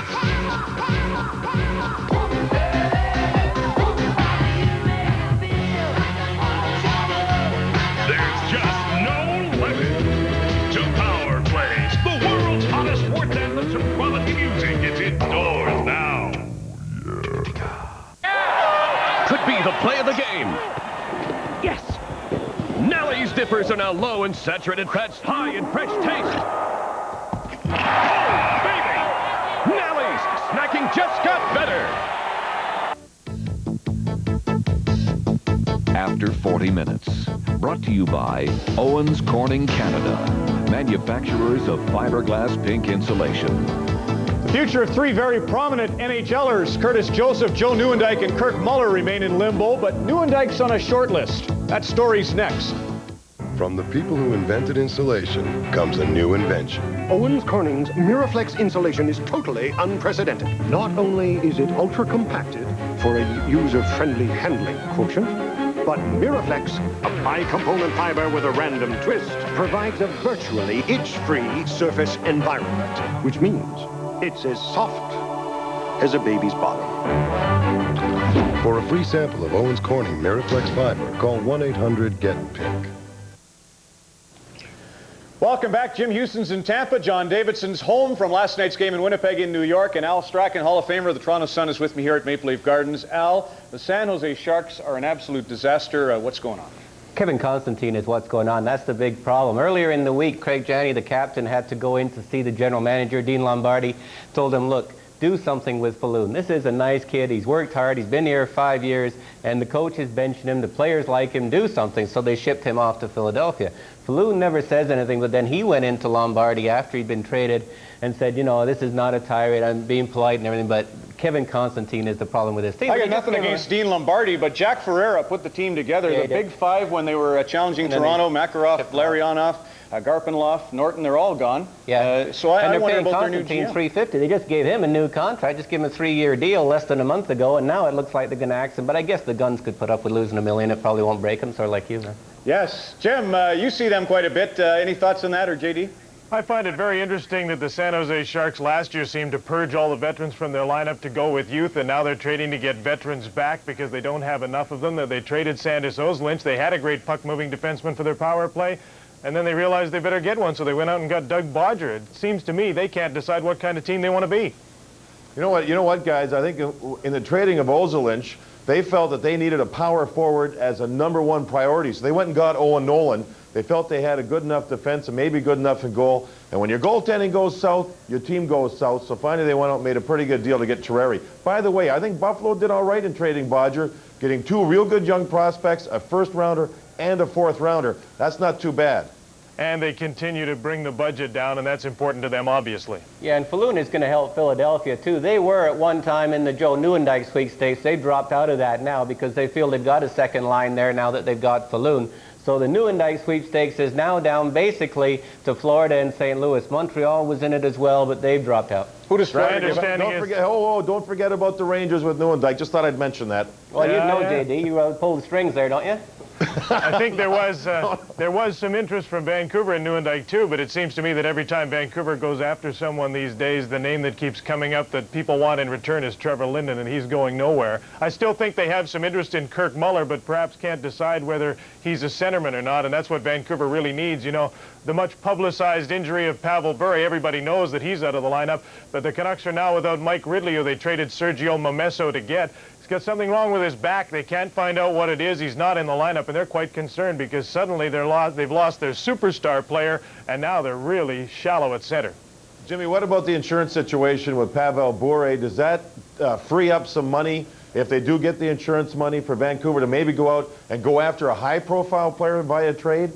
Speaker 18: dippers are now low in saturated fats, high in fresh taste. Oh, baby! Nellie's snacking just got better.
Speaker 29: After 40 minutes. Brought to you by Owens Corning Canada, manufacturers of fiberglass pink insulation.
Speaker 1: The future of three very prominent NHLers, Curtis Joseph, Joe Nieuwendyk, and Kirk Muller, remain in limbo, but Nieuwendyk's on a short list. That story's next.
Speaker 5: From the people who invented insulation comes a new invention.
Speaker 10: Owens Corning's Miraflex insulation is totally unprecedented. Not only is it ultra-compacted for a user-friendly handling quotient, but Miraflex, a bi-component fiber with a random twist, provides a virtually itch-free surface environment, which means it's as soft as a baby's bottom.
Speaker 5: For a free sample of Owens Corning Miraflex fiber, call 1-800-GET-PINK.
Speaker 1: Welcome back. Jim Houston's in Tampa. John Davidson's home from last night's game in Winnipeg in New York. And Al Strachan, Hall of Famer of the Toronto Sun, is with me here at Maple Leaf Gardens. Al, the San Jose Sharks are an absolute disaster. What's going on?
Speaker 20: Kevin Constantine is what's going on. That's the big problem. Earlier in the week, Craig Janney, the captain, had to go in to see the general manager, Dean Lombardi, told him, look, do something with Falloon. This is a nice kid. He's worked hard. He's been here 5 years, and the coach is benching him. The players like him. Do something. So they shipped him off to Philadelphia. Falloon never says anything, but then he went into Lombardi after he'd been traded and said, you know, this is not a tirade. I'm being polite and everything, but Kevin Constantine is the problem with this team.
Speaker 1: I got nothing against Dean Lombardi, but Jack Ferreira put the team together.
Speaker 20: Yeah,
Speaker 1: the Big Five when they were challenging Toronto, Makarov, Larionov, Garpenloff, Norton, they're all gone.
Speaker 20: Yeah.
Speaker 1: So I wonder
Speaker 20: paying
Speaker 1: about their new
Speaker 20: Constantine
Speaker 1: GM.
Speaker 20: $350. They just gave him a new contract, just gave him a 3-year deal less than a month ago, and now it looks like they're going to axe him. But I guess the Guns could put up with losing $1 million. It probably won't break them, sort of like you, man.
Speaker 1: Yes. Jim, you see them quite a bit. Any thoughts on that, or JD?
Speaker 21: I find it very interesting that the San Jose Sharks last year seemed to purge all the veterans from their lineup to go with youth, and now they're trading to get veterans back because they don't have enough of them. They traded Sandis Oslynch. They had a great puck-moving defenseman for their power play, and then they realized they better get one, so they went out and got Doug Bodger. It seems to me they can't decide what kind of team they want to be.
Speaker 22: You know what, guys? I think in the trading of Oslynch, they felt that they needed a power forward as a #1 priority, so they went and got Owen Nolan. They felt they had a good enough defense and maybe good enough in goal. And when your goaltending goes south, your team goes south. So finally they went out and made a pretty good deal to get Terreri. By the way, I think Buffalo did all right in trading Bodger, getting 2 real good young prospects, a first-rounder and a fourth-rounder. That's not too bad.
Speaker 21: And they continue to bring the budget down, and that's important to them, obviously.
Speaker 20: Yeah, and Falloon is going to help Philadelphia, too. They were at one time in the Joe Nieuwendyk sweepstakes. They dropped out of that now because they feel they've got a second line there now that they've got Falloon. So the Nieuwendyk sweepstakes is now down basically to Florida and St. Louis. Montreal was in it as well, but they've dropped out.
Speaker 22: Who does Florida give up? Don't forget about the Rangers with Nieuwendyk. Just thought I'd mention that.
Speaker 20: Well, you know, JD, you pull the strings there, don't you?
Speaker 21: I think there was some interest from Vancouver in Nieuwendyk too, but it seems to me that every time Vancouver goes after someone these days, the name that keeps coming up that people want in return is Trevor Linden, and he's going nowhere. I still think they have some interest in Kirk Muller, but perhaps can't decide whether he's a centerman or not, and that's what Vancouver really needs. You know, the much publicized injury of Pavel Bure, everybody knows that he's out of the lineup, but the Canucks are now without Mike Ridley, who they traded Sergio Momesso to get. He's got something wrong with his back. They can't find out what it is. He's not in the lineup, and they're quite concerned because suddenly they've lost their superstar player, and now they're really shallow at center.
Speaker 22: Jimmy, what about the insurance situation with Pavel Bure? Does that free up some money if they do get the insurance money for Vancouver to maybe go out and go after a high-profile player via trade?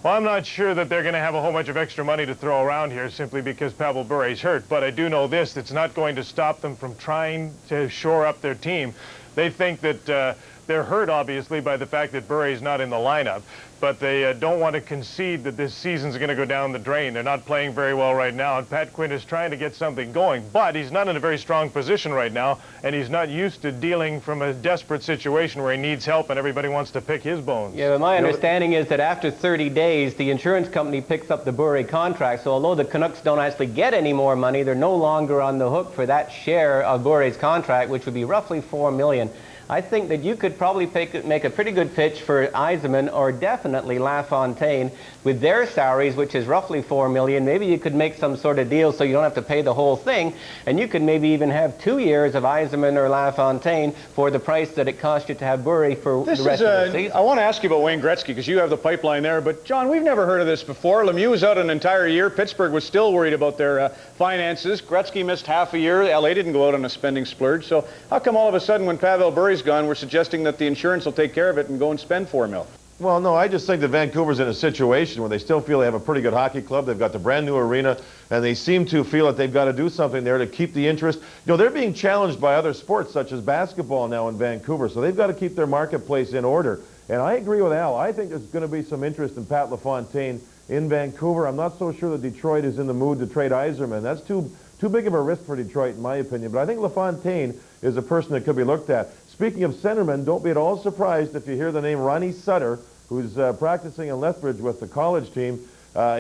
Speaker 21: Well, I'm not sure that they're going to have a whole bunch of extra money to throw around here simply because Pavel Bure's hurt, but I do know this, it's not going to stop them from trying to shore up their team. They think that they're hurt, obviously, by the fact that Bure's not in the lineup, but they don't want to concede that this season's going to go down the drain. They're not playing very well right now, and Pat Quinn is trying to get something going, but he's not in a very strong position right now, and he's not used to dealing from a desperate situation where he needs help and everybody wants to pick his bones.
Speaker 20: Yeah, but my understanding is that after 30 days, the insurance company picks up the Bure contract, so although the Canucks don't actually get any more money, they're no longer on the hook for that share of Bure's contract, which would be roughly $4 million. I think that you could probably make a pretty good pitch for Eisenman or definitely LaFontaine with their salaries, which is roughly $4 million. Maybe you could make some sort of deal so you don't have to pay the whole thing, and you could maybe even have 2 years of Eisenman or LaFontaine for the price that it cost you to have Bury for the rest of the season.
Speaker 1: I want to ask you about Wayne Gretzky because you have the pipeline there, but John, we've never heard of this before. Lemieux was out an entire year. Pittsburgh was still worried about their finances. Gretzky missed half a year. LA didn't go out on a spending splurge. So how come all of a sudden when Pavel Bury's gone, we're suggesting that the insurance will take care of it and go and spend $4 million?
Speaker 22: Well, no, I just think that Vancouver's in a situation where they still feel they have a pretty good hockey club. They've got the brand new arena, and they seem to feel that they've got to do something there to keep the interest. You know, they're being challenged by other sports, such as basketball now in Vancouver, so they've got to keep their marketplace in order. And I agree with Al. I think there's going to be some interest in Pat LaFontaine in Vancouver. I'm not so sure that Detroit is in the mood to trade Yzerman. That's too big of a risk for Detroit, in my opinion. But I think LaFontaine is a person that could be looked at. Speaking of centermen, don't be at all surprised if you hear the name Ronnie Sutter, who's practicing in Lethbridge with the college team.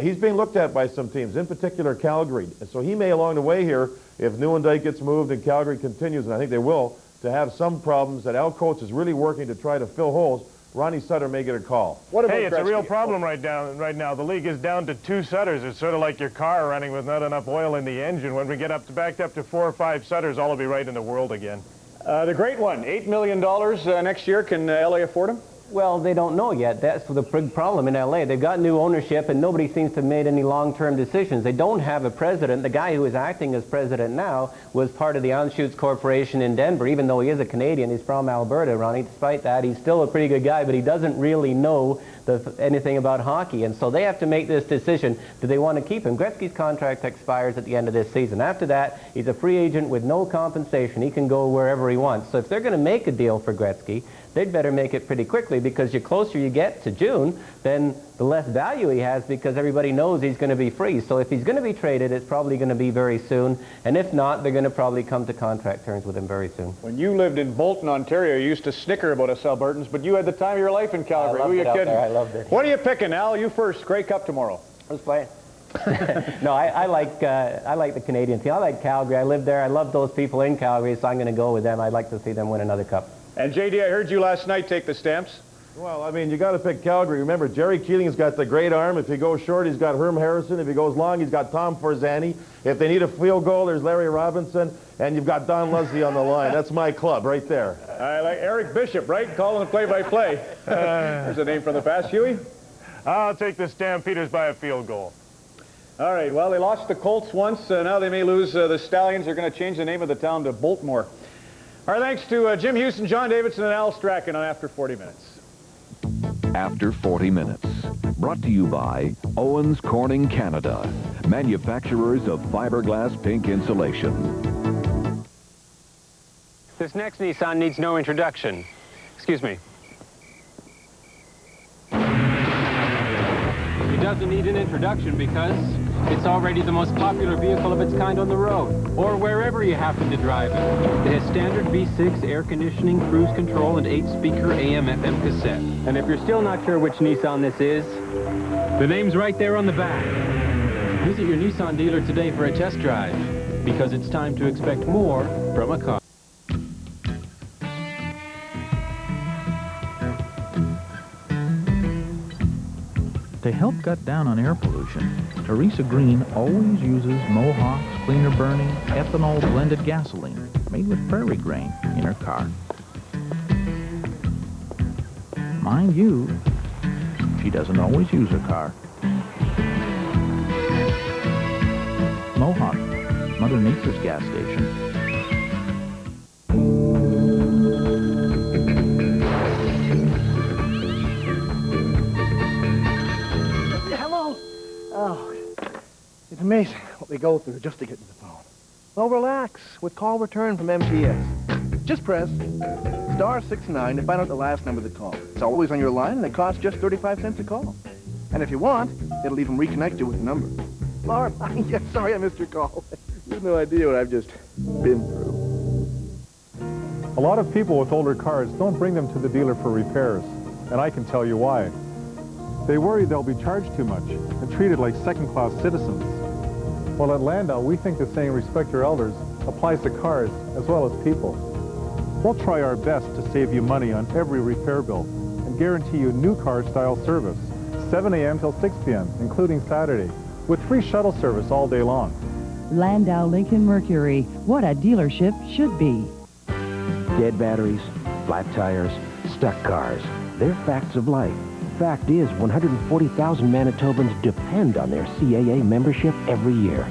Speaker 22: He's being looked at by some teams, in particular Calgary. And so he may, along the way here, if Nieuwendyk gets moved and Calgary continues, and I think they will, to have some problems that Al Coates is really working to try to fill holes, Ronnie Sutter may get a call.
Speaker 21: Hey, it's a real problem right now. The league is down to 2 Sutters. It's sort of like your car running with not enough oil in the engine. When we get backed up to 4 or 5 Sutters, all will be right in the world again.
Speaker 1: The great one, $8 million next year. Can LA afford him?
Speaker 20: Well, they don't know yet. That's the big problem in LA. They've got new ownership, and nobody seems to have made any long-term decisions. They don't have a president. The guy who is acting as president now was part of the Anschutz Corporation in Denver. Even though he is a Canadian, he's from Alberta, Ronnie. Despite that, he's still a pretty good guy, but he doesn't really know anything about hockey. And so they have to make this decision. Do they want to keep him? Gretzky's contract expires at the end of this season. After that, he's a free agent with no compensation. He can go wherever he wants. So if they're going to make a deal for Gretzky, they'd better make it pretty quickly, because the closer you get to June, then the less value he has, because everybody knows he's going to be free. So if he's going to be traded, it's probably going to be very soon. And if not, they're going to probably come to contract terms with him very soon.
Speaker 1: When you lived in Bolton, Ontario, you used to snicker about us Albertans, but you had the time of your life in Calgary. Who are you kidding?
Speaker 20: I loved it.
Speaker 1: What are you picking, Al? You first. Grey Cup tomorrow.
Speaker 20: Who's playing? No, I like the Canadian team. I like Calgary. I lived there. I love those people in Calgary, so I'm going to go with them. I'd like to see them win another cup.
Speaker 1: And JD, I heard you last night take the Stamps.
Speaker 22: Well, I mean, you got to pick Calgary. Remember, Jerry Keeling's got the great arm. If he goes short, he's got Herm Harrison. If he goes long, he's got Tom Forzani. If they need a field goal, there's Larry Robinson. And you've got Don Leslie on the line. That's my club right there.
Speaker 1: I like Eric Bishop, right? Calling the play-by-play. There's a name from the past. Huey?
Speaker 21: I'll take the Stampeders by a field goal.
Speaker 1: All right, well, they lost the Colts once. Now they may lose. The Stallions are going to change the name of the town to Boltmore. Our thanks to Jim Houston, John Davidson, and Al Strachan on After 40 Minutes.
Speaker 2: After 40 Minutes. Brought to you by Owens Corning Canada, manufacturers of fiberglass pink insulation.
Speaker 3: This next Nissan needs no introduction. Excuse me. It doesn't need an introduction because it's already the most popular vehicle of its kind on the road, or wherever you happen to drive it. It has standard V6 air conditioning, cruise control, and 8-speaker AM/FM cassette. And if you're still not sure which Nissan this is, the name's right there on the back. Visit your Nissan dealer today for a test drive, because it's time to expect more from a car.
Speaker 8: To help cut down on air pollution, Teresa Green always uses Mohawk's cleaner-burning, ethanol-blended gasoline made with prairie grain in her car. Mind you, she doesn't always use her car. Mohawk, Mother Nature's gas station.
Speaker 28: Oh, it's amazing what we go through just to get to the phone. Well, relax with call return from MTS. Just press *69 to find out the last number of the call. It's always on your line, and it costs just 35 cents a call. And if you want, it'll even reconnect you with the number. Laura, yeah, sorry I missed your call. You have no idea what I've just been through.
Speaker 21: A lot of people with older cars don't bring them to the dealer for repairs, and I can tell you why. They worry they'll be charged too much and treated like second-class citizens. Well, at Landau, we think the saying, respect your elders, applies to cars as well as people.
Speaker 11: We'll try our best to save you money on every repair bill and guarantee you new car style service, 7 a.m. till 6 p.m., including Saturday, with free shuttle service all day long.
Speaker 13: Landau Lincoln Mercury, what a dealership should be.
Speaker 30: Dead batteries, flat tires, stuck cars. They're facts of life. Fact is, 140,000 Manitobans depend on their CAA membership every year.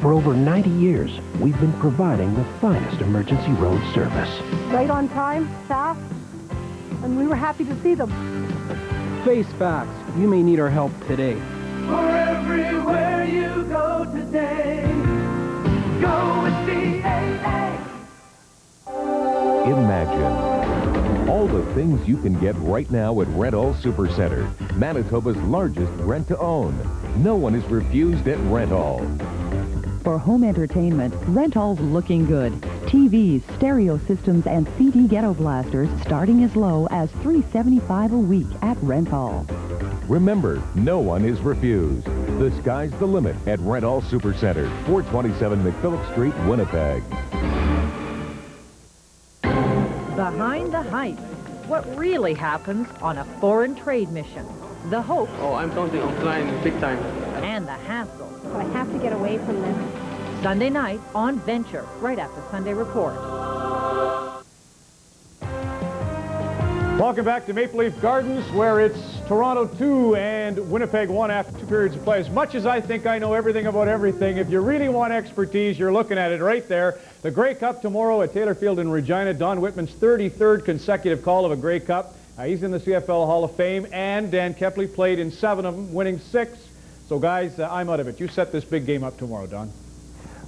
Speaker 30: For over 90 years, we've been providing the finest emergency road service.
Speaker 14: Right on time, fast, and we were happy to see them.
Speaker 15: Face facts. You may need our help today.
Speaker 4: For everywhere you go today, go with CAA.
Speaker 29: Imagine all the things you can get right now at Rent-All Supercenter, Manitoba's largest rent-to-own. No one is refused at Rent-All.
Speaker 13: For home entertainment, Rent-All's looking good. TVs, stereo systems, and CD ghetto blasters starting as low as $375 a week at Rent-All.
Speaker 29: Remember, no one is refused. The sky's the limit at Rent-All Supercenter, 427 McPhillip Street, Winnipeg.
Speaker 16: Behind the hype. What really happens on a foreign trade mission. The hope.
Speaker 23: Oh, I'm counting on flying big time.
Speaker 16: And the hassle.
Speaker 14: But I have to get away from this.
Speaker 16: Sunday night on Venture, right after Sunday Report.
Speaker 1: Welcome back to Maple Leaf Gardens, where it's Toronto 2 and Winnipeg 1 after 2 periods of play. As much as I think I know everything about everything, if you really want expertise, you're looking at it right there. The Grey Cup tomorrow at Taylor Field in Regina. Don Whitman's 33rd consecutive call of a Grey Cup. He's in the CFL Hall of Fame, and Dan Kepley played in 7 of them, winning 6. So, guys, I'm out of it. You set this big game up tomorrow, Don.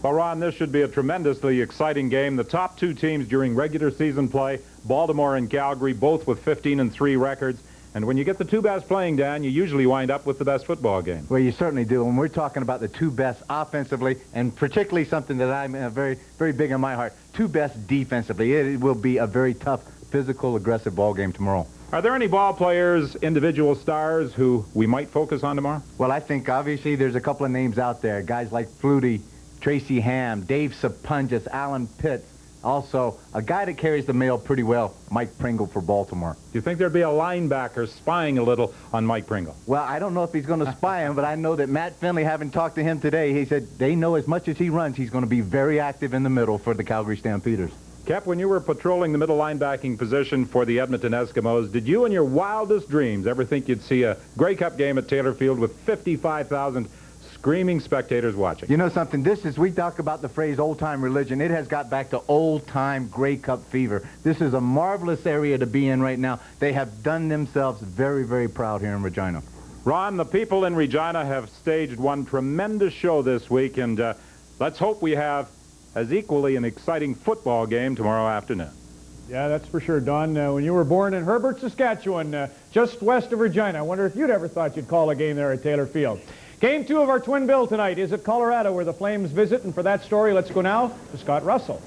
Speaker 1: Well, Ron, this should be a tremendously exciting game. The top 2 teams during regular season play, Baltimore and Calgary, both with 15-3 records. And when you get the 2 best playing, Dan, you usually wind up with the best football game.
Speaker 24: Well, you certainly do. When we're talking about the 2 best offensively, and particularly something that I'm very, very big on my heart, 2 best defensively, it will be a very tough, physical, aggressive ball game tomorrow.
Speaker 1: Are there any ball players, individual stars, who we might focus on tomorrow?
Speaker 24: Well, I think obviously there's a couple of names out there. Guys like Flutie, Tracy Ham, Dave Sapungis, Alan Pitts. Also, a guy that carries the mail pretty well, Mike Pringle for Baltimore.
Speaker 1: Do you think there'd be a linebacker spying a little on Mike Pringle?
Speaker 24: Well, I don't know if he's going to spy him, but I know that Matt Finley, having talked to him today, he said they know as much as he runs, he's going to be very active in the middle for the Calgary Stampeders.
Speaker 1: Kep, when you were patrolling the middle linebacking position for the Edmonton Eskimos, did you in your wildest dreams ever think you'd see a Grey Cup game at Taylor Field with 55,000 screaming spectators watching?
Speaker 24: You know something, we talk about the phrase old-time religion. It has got back to old-time Grey Cup fever. This is a marvelous area to be in right now. They have done themselves very, very proud here in Regina.
Speaker 1: Ron, the people in Regina have staged one tremendous show this week, and let's hope we have as equally an exciting football game tomorrow afternoon. Yeah, that's for sure, Don. When you were born in Herbert, Saskatchewan, just west of Regina, I wonder if you'd ever thought you'd call a game there at Taylor Field. Game 2 of our twin bill tonight is at Colorado, where the Flames visit, and for that story, let's go now to Scott Russell.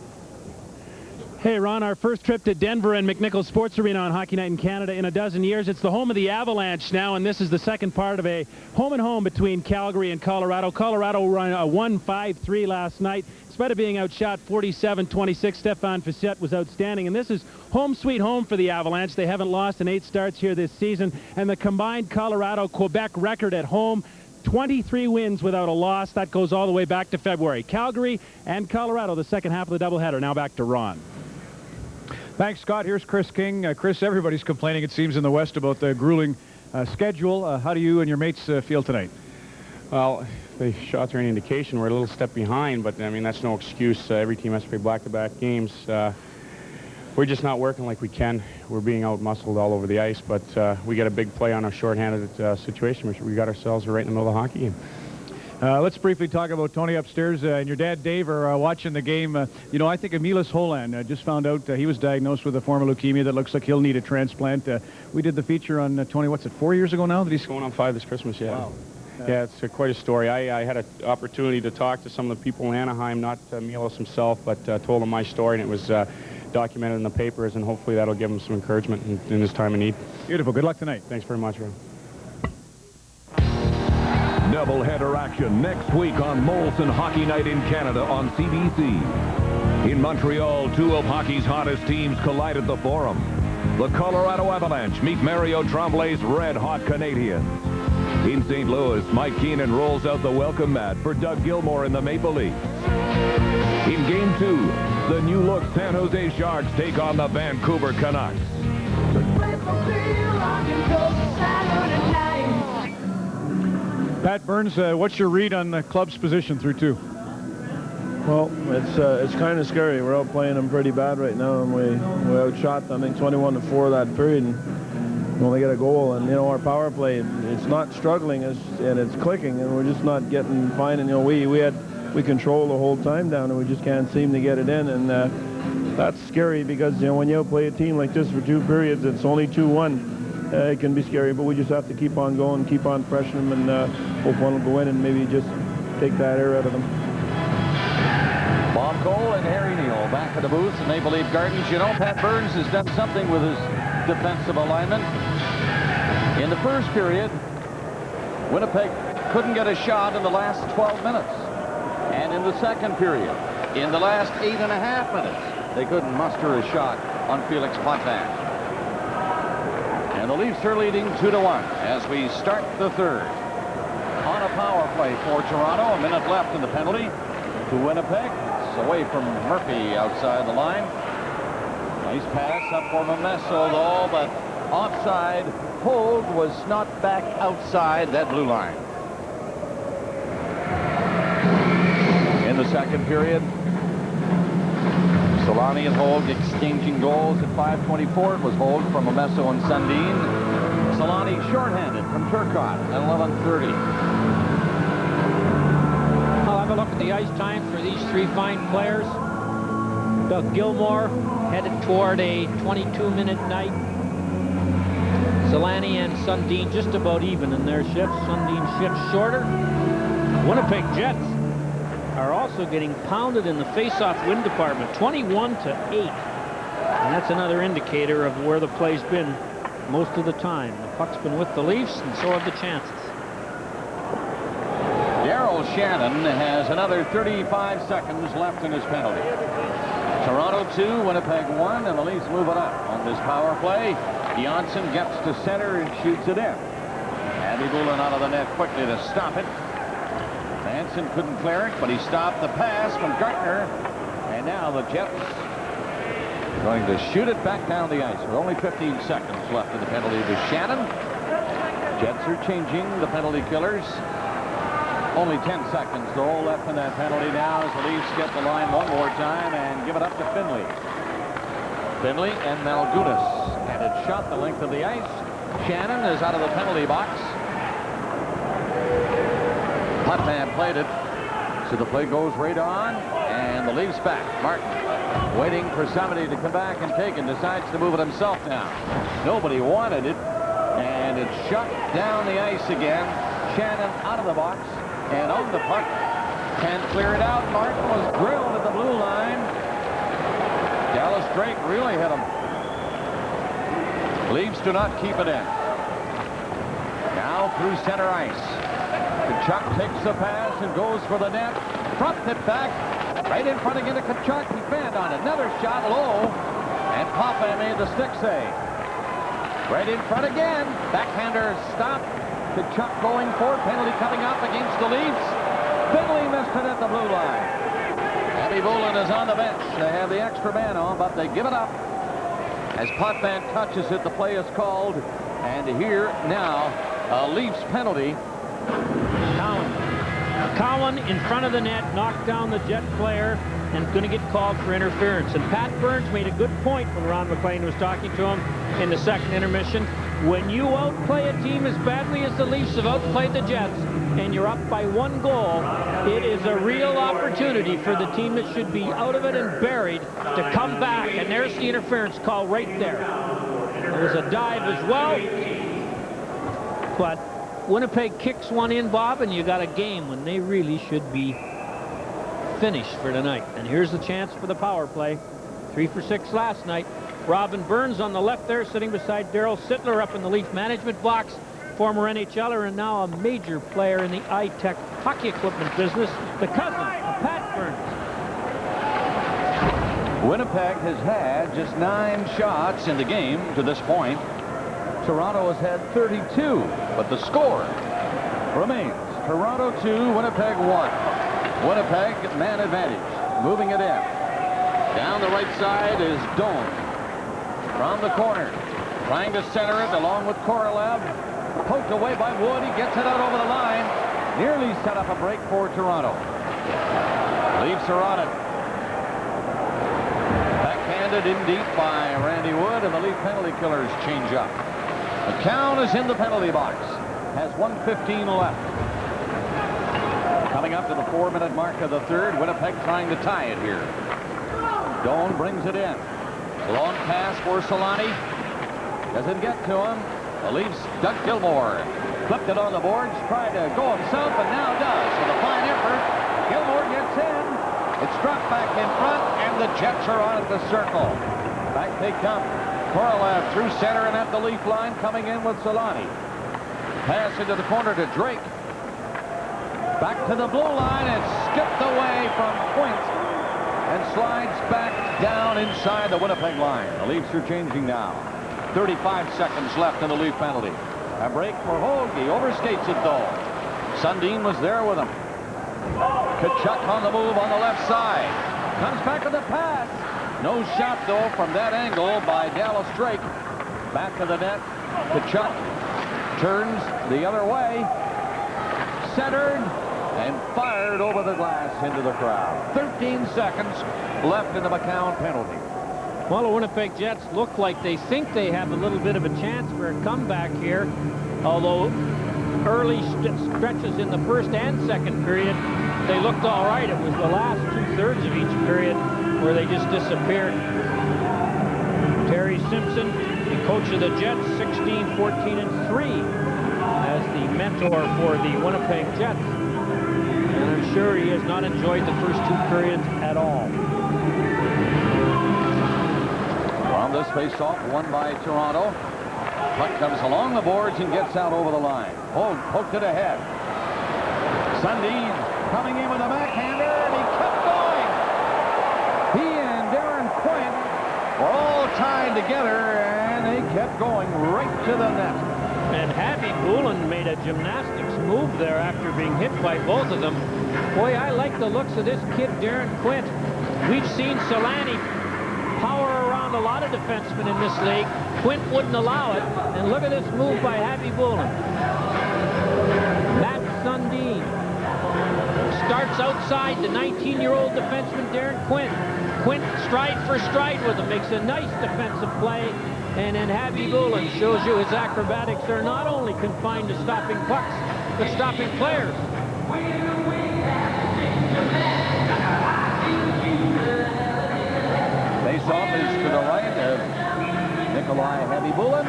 Speaker 25: Hey, Ron, our first trip to Denver and McNichols Sports Arena on Hockey Night in Canada in a dozen years. It's the home of the Avalanche now, and this is the second part of a home-and-home between Calgary and Colorado. Colorado won 5-3 last night. In spite of being outshot 47-26, Stefan Fiset was outstanding, and this is home sweet home for the Avalanche. They haven't lost in 8 starts here this season, and the combined Colorado-Quebec record at home, 23 wins without a loss. That goes all the way back to February. Calgary and Colorado, the second half of the doubleheader. Now back to Ron.
Speaker 1: Thanks, Scott. Here's Chris King. Chris, everybody's complaining, it seems, in the West about the grueling schedule. How do you and your mates feel tonight?
Speaker 26: Well, if the shots are any indication, we're a little step behind, but, I mean, that's no excuse. Every team has to play back-to-back games. We're just not working like we can. We're being out-muscled all over the ice, but we get a big play on a shorthanded situation. We got ourselves right in the middle of the hockey game.
Speaker 1: Let's briefly talk about Tony upstairs. And your dad, Dave, are watching the game. You know, I think Emilis Holan just found out he was diagnosed with a form of leukemia that looks like he'll need a transplant. We did the feature on Tony, what's it, 4 years ago now? That he's
Speaker 26: going on 5 this Christmas, yeah.
Speaker 1: Wow.
Speaker 26: Yeah, it's quite a story. I had an opportunity to talk to some of the people in Anaheim, not Milos himself, but told him my story, and it was documented in the papers, and hopefully that'll give him some encouragement in his time of need.
Speaker 1: Beautiful. Good luck tonight.
Speaker 26: Thanks very much, Ron.
Speaker 29: Doubleheader action next week on Molson Hockey Night in Canada on CBC.
Speaker 2: In Montreal, two of hockey's hottest teams collide at the Forum. The Colorado Avalanche meet Mario Tremblay's red-hot Canadiens. In St. Louis, Mike Keenan rolls out the welcome mat for Doug Gilmour and the Maple Leafs. In Game 2, the new-look San Jose Sharks take on the Vancouver Canucks.
Speaker 1: Pat Burns, what's your read on the club's position through 2?
Speaker 5: Well, it's kind of scary. We're outplaying them pretty bad right now, and we outshot, I think, 21-4 that period, and we only get a goal. And, you know, our power play, it's not struggling, and it's clicking, and we're just not getting fine. And, you know, we control the whole time down, and we just can't seem to get it in. And that's scary because, you know, when you outplay a team like this for 2 periods, it's only 2-1. It can be scary, but we just have to keep on going, keep on pressuring them, and hope one will go in and maybe just take that air out of them.
Speaker 6: Bob Cole and Harry Neal back at the booth at Maple Leaf Gardens. You know, Pat Burns has done something with his defensive alignment. In the first period, Winnipeg couldn't get a shot in the last 12 minutes. And in the second period, in the last 8.5 minutes, they couldn't muster a shot on Felix Potvin. And the Leafs are leading 2-1 as we start the third. On a power play for Toronto, a minute left in the penalty to Winnipeg. It's away from Murphy outside the line. Nice pass up for Momesso, though, but offside. Hold was not back outside that blue line. In the second period, Solani and Hogue exchanging goals at 5:24. It was Hogue from Momesso and Sundin. Solani shorthanded from Turcotte at 11:30.
Speaker 7: I'll have a look at the ice time for these 3 fine players. Doug Gilmour headed toward a 22-minute night. Solani and Sundin just about even in their shifts. Sundin's shift shorter. Winnipeg Jets are also getting pounded in the face-off win department, 21-8. And that's another indicator of where the play's been most of the time. The puck's been with the Leafs, and so have the chances.
Speaker 6: Daryl Shannon has another 35 seconds left in his penalty. Toronto 2, Winnipeg 1, and the Leafs move it up on this power play. Janssen gets to center and shoots it in. Abby Boulin out of the net quickly to stop it. Manson couldn't clear it, but he stopped the pass from Gartner. And now the Jets are going to shoot it back down the ice with only 15 seconds left in the penalty to Shannon. Jets are changing the penalty killers. Only 10 seconds, though, left in that penalty now as the Leafs get the line one more time and give it up to Finley. Finley and Malgunas. And it shot the length of the ice. Shannon is out of the penalty box. Potvin played it. So the play goes right on. And the Leafs back. Martin waiting for somebody to come back and take it. Decides to move it himself now. Nobody wanted it. And it's shot down the ice again. Shannon out of the box. And on the puck, can't clear it out. Martin was drilled at the blue line. Dallas Drake really hit him. Leafs do not keep it in. Now through center ice. Tkachuk takes the pass and goes for the net. Front it back. Right in front again to Tkachuk. He fanned on it. Another shot low. And Papa made the stick save. Right in front again. Backhander stopped. Tkachuk going for it. Penalty coming up against the Leafs. Finley missed it at the blue line. Abby Boulin is on the bench. They have the extra man on, but they give it up. As Potvin touches it, the play is called. And here now, a Leafs penalty.
Speaker 7: Cowan in front of the net, knocked down the Jet player, and going to get called for interference. And Pat Burns made a good point when Ron McLean was talking to him in the second intermission. When you outplay a team as badly as the Leafs have outplayed the Jets, and you're up by 1 goal, it is a real opportunity for the team that should be out of it and buried to come back. And there's the interference call right there. There's a dive as well. But Winnipeg kicks one in, Bob, and you got a game when they really should be finished for tonight. And here's the chance for the power play. 3 for 6 last night. Robin Burns on the left there, sitting beside Daryl Sittler up in the Leaf management box. Former NHLer and now a major player in the iTech hockey equipment business, the cousin of Pat Burns.
Speaker 6: Winnipeg has had just 9 shots in the game to this point. Toronto has had 32, but the score remains Toronto 2, Winnipeg 1. Winnipeg man advantage, moving it in. Down the right side is Doan. From the corner, trying to center it along with Korolev. Poked away by Wood. He gets it out over the line. Nearly set up a break for Toronto. Leafs are on it. Backhanded in deep by Randy Wood, and the Leaf penalty killers change up. McCown is in the penalty box. Has 1:15 left. Coming up to the 4-minute mark of the third. Winnipeg trying to tie it here. Doan brings it in. Long pass for Solani. Doesn't get to him. The Leafs, Doug Gilmour, flipped it on the boards, tried to go himself, and now does. With a fine effort, Gilmour gets in. It's dropped back in front, and the Jets are on at the circle. Back they come. Korolev through center and at the Leaf line, coming in with Solani. Pass into the corner to Drake. Back to the blue line, and skipped away from Quint, and slides back down inside the Winnipeg line. The Leafs are changing now. 35 seconds left in the Leaf penalty. A break for Hoagie. Overskates it, though. Sundin was there with him. Tkachuk on the move on the left side. Comes back with the pass. No shot, though, from that angle by Dallas Drake. Back to the net. Tkachuk turns the other way. Centered and fired over the glass into the crowd. 13 seconds left in the McCown penalty.
Speaker 7: Well, the Winnipeg Jets look like they think they have a little bit of a chance for a comeback here, although early stretches in the first and second period, they looked all right. It was the last 2/3 of each period where they just disappeared. Terry Simpson, the coach of the Jets, 16, 14, and 3 as the mentor for the Winnipeg Jets. And I'm sure he has not enjoyed the first 2 periods at all.
Speaker 6: On this face-off, won by Toronto. Puck comes along the boards and gets out over the line. Hogue poked it ahead. Sundin coming in with a backhander, and he kept going. He and Darren Quint were all tied together, and they kept going right to the net.
Speaker 7: And Happy Boulin made a gymnastics move there after being hit by both of them. Boy, I like the looks of this kid, Darren Quint. We've seen Solani power around a lot of defensemen in this league. Quint wouldn't allow it. And look at this move by Happy Boulin. Matt Sundin starts outside the 19-year-old defenseman Darren Quint. Quint stride for stride with him, makes a nice defensive play. And then Happy Boulin shows you his acrobatics are not only confined to stopping pucks, but stopping players.
Speaker 6: Face-off is to the right of Nikolai Habibulin.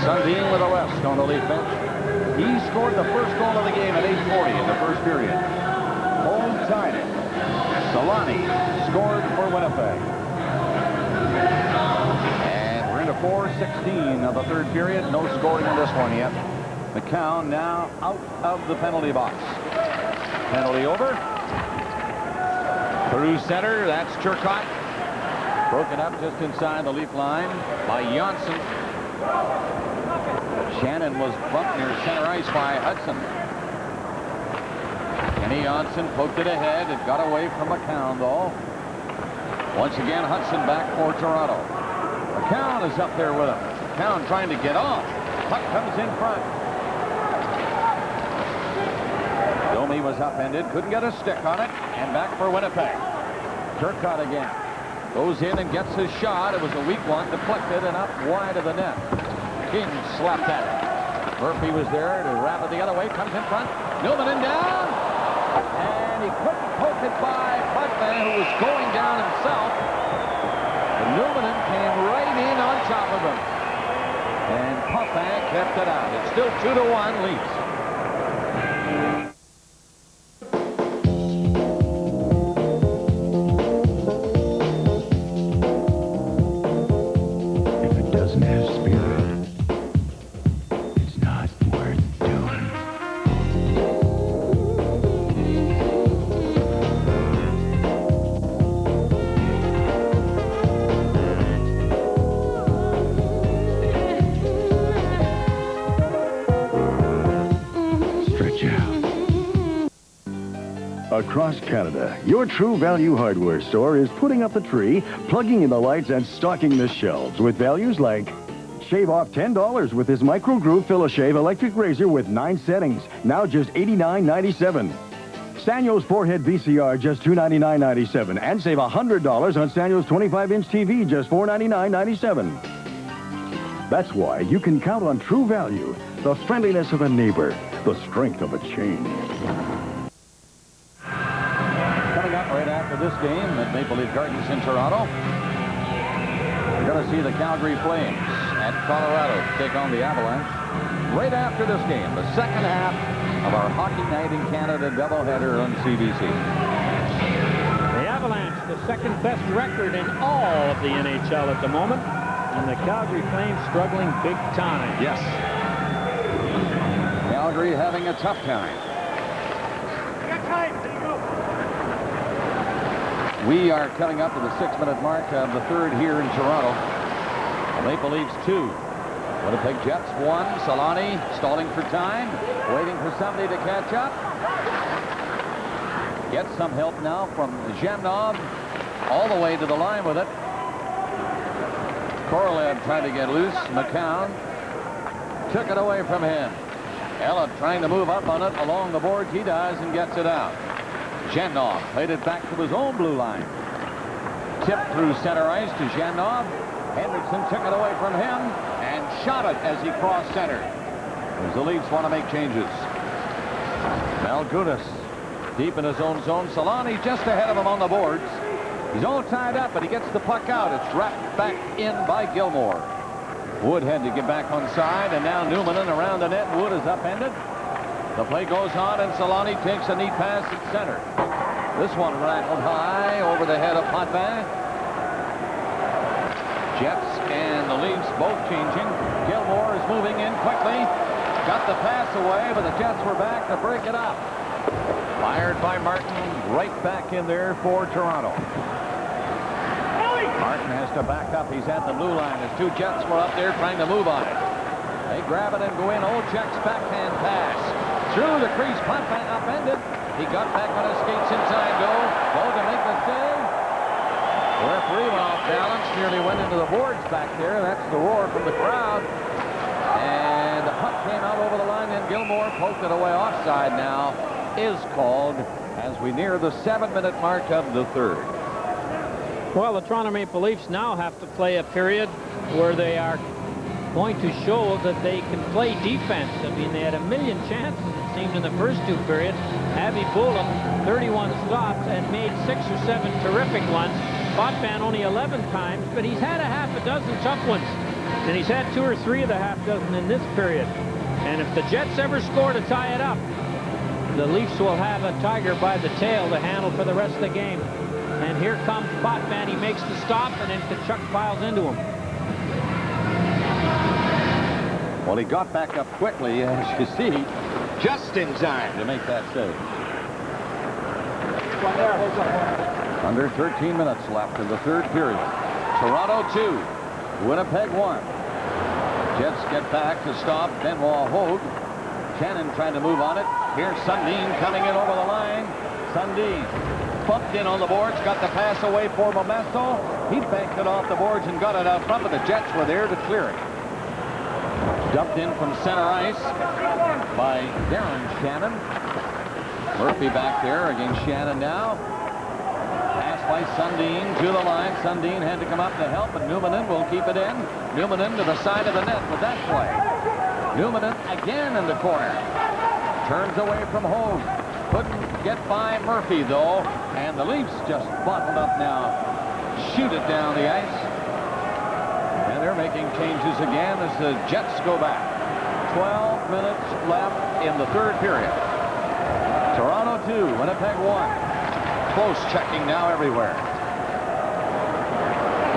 Speaker 6: Sundin with a rest on the Leaf bench. He scored the first goal of the game at 8:40 in the first period. Home tied it. Solani scored for Winnipeg. And we're into 4:16 of the third period. No scoring in this one yet. McCown now out of the penalty box. Penalty over. Through center, that's Turcotte. Broken up just inside the Leaf line by Janssen. Shannon was bumped near center ice by Hudson. Kenny Janssen poked it ahead. It got away from McCown, though. Once again, Hudson back for Toronto. McCown is up there with him. McCown trying to get off. Puck comes in front. Domi was upended. Couldn't get a stick on it. And back for Winnipeg. Turcotte again. Goes in and gets his shot. It was a weak one. Deflected and up wide of the net. King slapped at it. Murphy was there to wrap it the other way. Comes in front. Newman in down. And he couldn't poke it by Putman, who was going down himself. And Newman came right in on top of him. And Putman kept it out. It's still 2-1 Leafs.
Speaker 3: Across Canada, your True Value hardware store is putting up the tree, plugging in the lights, and stocking the shelves with values like shave off $10 with this Micro Groove Fill-A-Shave electric razor with 9 settings, now just $89.97. Sanyo's Forehead VCR, just $299.97, and save $100 on Sanyo's 25-inch TV, just $499.97. That's why you can count on True Value, the friendliness of a neighbor, the strength of a chain.
Speaker 6: Coming up right after this game at Maple Leaf Gardens in Toronto, we're going to see the Calgary Flames at Colorado take on the Avalanche. Right after this game, the second half of our Hockey Night in Canada doubleheader on CBC.
Speaker 7: The Avalanche, the second best record in all of the NHL at the moment, and the Calgary Flames struggling big time.
Speaker 6: Yes. Calgary having a tough time. We are coming up to the 6-minute mark of the third here in Toronto. The Maple Leafs 2. Winnipeg Jets 1. Solani stalling for time, waiting for somebody to catch up. Gets some help now from Zhamnov, all the way to the line with it. Korolev trying to get loose. McCown took it away from him. Ella trying to move up on it along the boards. He does and gets it out. Zhamnov played it back to his own blue line. Tipped through center ice to Zhamnov. Hendrickson took it away from him and shot it as he crossed center. As the Leafs want to make changes. Malgunas deep in his own zone. Solani just ahead of him on the boards. He's all tied up, but he gets the puck out. It's wrapped back in by Gilmore. Wood had to get back on side, and now Newman around the net. Wood is upended. The play goes on, and Solani takes a neat pass at center. This one rattled high over the head of Potvin. Jets and the Leafs both changing. Gilmore is moving in quickly. Got the pass away, but the Jets were back to break it up. Fired by Martin, right back in there for Toronto. Martin has to back up. He's at the blue line. His two Jets were up there trying to move on it. They grab it and go in. Olczyk's backhand pass. Through the crease, Potvin upended. He got back on his skates inside goal. Goal to make the save. The referee went off balance, nearly went into the boards back there. That's the roar from the crowd. And the puck came out over the line, and Gilmore poked it away. Offside now is called as we near the 7-minute mark of the third.
Speaker 7: Well, the Toronto Maple Leafs now have to play a period where they are going to show that they can play defense. I mean, they had a million chances, it seemed, in the first two periods. Avi Bullock, 31 stops, and made 6 or 7 terrific ones. Potvin only 11 times, but he's had a half a dozen tough ones. And he's had 2 or 3 of the half dozen in this period. And if the Jets ever score to tie it up, the Leafs will have a tiger by the tail to handle for the rest of the game. And here comes Potvin. He makes the stop, and then Tkachuk piles into him.
Speaker 6: Well, he got back up quickly, as you see, just in time to make that save. Under 13 minutes left in the third period. Toronto 2, Winnipeg 1. Jets get back to stop Benoit Hogue. Shannon trying to move on it. Here's Sundin coming in over the line. Sundin bumped in on the boards, got the pass away for Momesto. He banked it off the boards and got it out front, but the Jets were there to clear it. Dumped in from center ice by Darren Shannon. Murphy back there against Shannon now. Pass by Sundin to the line. Sundin had to come up to help, but Numanen will keep it in. Numanen to the side of the net with that play. Numanen again in the corner. Turns away from Hogue. Couldn't get by Murphy, though. And the Leafs just bottled up now. Shoot it down the ice. And they're making changes again as the Jets go back. 12 minutes left in the third period. Toronto 2, Winnipeg 1. Close checking now everywhere.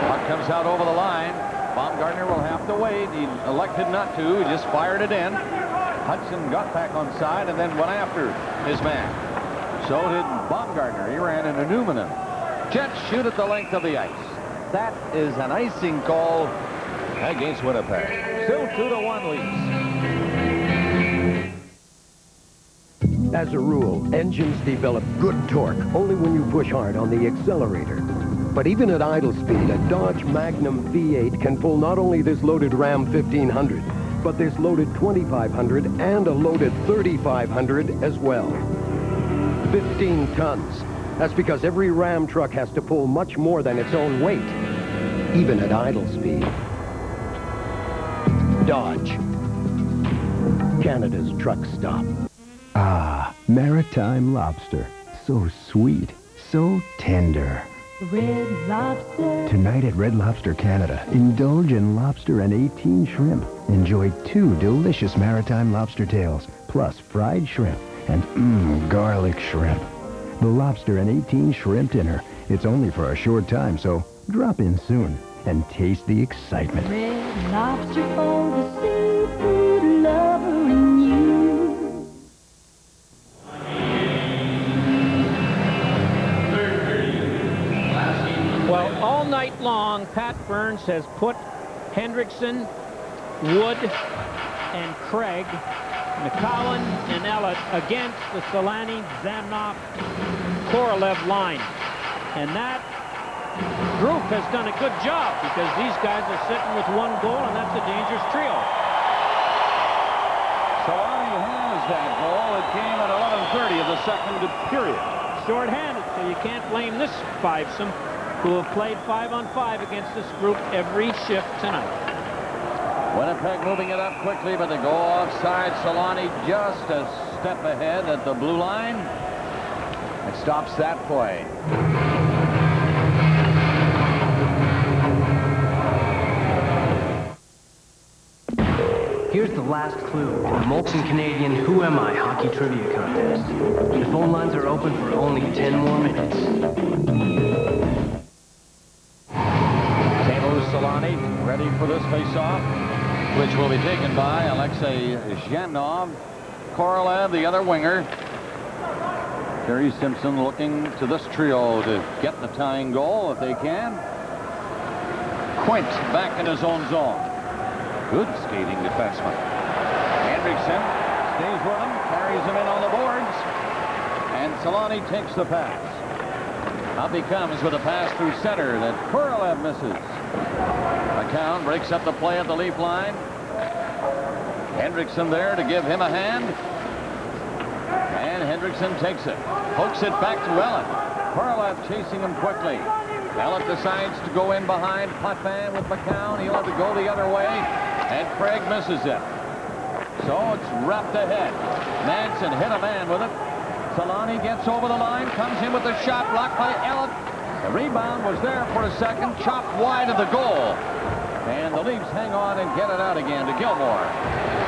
Speaker 6: Puck comes out over the line. Baumgartner will have to wait. He elected not to. He just fired it in. Hudson got back on side and then went after his man. So did Baumgartner. He ran into Numanen. Jets shoot at the length of the ice. That is an icing call against Winnipeg. Still 2-1 Leafs.
Speaker 8: As a rule, engines develop good torque only when you push hard on the accelerator. But even at idle speed, a Dodge Magnum V8 can pull not only this loaded Ram 1500, but this loaded 2500 and a loaded 3500 as well. 15 tons. That's because every Ram truck has to pull much more than its own weight, even at idle speed. Dodge. Canada's truck stop.
Speaker 30: Ah, maritime lobster. So sweet, so tender.
Speaker 9: Red Lobster.
Speaker 30: Tonight at Red Lobster Canada, indulge in lobster and 18 shrimp. Enjoy 2 delicious maritime lobster tails, plus fried shrimp and garlic shrimp. The lobster and 18 shrimp dinner. It's only for a short time, so drop in soon and taste the excitement.
Speaker 9: Red Lobster for the seafood lover in you.
Speaker 7: Well, all night long, Pat Burns has put Hendrickson, Wood, and Craig, McCowan, and Ellett against the Solani, Zamnoff, Korolev line. And that group has done a good job because these guys are sitting with 1 goal, and that's a dangerous trio.
Speaker 6: Solani has that goal. It came at 11:30 of the second period.
Speaker 7: Short-handed, so you can't blame this fivesome who have played 5-on-5 against this group every shift tonight.
Speaker 6: Winnipeg moving it up quickly, but they go offside. Solani just a step ahead at the blue line. It stops that play.
Speaker 30: Here's the last clue to the Molson Canadian Who Am I Hockey Trivia Contest. The phone lines are open for only 10 more minutes.
Speaker 6: Solani ready for this face-off, which will be taken by Alexei Zhanov. Korolev, the other winger. Terry Simpson looking to this trio to get the tying goal if they can. Quint back in his own zone. Good skating defenseman. Hendrickson stays with him, carries him in on the boards, and Solani takes the pass. Up he comes with a pass through center that Korolev misses. McCown breaks up the play at the leaf line. Hendrickson there to give him a hand. And Hendrickson takes it. Pokes it back to Ellett. Korolev chasing him quickly. Ellett decides to go in behind Potvin with McCown. He'll have to go the other way. And Craig misses it. So it's wrapped ahead. Manson hit a man with it. Solani gets over the line. Comes in with a shot blocked by Ellett. The rebound was there for a second, chopped wide of the goal. And the Leafs hang on and get it out again to Gilmore.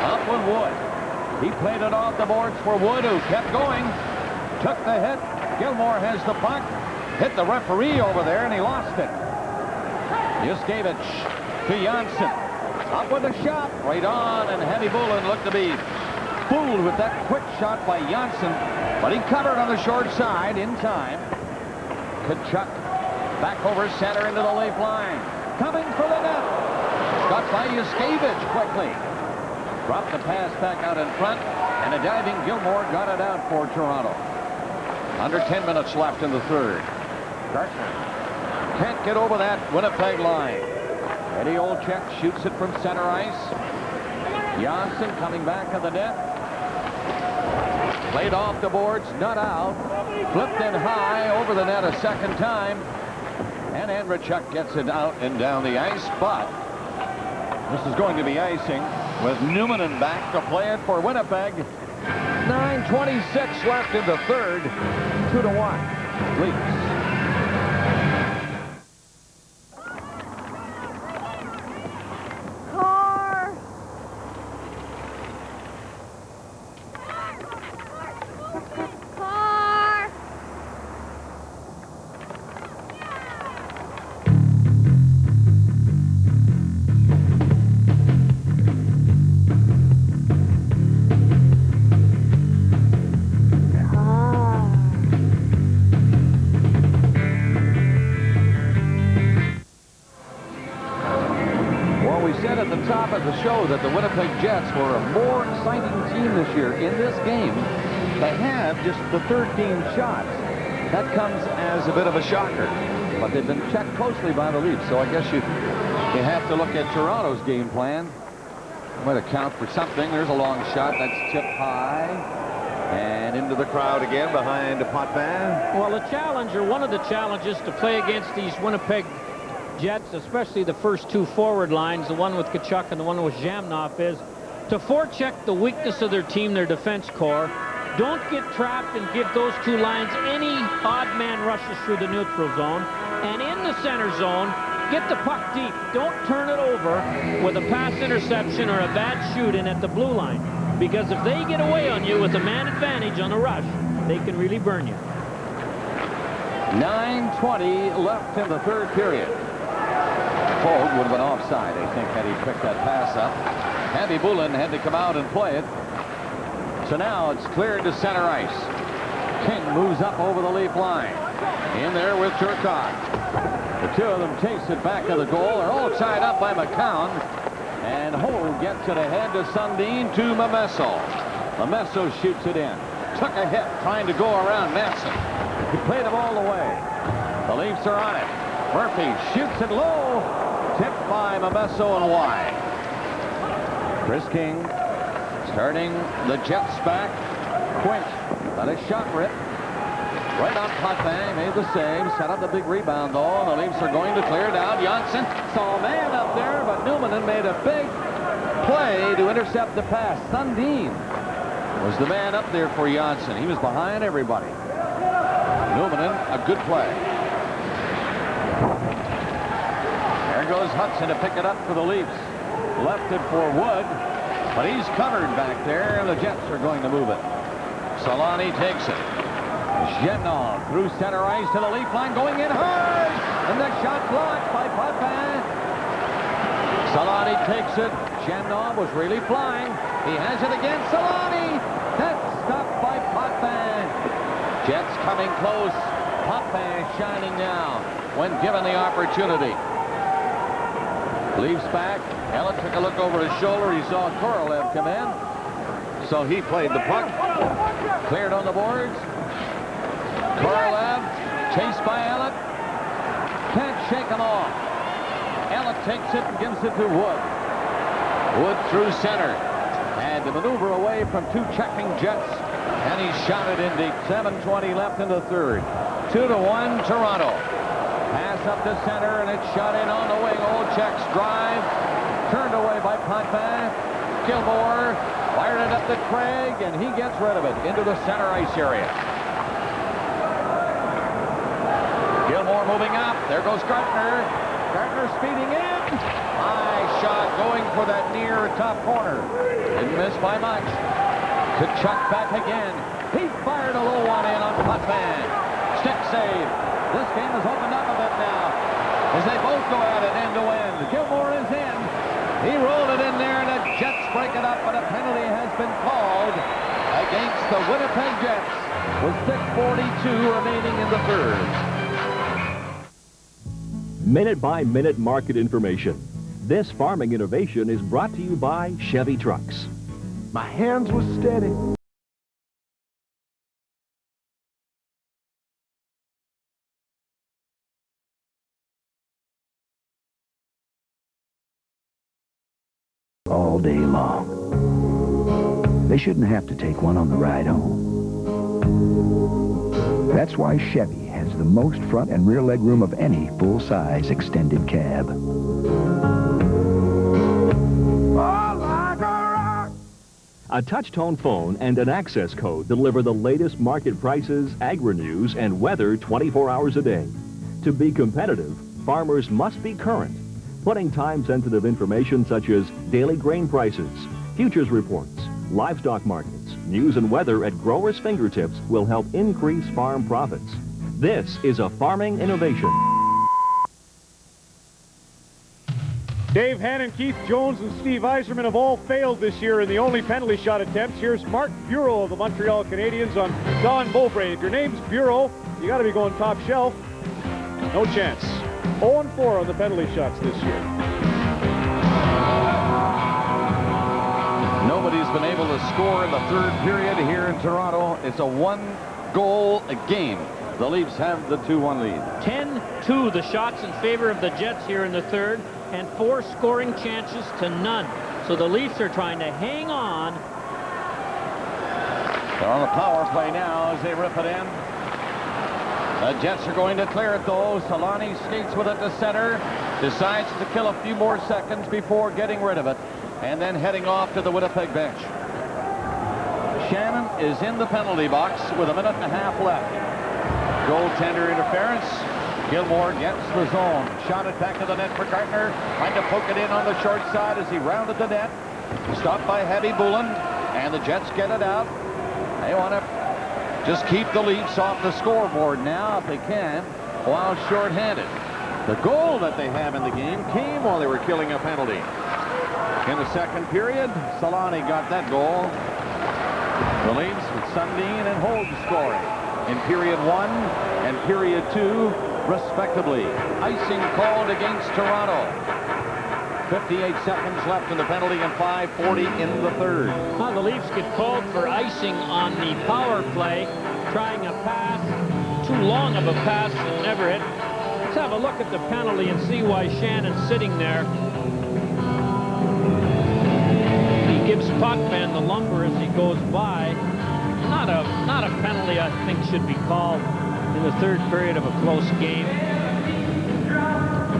Speaker 6: Up with Wood. He played it off the boards for Wood, who kept going. Took the hit. Gilmore has the puck. Hit the referee over there, and he lost it. Yuskevich to Janssen. Up with a shot. Right on, and Henny Bullen looked to be fooled with that quick shot by Janssen. But he covered on the short side in time. Kachuk back over center into the leaf line. Coming for the net. Got by Yuskevich quickly. Dropped the pass back out in front. And a diving Gilmore got it out for Toronto. Under 10 minutes left in the third. Gartner can't get over that Winnipeg line. Eddie Olczyk shoots it from center ice. Janssen coming back on the net. Played off the boards, not out. Flipped in high over the net a second time. And Andrechuk gets it out and down the ice, but this is going to be icing with Newman back to play it for Winnipeg. 9:26 left in the third. 2-1. Leafs. Top of the show that the Winnipeg Jets were a more exciting team this year in this game They have just the 13 shots. That comes as a bit of a shocker. But they've been checked closely by the Leafs, so I guess you have to look at Toronto's game plan. Might account for something. There's a long shot. That's tipped high. And into the crowd again behind Potvin.
Speaker 7: Well, the challenge, or one of the challenges to play against these Winnipeg Jets, especially the first two forward lines, the one with Tkachuk and the one with Zhamnov, is to forecheck the weakness of their team, their defense core. Don't get trapped and give those two lines any odd man rushes through the neutral zone. And in the center zone, get the puck deep. Don't turn it over with a pass interception or a bad shoot in at the blue line. Because if they get away on you with a man advantage on a rush, they can really burn you.
Speaker 6: 9:20 left in the third period. Fogg would have been offside, I think, had he picked that pass up. Andy Bullen had to come out and play it. So now it's cleared to center ice. King moves up over the Leaf line. In there with Turcotte. The two of them chase it back to the goal. They're all tied up by McCown. And Holt gets it ahead to Sundin to Momesso. Momesso shoots it in. Took a hit trying to go around Manson. He played him all the way. The Leafs are on it. Murphy shoots it low. Tipped by Momesso and wide. Chris King starting the Jets back. Quint got a shot rip. Right on Potvin, made the save, set up the big rebound though, and the Leafs are going to clear down. Janssen saw a man up there, but Newman made a big play to intercept the pass. Sundin was the man up there for Janssen. He was behind everybody. Newman, a good play. There goes Hudson to pick it up for the Leafs. Left it for Wood, but he's covered back there, and the Jets are going to move it. Solani takes it. Zhenov through center ice to the Leaf line, going in hard, and the shot blocked by Potvin. Solani takes it. Zhenov was really flying. He has it again. Solani. That's stopped by Potvin. Jets coming close. Potvin shining now when given the opportunity. Leafs back. Ellen took a look over his shoulder. He saw Korolev come in, so he played the puck. Cleared on the boards. Korolev, chased by Ellett. Can't shake him off. Ellett takes it and gives it to Wood. Wood through center. Had to maneuver away from two checking Jets. And he shot it in deep. 7:20 left in the third. 2-1 Toronto. Pass up to center, and it's shot in on the wing. Olczyk's drive. Turned away by Potvin. Gilmore fired it up to Craig, and he gets rid of it into the center ice area. Gilmore moving up. There goes Gartner. Gartner speeding in. High shot going for that near top corner. Didn't miss by much. Tkachuk back again. He fired a low one in on Potvin. Stick save. This game is opened up a bit now as they both go at it end to end. Gilmore is in. He rolled it in there, and the Jets break it up, but a penalty has been called against the Winnipeg Jets with 6:42 remaining in the third.
Speaker 10: Minute-by-minute market information. This farming innovation is brought to you by Chevy Trucks.
Speaker 30: My hands were steady.
Speaker 12: All day long. They shouldn't have to take one on the ride home. That's why Chevy has the most front and rear legroom of any full-size extended cab.
Speaker 10: A touch-tone phone and an access code deliver the latest market prices, agri-news, and weather 24 hours a day. To be competitive, farmers must be current, putting time-sensitive information such as daily grain prices, futures reports, livestock markets, news and weather at growers' fingertips will help increase farm profits. This is a farming innovation.
Speaker 1: Dave Hannon, Keith Jones, and Steve Yzerman have all failed this year in the only penalty shot attempts. Here's Mark Bureau of the Montreal Canadiens on Don Beaubray. If your name's Bureau, you got to be going top shelf. No chance. 0-4 on the penalty shots this year.
Speaker 6: Nobody nobody's been able to score in the third period here in Toronto. It's a 1-goal game. The Leafs have the 2-1 lead.
Speaker 7: 10-2 the shots in favor of the Jets here in the third, and 4 scoring chances to none. So the Leafs are trying to hang on.
Speaker 6: They're on the power play now as they rip it in. The Jets are going to clear it, though. Solani skates with it to center. Decides to kill a few more seconds before getting rid of it, and then heading off to the Winnipeg bench. Shannon is in the penalty box with a minute and a half left. Goaltender interference. Gilmore gets the zone. Shot it back to the net for Gartner. Trying to poke it in on the short side as he rounded the net. Stopped by Heavy Bullen, and the Jets get it out. They want to just keep the Leafs off the scoreboard now if they can, while shorthanded. The goal that they have in the game came while they were killing a penalty. In the second period, Solani got that goal. The Leafs with Sundin and Hogue scoring in period 1 and period 2, respectively. Icing called against Toronto. 58 seconds left in the penalty and 5:40 in the third.
Speaker 7: Well, the Leafs get called for icing on the power play, trying a pass. Too long of a pass and never hit. Let's have a look at the penalty and see why Shannon's sitting there. He gives Potvin the lumber as he goes by. Not a penalty I think should be called in the third period of a close game.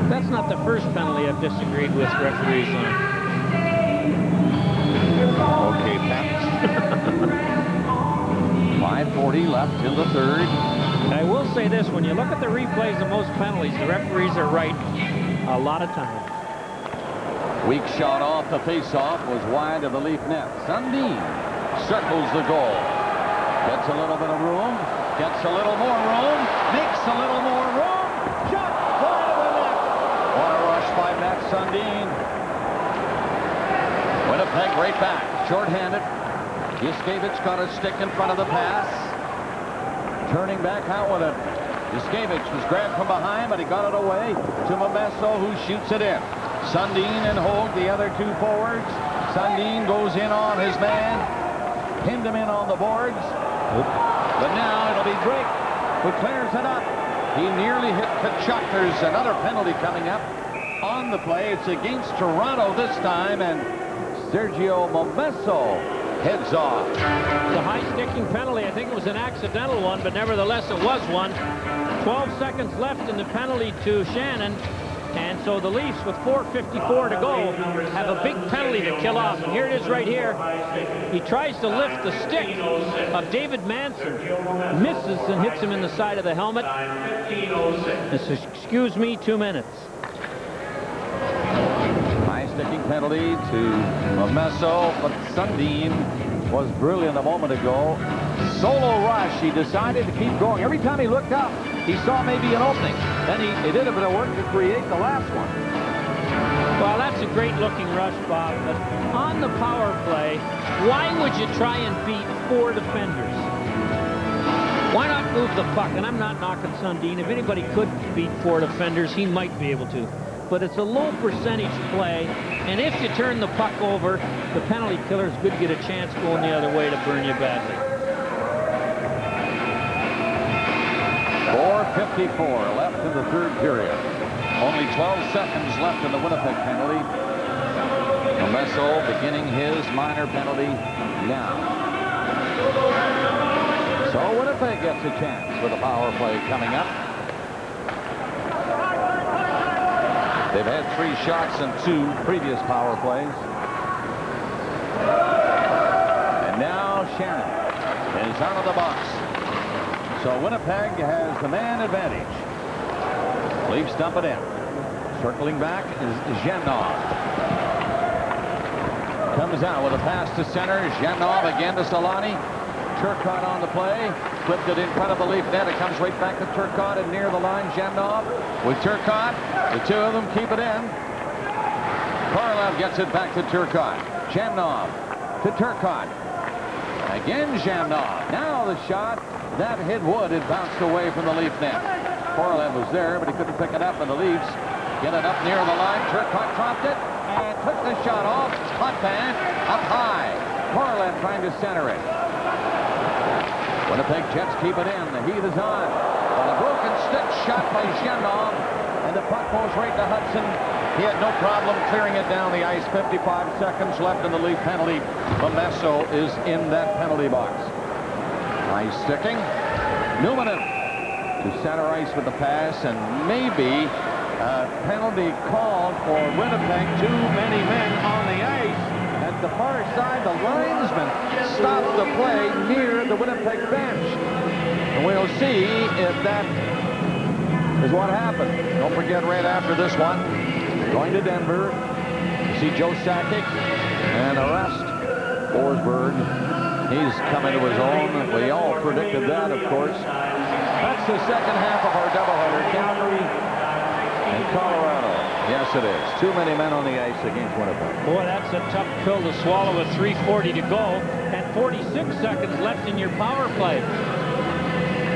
Speaker 7: That's not the first penalty I've disagreed with referees on.
Speaker 6: Okay, Pat. 5:40 left in the third.
Speaker 7: I will say this, when you look at the replays of most penalties, the referees are right a lot of times.
Speaker 6: Weak shot off the face-off was wide of the Leaf net. Sundin circles the goal. Gets a little bit of room. Gets a little more room. Makes a little more room. Shot wide of the net. What a rush by Matt Sundin. Winnipeg right back. Short-handed. Yuskevich got a stick in front of the pass. Turning back out with it. Yuskevich was grabbed from behind, but he got it away to Momesso, who shoots it in. Sundin and Hogue, the other two forwards. Sundin goes in on his man. Pinned him in on the boards. But now it'll be Drake who clears it up. He nearly hit Kachuk. There's another penalty coming up on the play. It's against Toronto this time, and Sergio Momesso heads off.
Speaker 7: It's a high-sticking penalty. I think it was an accidental one, but nevertheless it was one. 12 seconds left in the penalty to Shannon. And so the Leafs, with 4:54 to go, have a big penalty to kill off. And here it is right here. He tries to lift the stick of David Manson. Misses and hits him in the side of the helmet. Excuse me, 2 minutes.
Speaker 6: High-sticking penalty to Momesso, but Sundin was brilliant a moment ago. Solo rush. He decided to keep going. Every time he looked up, he saw maybe an opening. Then he did a bit of work to create the last one.
Speaker 7: Well, that's a great-looking rush, Bob. But on the power play, why would you try and beat 4 defenders? Why not move the puck? And I'm not knocking Sundin. If anybody could beat 4 defenders, he might be able to. But it's a low percentage play, and if you turn the puck over, the penalty killers could get a chance going the other way to burn you badly.
Speaker 6: 4:54 left in the third period. Only 12 seconds left in the Winnipeg penalty. Momesso beginning his minor penalty now. So Winnipeg gets a chance with a power play coming up. They've had 3 shots in 2 previous power plays. And now Shannon is out of the box. So Winnipeg has the man advantage. Leafs dump it in. Circling back is Zhenov. Comes out with a pass to center. Zhenov again to Solani. Turcotte on the play. Flipped it in front of the Leaf net. It comes right back to Turcotte and near the line. Zhenov with Turcotte. The two of them keep it in. Korolev gets it back to Turcotte. Zhenov to Turcotte. Again Zhenov. Now the shot. That hit wood. It bounced away from the Leaf net. Korolev was there, but he couldn't pick it up, and the Leafs get it up near the line. Turcotte dropped it and took the shot off. Potvin up high. Corlett trying to center it. Winnipeg Jets keep it in. The heat is on. On a broken stick shot by Shenov. And the puck goes right to Hudson. He had no problem clearing it down the ice. 55 seconds left in the Leaf penalty. Meso is in that penalty box. Nice sticking. Newman to center ice with the pass, and maybe a penalty called for Winnipeg. Too many men on the ice. At the far side, the linesman stopped the play near the Winnipeg bench. And we'll see if that is what happened. Don't forget, right after this one, going to Denver, see Joe Sakic and arrest Forsberg. He's coming to his own. We all predicted that, of course. That's the second half of our doubleheader. Calgary and Colorado. Yes, it is. Too many men on the ice against Winnipeg.
Speaker 7: Boy, that's a tough pill to swallow with 3:40 to go and 46 seconds left in your power play.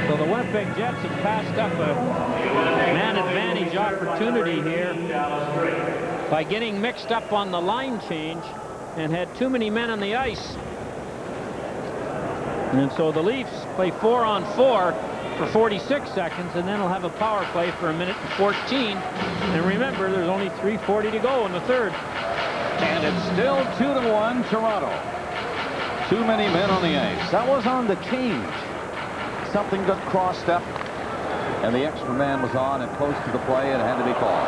Speaker 7: So the Winnipeg Jets have passed up a man advantage opportunity here by getting mixed up on the line change and had too many men on the ice. And so the Leafs play 4-on-4 for 46 seconds, and then they'll have a power play for 1:14. And remember, there's only 3:40 to go in the third.
Speaker 6: And it's still 2-1 Toronto. Too many men on the ice. That was on the change. Something got crossed up, and the extra man was on and close to the play, and it had to be called.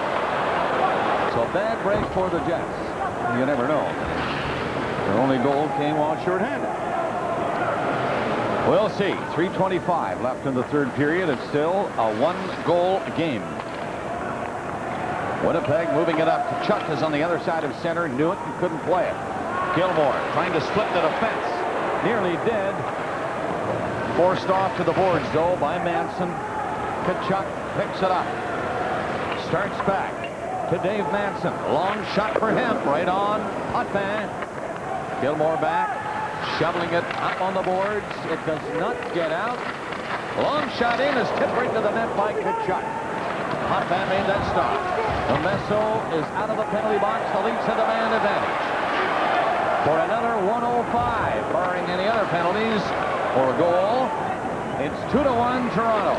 Speaker 6: So bad break for the Jets. You never know. Their only goal came while shorthanded. We'll see. 3:25 left in the third period. It's still a one-goal game. Winnipeg moving it up. Chuck is on the other side of center. Knew it and couldn't play it. Gilmore trying to split the defense. Nearly dead. Forced off to the boards, though, by Manson. Tkachuk picks it up. Starts back to Dave Manson. Long shot for him. Right on. Potvin. Gilmore back. Shoveling it up on the boards. It does not get out. Long shot in is tipped right to the net by Tkachuk. Potvin made that stop. Meso is out of the penalty box. The Leafs have the man advantage. For another 1:05, barring any other penalties or a goal. It's 2-1 Toronto.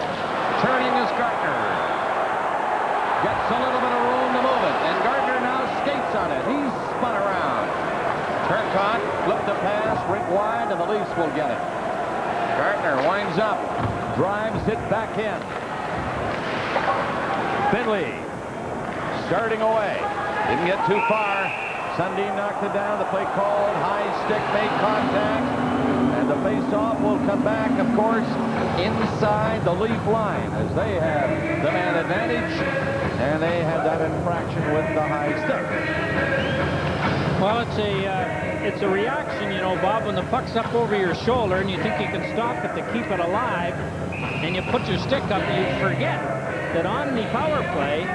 Speaker 6: Turning is Gardner. Gets a little bit of room to move it, and Gardner now skates on it. He's spun around. Turcotte flipped the pass, rink wide, and the Leafs will get it. Gardner winds up, drives it back in. Finley starting away. Didn't get too far. Sundin knocked it down. The play called. High stick made contact. And the face-off will come back, of course, inside the Leaf line as they have the man advantage. And they have that infraction with the high stick.
Speaker 7: Well, it's a reaction, you know, Bob, when the puck's up over your shoulder and you think you can stop it to keep it alive, and you put your stick up and you forget that on the power play,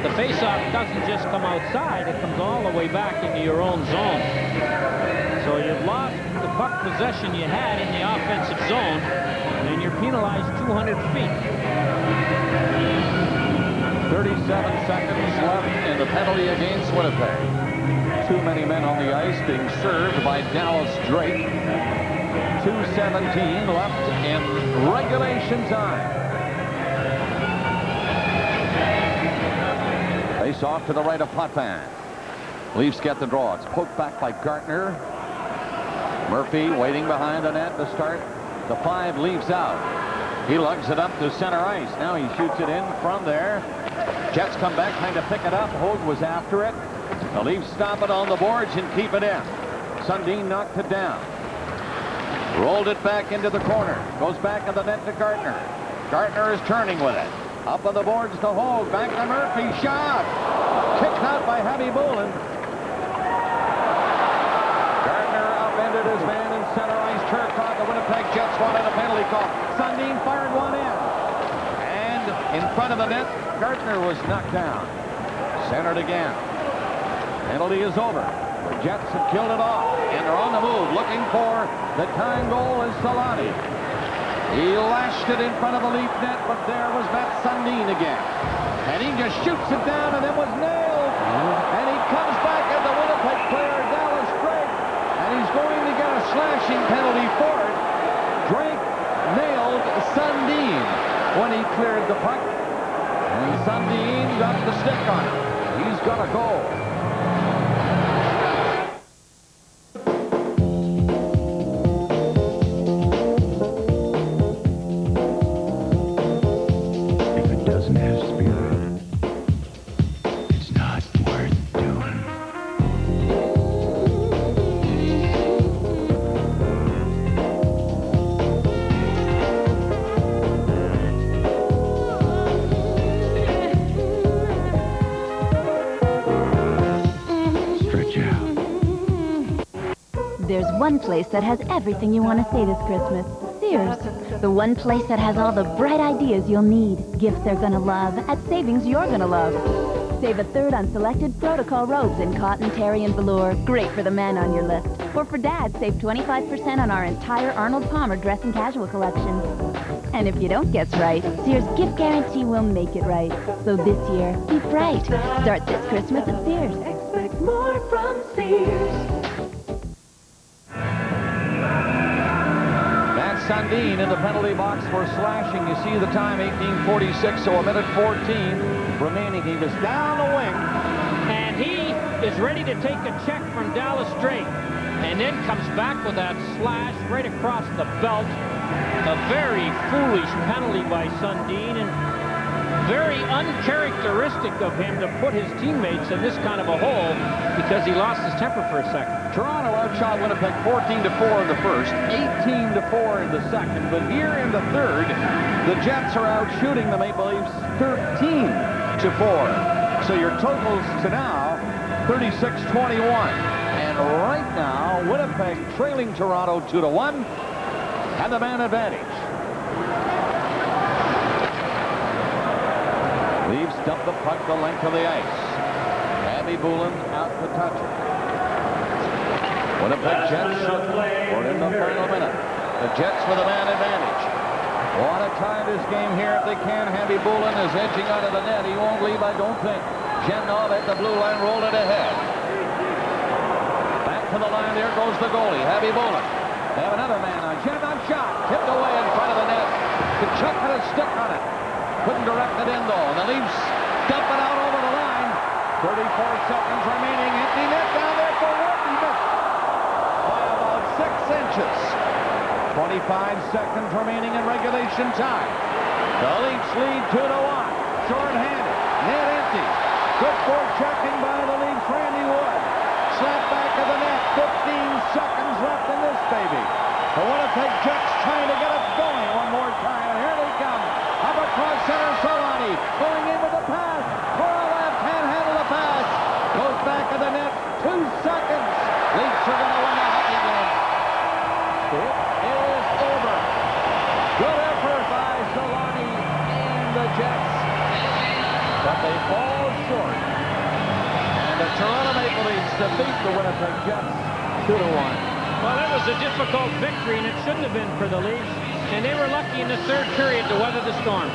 Speaker 7: the face-off doesn't just come outside, it comes all the way back into your own zone. So you've lost the puck possession you had in the offensive zone, and you're penalized 200 feet.
Speaker 6: 37 seconds left in the penalty against Winnipeg. Too many men on the ice, being served by Dallas Drake. 2:17 left in regulation time. Face off to the right of Potvin. Leafs get the draw. It's poked back by Gardner. Murphy waiting behind the net to start the 5 Leafs out. He lugs it up to center ice. Now he shoots it in from there. Jets come back trying to pick it up. Hogue was after it. The Leafs stop it on the boards and keep it in. Sundin knocked it down. Rolled it back into the corner. Goes back in the net to Gardner. Gardner is turning with it. Up on the boards to Hogue. Back to Murphy. Shot. Kicked out by Javi Bullen. Gardner upended his man in center ice. Turcotte. The Winnipeg Jets wanted a penalty call. Sundin fired one in. And in front of the net, Gardner was knocked down. Centered again. Penalty is over. The Jets have killed it off. And they're on the move looking for the tying goal is Solani. He lashed it in front of the Leaf net, but there was Matt Sundin again. And he just shoots it down, and it was nailed. And he comes back at the Winnipeg player, Dallas Drake. And And he's going to get a slashing penalty for it. Drake nailed Sundin when he cleared the puck. And Sundin got the stick on it. He's got a goal.
Speaker 12: If it doesn't have spirit, it's not worth doing. Stretch out.
Speaker 9: There's one place that has everything you want to say this Christmas. Sears. The one place that has all the bright ideas you'll need. Gifts they're gonna love at savings you're gonna love. Save a third on selected protocol robes in cotton, terry, and velour. Great for the man on your list. Or for dad, save 25% on our entire Arnold Palmer dress and casual collection. And if you don't guess right, Sears gift guarantee will make it right. So this year, be bright. Start this Christmas at Sears. Expect more from Sears.
Speaker 6: That's Sundin in the penalty box for slashing. You see the time, 18:46, so a minute 14 remaining. He was down the wing.
Speaker 7: And he is ready to take a check from Dallas Drake. And then comes back with that slash right across the belt. A very foolish penalty by Sundin, and very uncharacteristic of him to put his teammates in this kind of a hole because he lost his temper for a second.
Speaker 6: Toronto outshot Winnipeg 14-4 in the first, 18-4 in the second, but here in the third, the Jets are out shooting the Maple Leafs 13-4. So your totals to now, 36-21. And right now, Winnipeg trailing Toronto 2-1, and the man advantage. Leafs dump the puck the length of the ice. Abby Boulin out to touch it. Winnipeg Jets shoot for in the final minute. The Jets with a man advantage. Want to tie this game here if they can. Abby Boulin is edging out of the net. He won't leave, I don't think. Genov at the blue line, rolled it ahead. Back to the line, there goes the goalie, Abby Boulin. They have another man on. Genov shot, tipped away in front of the net. Kachuk had a stick on it. Couldn't direct it in, though. And the Leafs dump it out over the line. 34 seconds remaining. Empty net down there for Wharton. By about 6 inches. 25 seconds remaining in regulation time. The Leafs lead 2-1. Short-handed. Net empty. Good forechecking by the Leafs. Randy Wood. Slap back of the net. 15 seconds left in this baby. The Winnipeg Jets trying to get it going one more time. And here they come. Up across center, Solani going in with the pass. For a left, can't handle the pass. Goes back of the net. 2 seconds. Leafs are going to win the hockey game. It is over. Good effort by Solani and the Jets. But they fall short. And the Toronto Maple Leafs defeat the Winnipeg Jets 2-1.
Speaker 7: Well, it was a difficult victory, and it shouldn't have been for the Leafs. And they were lucky in the third period to weather the storm.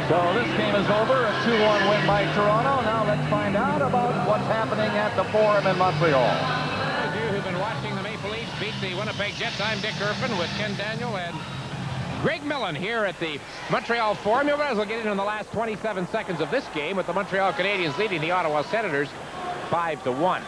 Speaker 6: So this game is over. A 2-1 win by Toronto. Now let's find out about what's happening at the Forum in Montreal.
Speaker 11: Those of you who've been watching the Maple Leafs beat the Winnipeg Jets, I'm Dick Irfin with Ken Daniel and Greg Millen here at the Montreal Forum. You might as well get in the last 27 seconds of this game with the Montreal Canadiens leading the Ottawa Senators 5-1.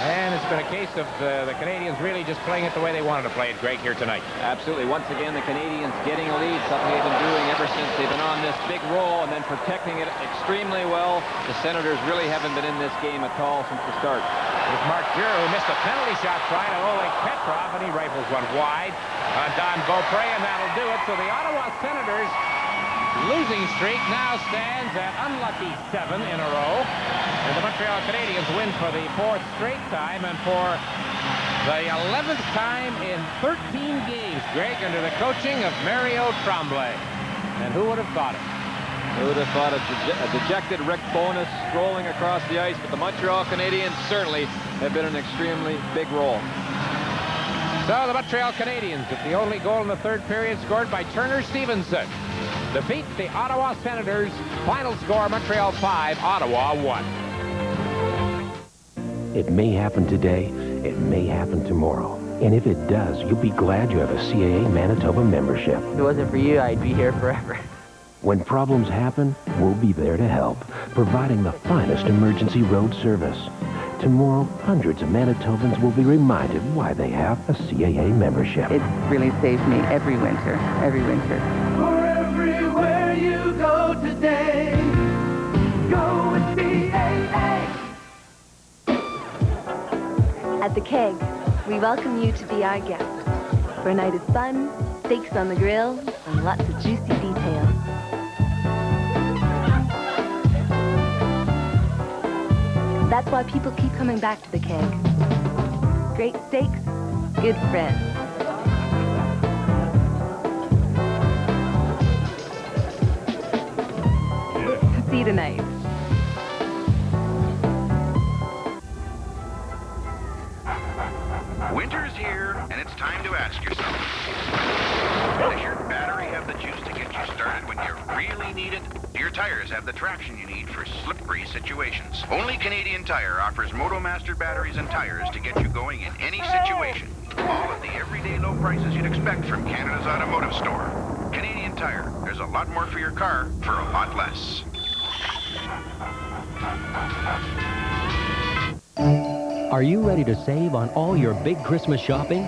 Speaker 11: And it's been a case of the Canadiens really just playing it the way they wanted to play it, Greg, here tonight.
Speaker 15: Absolutely. Once again, the Canadiens getting a lead, something they've been doing ever since they've been on this big roll and then protecting it extremely well. The Senators really haven't been in this game at all since the start.
Speaker 11: There's Mark Giroux, who missed a penalty shot trying to Oleg Petrov, and he rifles one wide on Don Beaupre, and that'll do it. So the Ottawa Senators losing streak now stands at unlucky 7 in a row. And the Montreal Canadiens win for the 4th straight time and for the 11th time in 13 games, Greg, under the coaching of Mario Tremblay. And who would have thought it?
Speaker 15: Who would have thought a dejected Rick Bowness strolling across the ice, but the Montreal Canadiens certainly have been an extremely big role.
Speaker 11: So the Montreal Canadiens, with the only goal in the third period scored by Turner Stevenson, defeat the Ottawa Senators. Final score, Montreal 5, Ottawa 1.
Speaker 30: It may happen today, it may happen tomorrow. And if it does, you'll be glad you have a CAA Manitoba membership.
Speaker 23: If it wasn't for you, I'd be here forever.
Speaker 30: When problems happen, we'll be there to help, providing the finest emergency road service. Tomorrow, hundreds of Manitobans will be reminded why they have a CAA membership.
Speaker 4: It really saves me every winter, every winter.
Speaker 13: For everywhere you go today, go with CAA.
Speaker 9: At the Keg, we welcome you to be our guest for a night of fun, steaks on the grill, and lots of juicy details. That's why people keep coming back to the Keg. Great steaks, good friends. See you tonight.
Speaker 17: Winter's here, and it's time to ask yourself, does your battery have the juice to get you started when you really need it? Do your tires have the traction you need for slippery situations? Only Canadian Tire offers MotoMaster batteries and tires to get you going in any situation. All at the everyday low prices you'd expect from Canada's automotive store. Canadian Tire. There's a lot more for your car for a lot less.
Speaker 18: Are you ready to save on all your big Christmas shopping?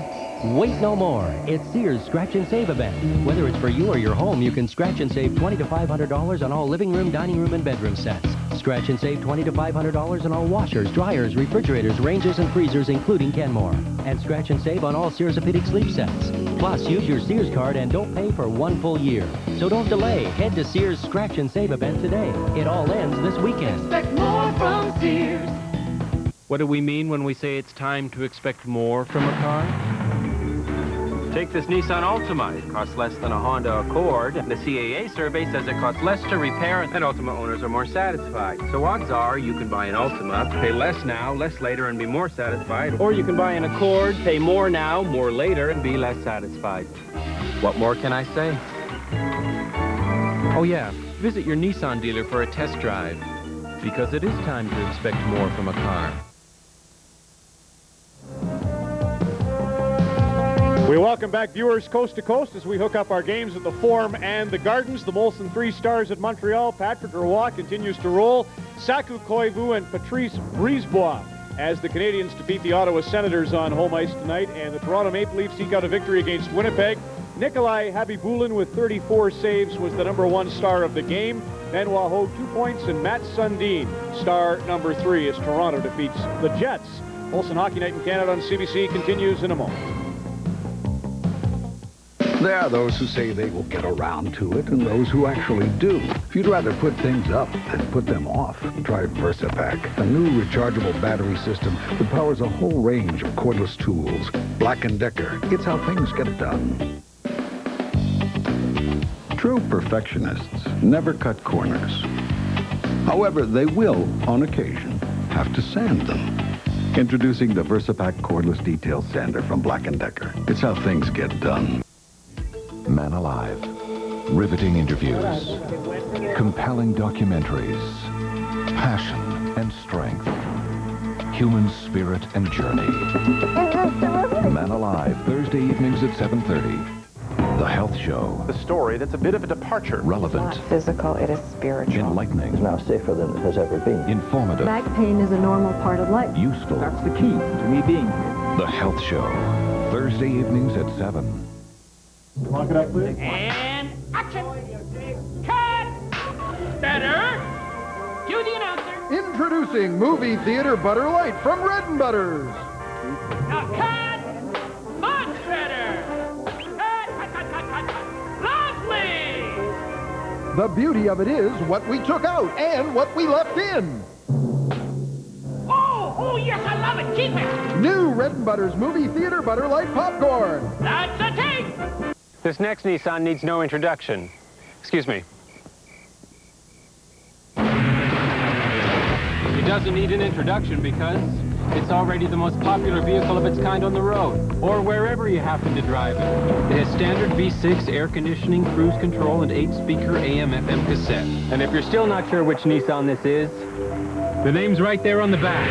Speaker 18: Wait no more. It's Sears Scratch and Save event. Whether it's for you or your home, you can scratch and save $20 to $500 on all living room, dining room, and bedroom sets. Scratch and save $20 to $500 on all washers, dryers, refrigerators, ranges, and freezers, including Kenmore. And scratch and save on all Sears-Apedic sleep sets. Plus, use your Sears card and don't pay for 1 full year. So don't delay. Head to Sears Scratch and Save event today. It all ends this weekend.
Speaker 13: Expect more from Sears.
Speaker 19: What do we mean when we say it's time to expect more from a car? Take this Nissan Altima. It costs less than a Honda Accord. The CAA survey says it costs less to repair, and Altima owners are more satisfied. So odds are you can buy an Altima, pay less now, less later, and be more satisfied. Or you can buy an Accord, pay more now, more later, and be less satisfied. What more can I say? Oh yeah, visit your Nissan dealer for a test drive. Because it is time to expect more from a car.
Speaker 1: We welcome back viewers coast to coast as we hook up our games at the Forum and the Gardens. The Molson 3 Stars at Montreal. Patrick Roy continues to roll. Saku Koivu and Patrice Brisebois as the Canadians defeat the Ottawa Senators on home ice tonight. And the Toronto Maple Leafs eke out a victory against Winnipeg. Nikolai Habibulin with 34 saves was the #1 star of the game. Benoit Hogue 2 points, and Matt Sundin, star #3 as Toronto defeats the Jets. Molson Hockey Night in Canada on CBC continues in a moment.
Speaker 12: There are those who say they will get around to it and those who actually do. If you'd rather put things up than put them off, try VersaPack, a new rechargeable battery system that powers a whole range of cordless tools. Black & Decker, it's how things get done. True perfectionists never cut corners. However, they will, on occasion, have to sand them. Introducing the VersaPack cordless detail sander from Black & Decker. It's how things get done.
Speaker 29: Man Alive. Riveting interviews. Compelling documentaries. Passion and strength. Human spirit and journey. Man Alive, Thursday evenings at 7:30. The Health Show.
Speaker 20: The story that's a bit of a departure.
Speaker 29: Relevant.
Speaker 14: It's not physical, it is spiritual.
Speaker 29: Enlightening.
Speaker 14: It's now safer than it has ever been.
Speaker 29: Informative.
Speaker 14: Back pain is a normal part of life.
Speaker 29: Useful.
Speaker 14: That's the key to me being here.
Speaker 29: The Health Show. Thursday evenings at 7.
Speaker 1: Lock it up, please.
Speaker 21: And action! Cut! Better! Cue the announcer.
Speaker 22: Introducing Movie Theater Butter Light from Red & Butters.
Speaker 21: Now cut! Much better! Cut! Lovely!
Speaker 22: The beauty of it is what we took out and what we left in.
Speaker 21: Oh, yes, I love it. Keep it.
Speaker 22: New Red & Butters Movie Theater Butter Light Popcorn.
Speaker 21: That's a take.
Speaker 19: This next Nissan needs no introduction. Excuse me. It doesn't need an introduction because it's already the most popular vehicle of its kind on the road, or wherever you happen to drive it. It has standard V6 air conditioning, cruise control, and 8-speaker AM/FM cassette. And if you're still not sure which Nissan this is, the name's right there on the back.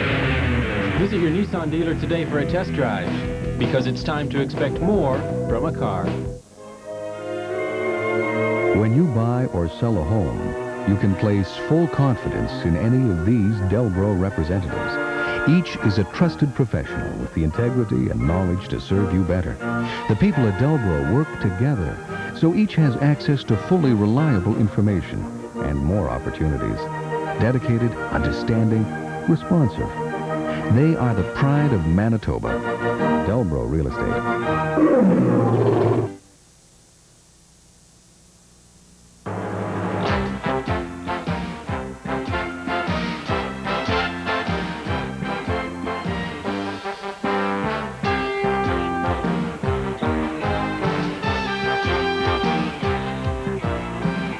Speaker 19: Visit your Nissan dealer today for a test drive, because it's time to expect more from a car.
Speaker 12: When you buy or sell a home, you can place full confidence in any of these Delbro representatives. Each is a trusted professional with the integrity and knowledge to serve you better. The people at Delbro work together, so each has access to fully reliable information and more opportunities. Dedicated, understanding, responsive. They are the pride of Manitoba. Delbro Real Estate.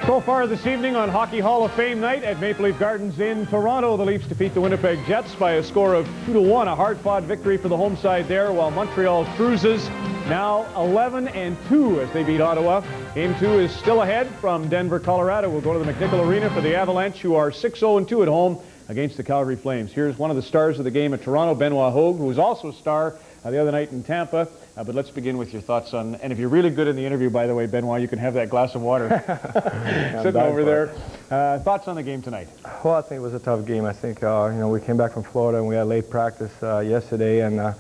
Speaker 1: So far this evening on Hockey Hall of Fame night at Maple Leaf Gardens in Toronto, the Leafs defeat the Winnipeg Jets by a score of 2-1, a hard-fought victory for the home side there, while Montreal cruises now 11-2 as they beat Ottawa. Game 2 is still ahead from Denver, Colorado. We'll go to the McNichol Arena for the Avalanche, who are 6-0-2 at home against the Calgary Flames. Here's one of the stars of the game at Toronto, Benoit Hogue, who was also a star the other night in Tampa. But let's begin with your thoughts on, and if you're really good in the interview, by the way, Benoit, you can have that glass of water sitting over there. Thoughts on the game tonight?
Speaker 2: Well, I think it was a tough game. I think, we came back from Florida and we had late practice yesterday, and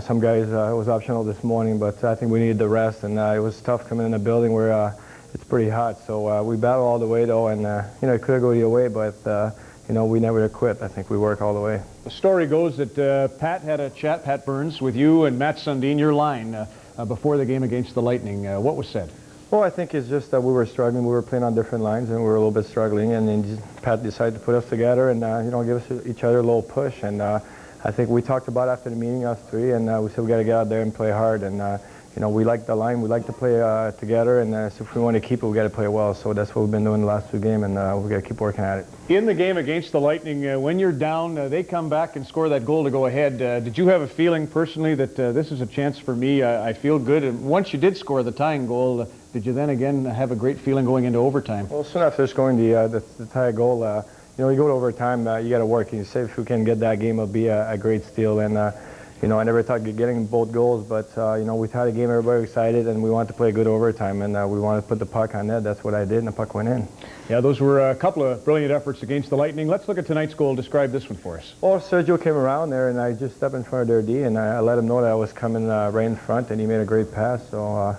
Speaker 2: some guys, it was optional this morning, but I think we needed the rest, and it was tough coming in a building where it's pretty hot. So we battled all the way, though, and, it could go either way, but, we never quit. I think we worked all the way.
Speaker 1: The story goes that Pat had a chat, Pat Burns, with you and Matt Sundin, your line, before the game against the Lightning. What was said?
Speaker 2: Well, I think it's just that we were struggling. We were playing on different lines, and we were a little bit struggling. And then Pat decided to put us together and, give us each other a little push. And I think we talked about after the meeting, us three, and we said we got to get out there and play hard. And we like the line. We like to play together. And so if we want to keep it, we got to play well. So that's what we've been doing the last two games, and we got to keep working at it.
Speaker 1: In the game against the Lightning, when you're down, they come back and score that goal to go ahead. Did you have a feeling personally that this is a chance for me? I feel good. And once you did score the tying goal, did you then again have a great feeling going into overtime?
Speaker 2: Well, soon after scoring the tie goal, you go to overtime, you got to work. You say if we can get that game, it'll be a great steal. And I never thought of getting both goals, but we had a game, everybody excited, and we wanted to play good overtime, and we wanted to put the puck on net. That's what I did, and the puck went in.
Speaker 1: Yeah, those were a couple of brilliant efforts against the Lightning. Let's look at tonight's goal. Describe this one for us.
Speaker 2: Well, Sergio came around there, and I just stepped in front of their D, and I let him know that I was coming right in front, and he made a great pass. So,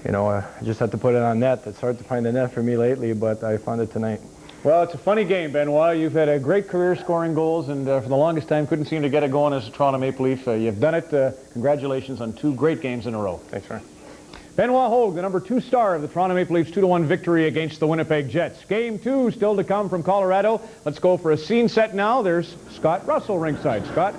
Speaker 2: I just had to put it on net. It's hard to find the net for me lately, but I found it tonight.
Speaker 1: Well, it's a funny game, Benoit. You've had a great career scoring goals, and for the longest time couldn't seem to get it going as a Toronto Maple Leaf. You've done it. Congratulations on 2 great games in a row.
Speaker 2: Thanks, Ryan.
Speaker 1: Benoit Hogue, the number 2 star of the Toronto Maple Leafs 2-1 victory against the Winnipeg Jets. Game 2 still to come from Colorado. Let's go for a scene set now. There's Scott Russell ringside. Scott?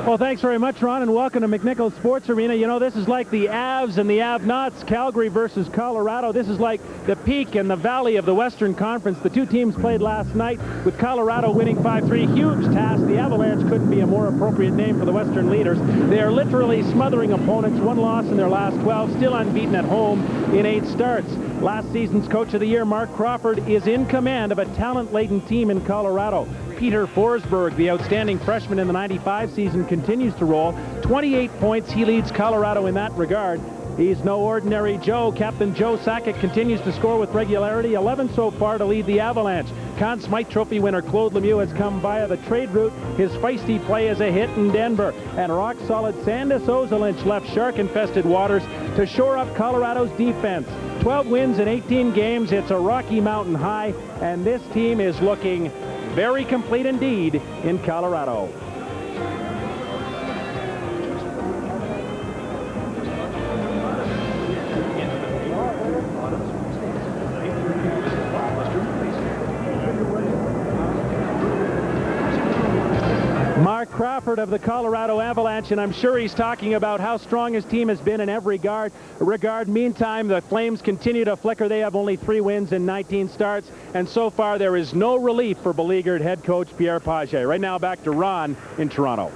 Speaker 7: Well, thanks very much, Ron, and welcome to McNichol Sports Arena. This is like the Avs and the Avnots, Calgary versus Colorado. This is like the peak and the valley of the Western Conference. The two teams played last night with Colorado winning 5-3. Huge task. The Avalanche couldn't be a more appropriate name for the Western leaders. They are literally smothering opponents. 1 loss in their last 12, still unbeaten at home in 8 starts. Last season's Coach of the Year, Mark Crawford, is in command of a talent-laden team in Colorado. Peter Forsberg, the outstanding freshman in the '95 season, continues to roll. 28 points. He leads Colorado in that regard. He's no ordinary Joe. Captain Joe Sakic continues to score with regularity. 11 so far to lead the Avalanche. Conn Smythe Trophy winner Claude Lemieux has come via the trade route. His feisty play is a hit in Denver. And rock-solid Sandis Ozolinsh left shark-infested waters to shore up Colorado's defense. 12 wins in 18 games. It's a Rocky Mountain high, and this team is looking very complete indeed in Colorado. Mark Crawford of the Colorado Avalanche, and I'm sure he's talking about how strong his team has been in every regard. Meantime, the Flames continue to flicker. They have only 3 wins in 19 starts, and so far there is no relief for beleaguered head coach Pierre Pagé. Right now, back to Ron in Toronto.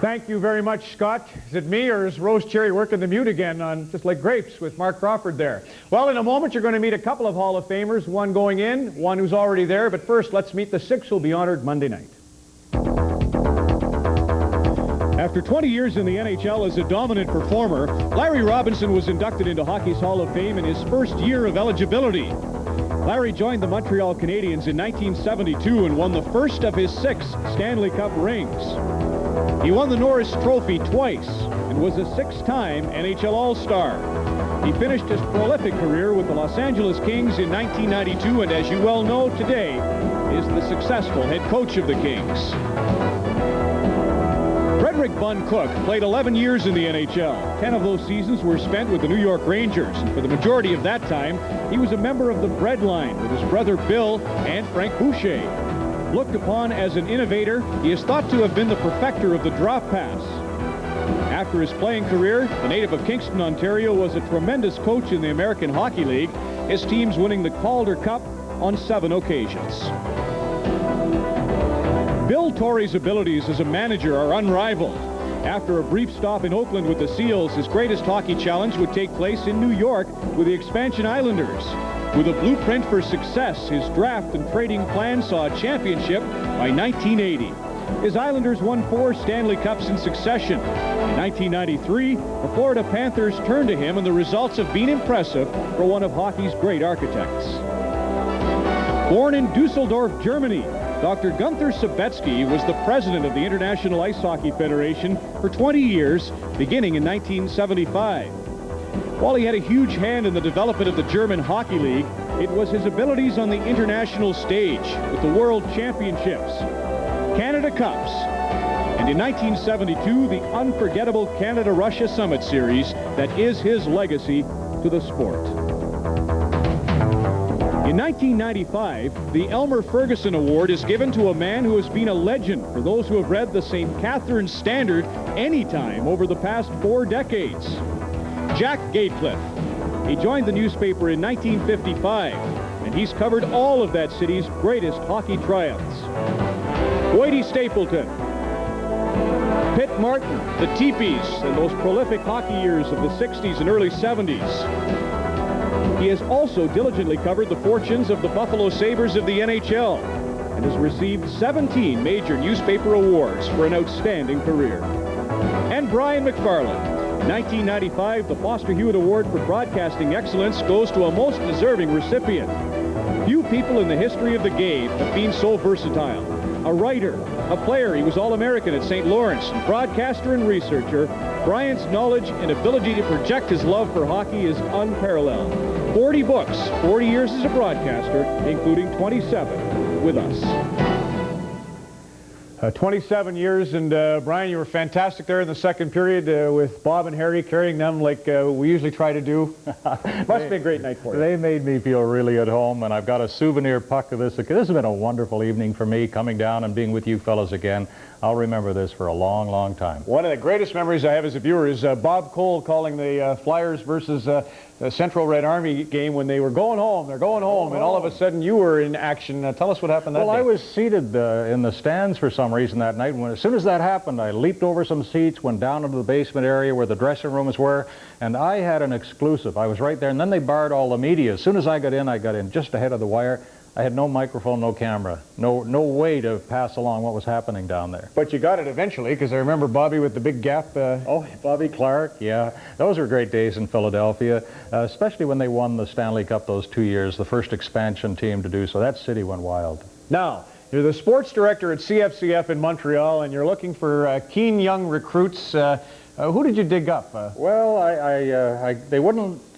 Speaker 1: Thank you very much, Scott. Is it me, or is Rose Cherry working the mute again on Just Like Grapes with Mark Crawford there? Well, in a moment, you're going to meet a couple of Hall of Famers, one going in, one who's already there. But first, let's meet the 6 who'll be honored Monday night. After 20 years in the NHL as a dominant performer, Larry Robinson was inducted into Hockey's Hall of Fame in his first year of eligibility. Larry joined the Montreal Canadiens in 1972 and won the first of his 6 Stanley Cup rings. He won the Norris Trophy twice and was a 6-time NHL All-Star. He finished his prolific career with the Los Angeles Kings in 1992 and, as you well know today, is the successful head coach of the Kings. Frederick Von Cook played 11 years in the NHL. 10 of those seasons were spent with the New York Rangers. And for the majority of that time, he was a member of the Bread Line with his brother Bill and Frank Boucher. Looked upon as an innovator, he is thought to have been the perfecter of the drop pass. After his playing career, the native of Kingston, Ontario, was a tremendous coach in the American Hockey League, his teams winning the Calder Cup on 7 occasions. Bill Torrey's abilities as a manager are unrivaled. After a brief stop in Oakland with the Seals, his greatest hockey challenge would take place in New York with the Expansion Islanders. With a blueprint for success, his draft and trading plan saw a championship by 1980. His Islanders won 4 Stanley Cups in succession. In 1993, the Florida Panthers turned to him, and the results have been impressive for one of hockey's great architects. Born in Dusseldorf, Germany, Dr. Gunther Sabetsky was the president of the International Ice Hockey Federation for 20 years, beginning in 1975. While he had a huge hand in the development of the German Hockey League, it was his abilities on the international stage with the World Championships, Canada Cups, and in 1972, the unforgettable Canada-Russia Summit Series that is his legacy to the sport. In 1995, the Elmer Ferguson Award is given to a man who has been a legend for those who have read the St. Catharines Standard anytime over the past 4 decades. Jack Gatecliff. He joined the newspaper in 1955, and he's covered all of that city's greatest hockey triumphs. Whitey Stapleton, Pitt Martin, the Teepees, and those prolific hockey years of the 60s and early 70s. He has also diligently covered the fortunes of the Buffalo Sabres of the NHL and has received 17 major newspaper awards for an outstanding career. And Brian McFarland. In 1995, the Foster Hewitt Award for Broadcasting Excellence goes to a most deserving recipient. Few people in the history of the game have been so versatile. A writer, a player, he was All-American at St. Lawrence, broadcaster and researcher. Brian's knowledge and ability to project his love for hockey is unparalleled. 40 books, 40 years as a broadcaster, including 27 with us. 27 years, and Brian, you were fantastic there in the second period with Bob and Harry carrying them like we usually try to do. Must have been a great night for you.
Speaker 3: They made me feel really at home, and I've got a souvenir puck of this. This has been a wonderful evening for me, coming down and being with you fellas again. I'll remember this for a long, long time.
Speaker 1: One of the greatest memories I have as a viewer is Bob Cole calling the Flyers versus the Central Red Army game when they were going home. They're going home, and all of a sudden you were in action. Tell us what happened that day.
Speaker 3: Well, I was seated in the stands for some reason that night. As soon as that happened, I leaped over some seats, went down into the basement area where the dressing rooms were, and I had an exclusive. I was right there, and then they barred all the media. As soon as I got in just ahead of the wire. I had no microphone, no camera, no way to pass along what was happening down there.
Speaker 1: But you got it eventually, because I remember Bobby with the big gap.
Speaker 3: Oh, Bobby Clark, yeah. Those were great days in Philadelphia, especially when they won the Stanley Cup those 2 years, the first expansion team to do so. That city went wild.
Speaker 1: Now, you're the sports director at CFCF in Montreal, and you're looking for keen young recruits. Who did you dig up?
Speaker 3: Well,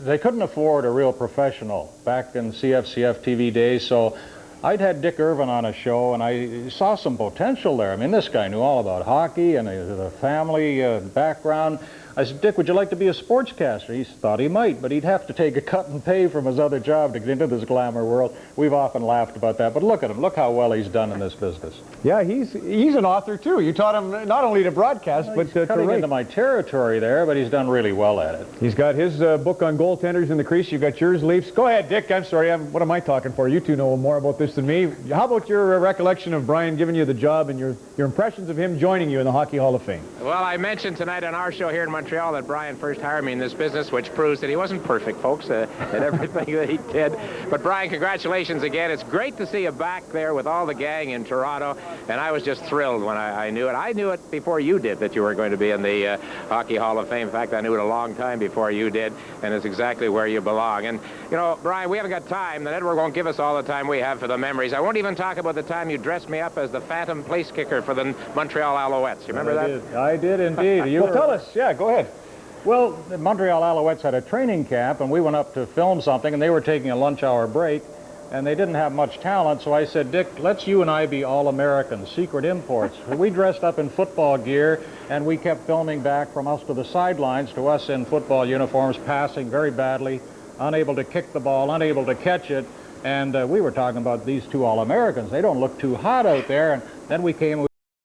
Speaker 3: they couldn't afford a real professional back in CFCF TV days, so I'd had Dick Irvin on a show, and I saw some potential there. I mean, this guy knew all about hockey and the family background. I said, Dick, would you like to be a sportscaster? He thought he might, but he'd have to take a cut and pay from his other job to get into this glamour world. We've often laughed about that, but look at him. Look how well he's done in this business.
Speaker 1: Yeah, he's an author, too. You taught him not only to broadcast, but to
Speaker 3: cutting
Speaker 1: write.
Speaker 3: Into my territory there, but he's done really well at it.
Speaker 1: He's got his book on goaltenders in the crease. You've got yours, Leafs. Go ahead, Dick. I'm sorry. What am I talking for? You two know more about this than me. How about your recollection of Brian giving you the job and your impressions of him joining you in the Hockey Hall of Fame?
Speaker 11: Well, I mentioned tonight on our show here in Montreal Montreal that Brian first hired me in this business, which proves that he wasn't perfect, folks, at everything that he did. But Brian, congratulations again. It's great to see you back there with all the gang in Toronto, and I was just thrilled when I knew it. I knew it before you did that you were going to be in the Hockey Hall of Fame. In fact, I knew it a long time before you did, and it's exactly where you belong. And, you know, Brian, we haven't got time. The network won't give us all the time we have for the memories. I won't even talk about the time you dressed me up as the phantom place kicker for the Montreal Alouettes. You remember that?
Speaker 3: I did indeed. Well, tell us. Yeah, go ahead. Well, the Montreal Alouettes had a training camp, and we went up to film something, and they were taking a lunch hour break, and they didn't have much talent, so I said, Dick, let's you and I be All-Americans, secret imports. We dressed up in football gear, and we kept filming back from us to the sidelines, to us in football uniforms, passing very badly, unable to kick the ball, unable to catch it, and we were talking about these two All-Americans. They don't look too hot out there, and then we came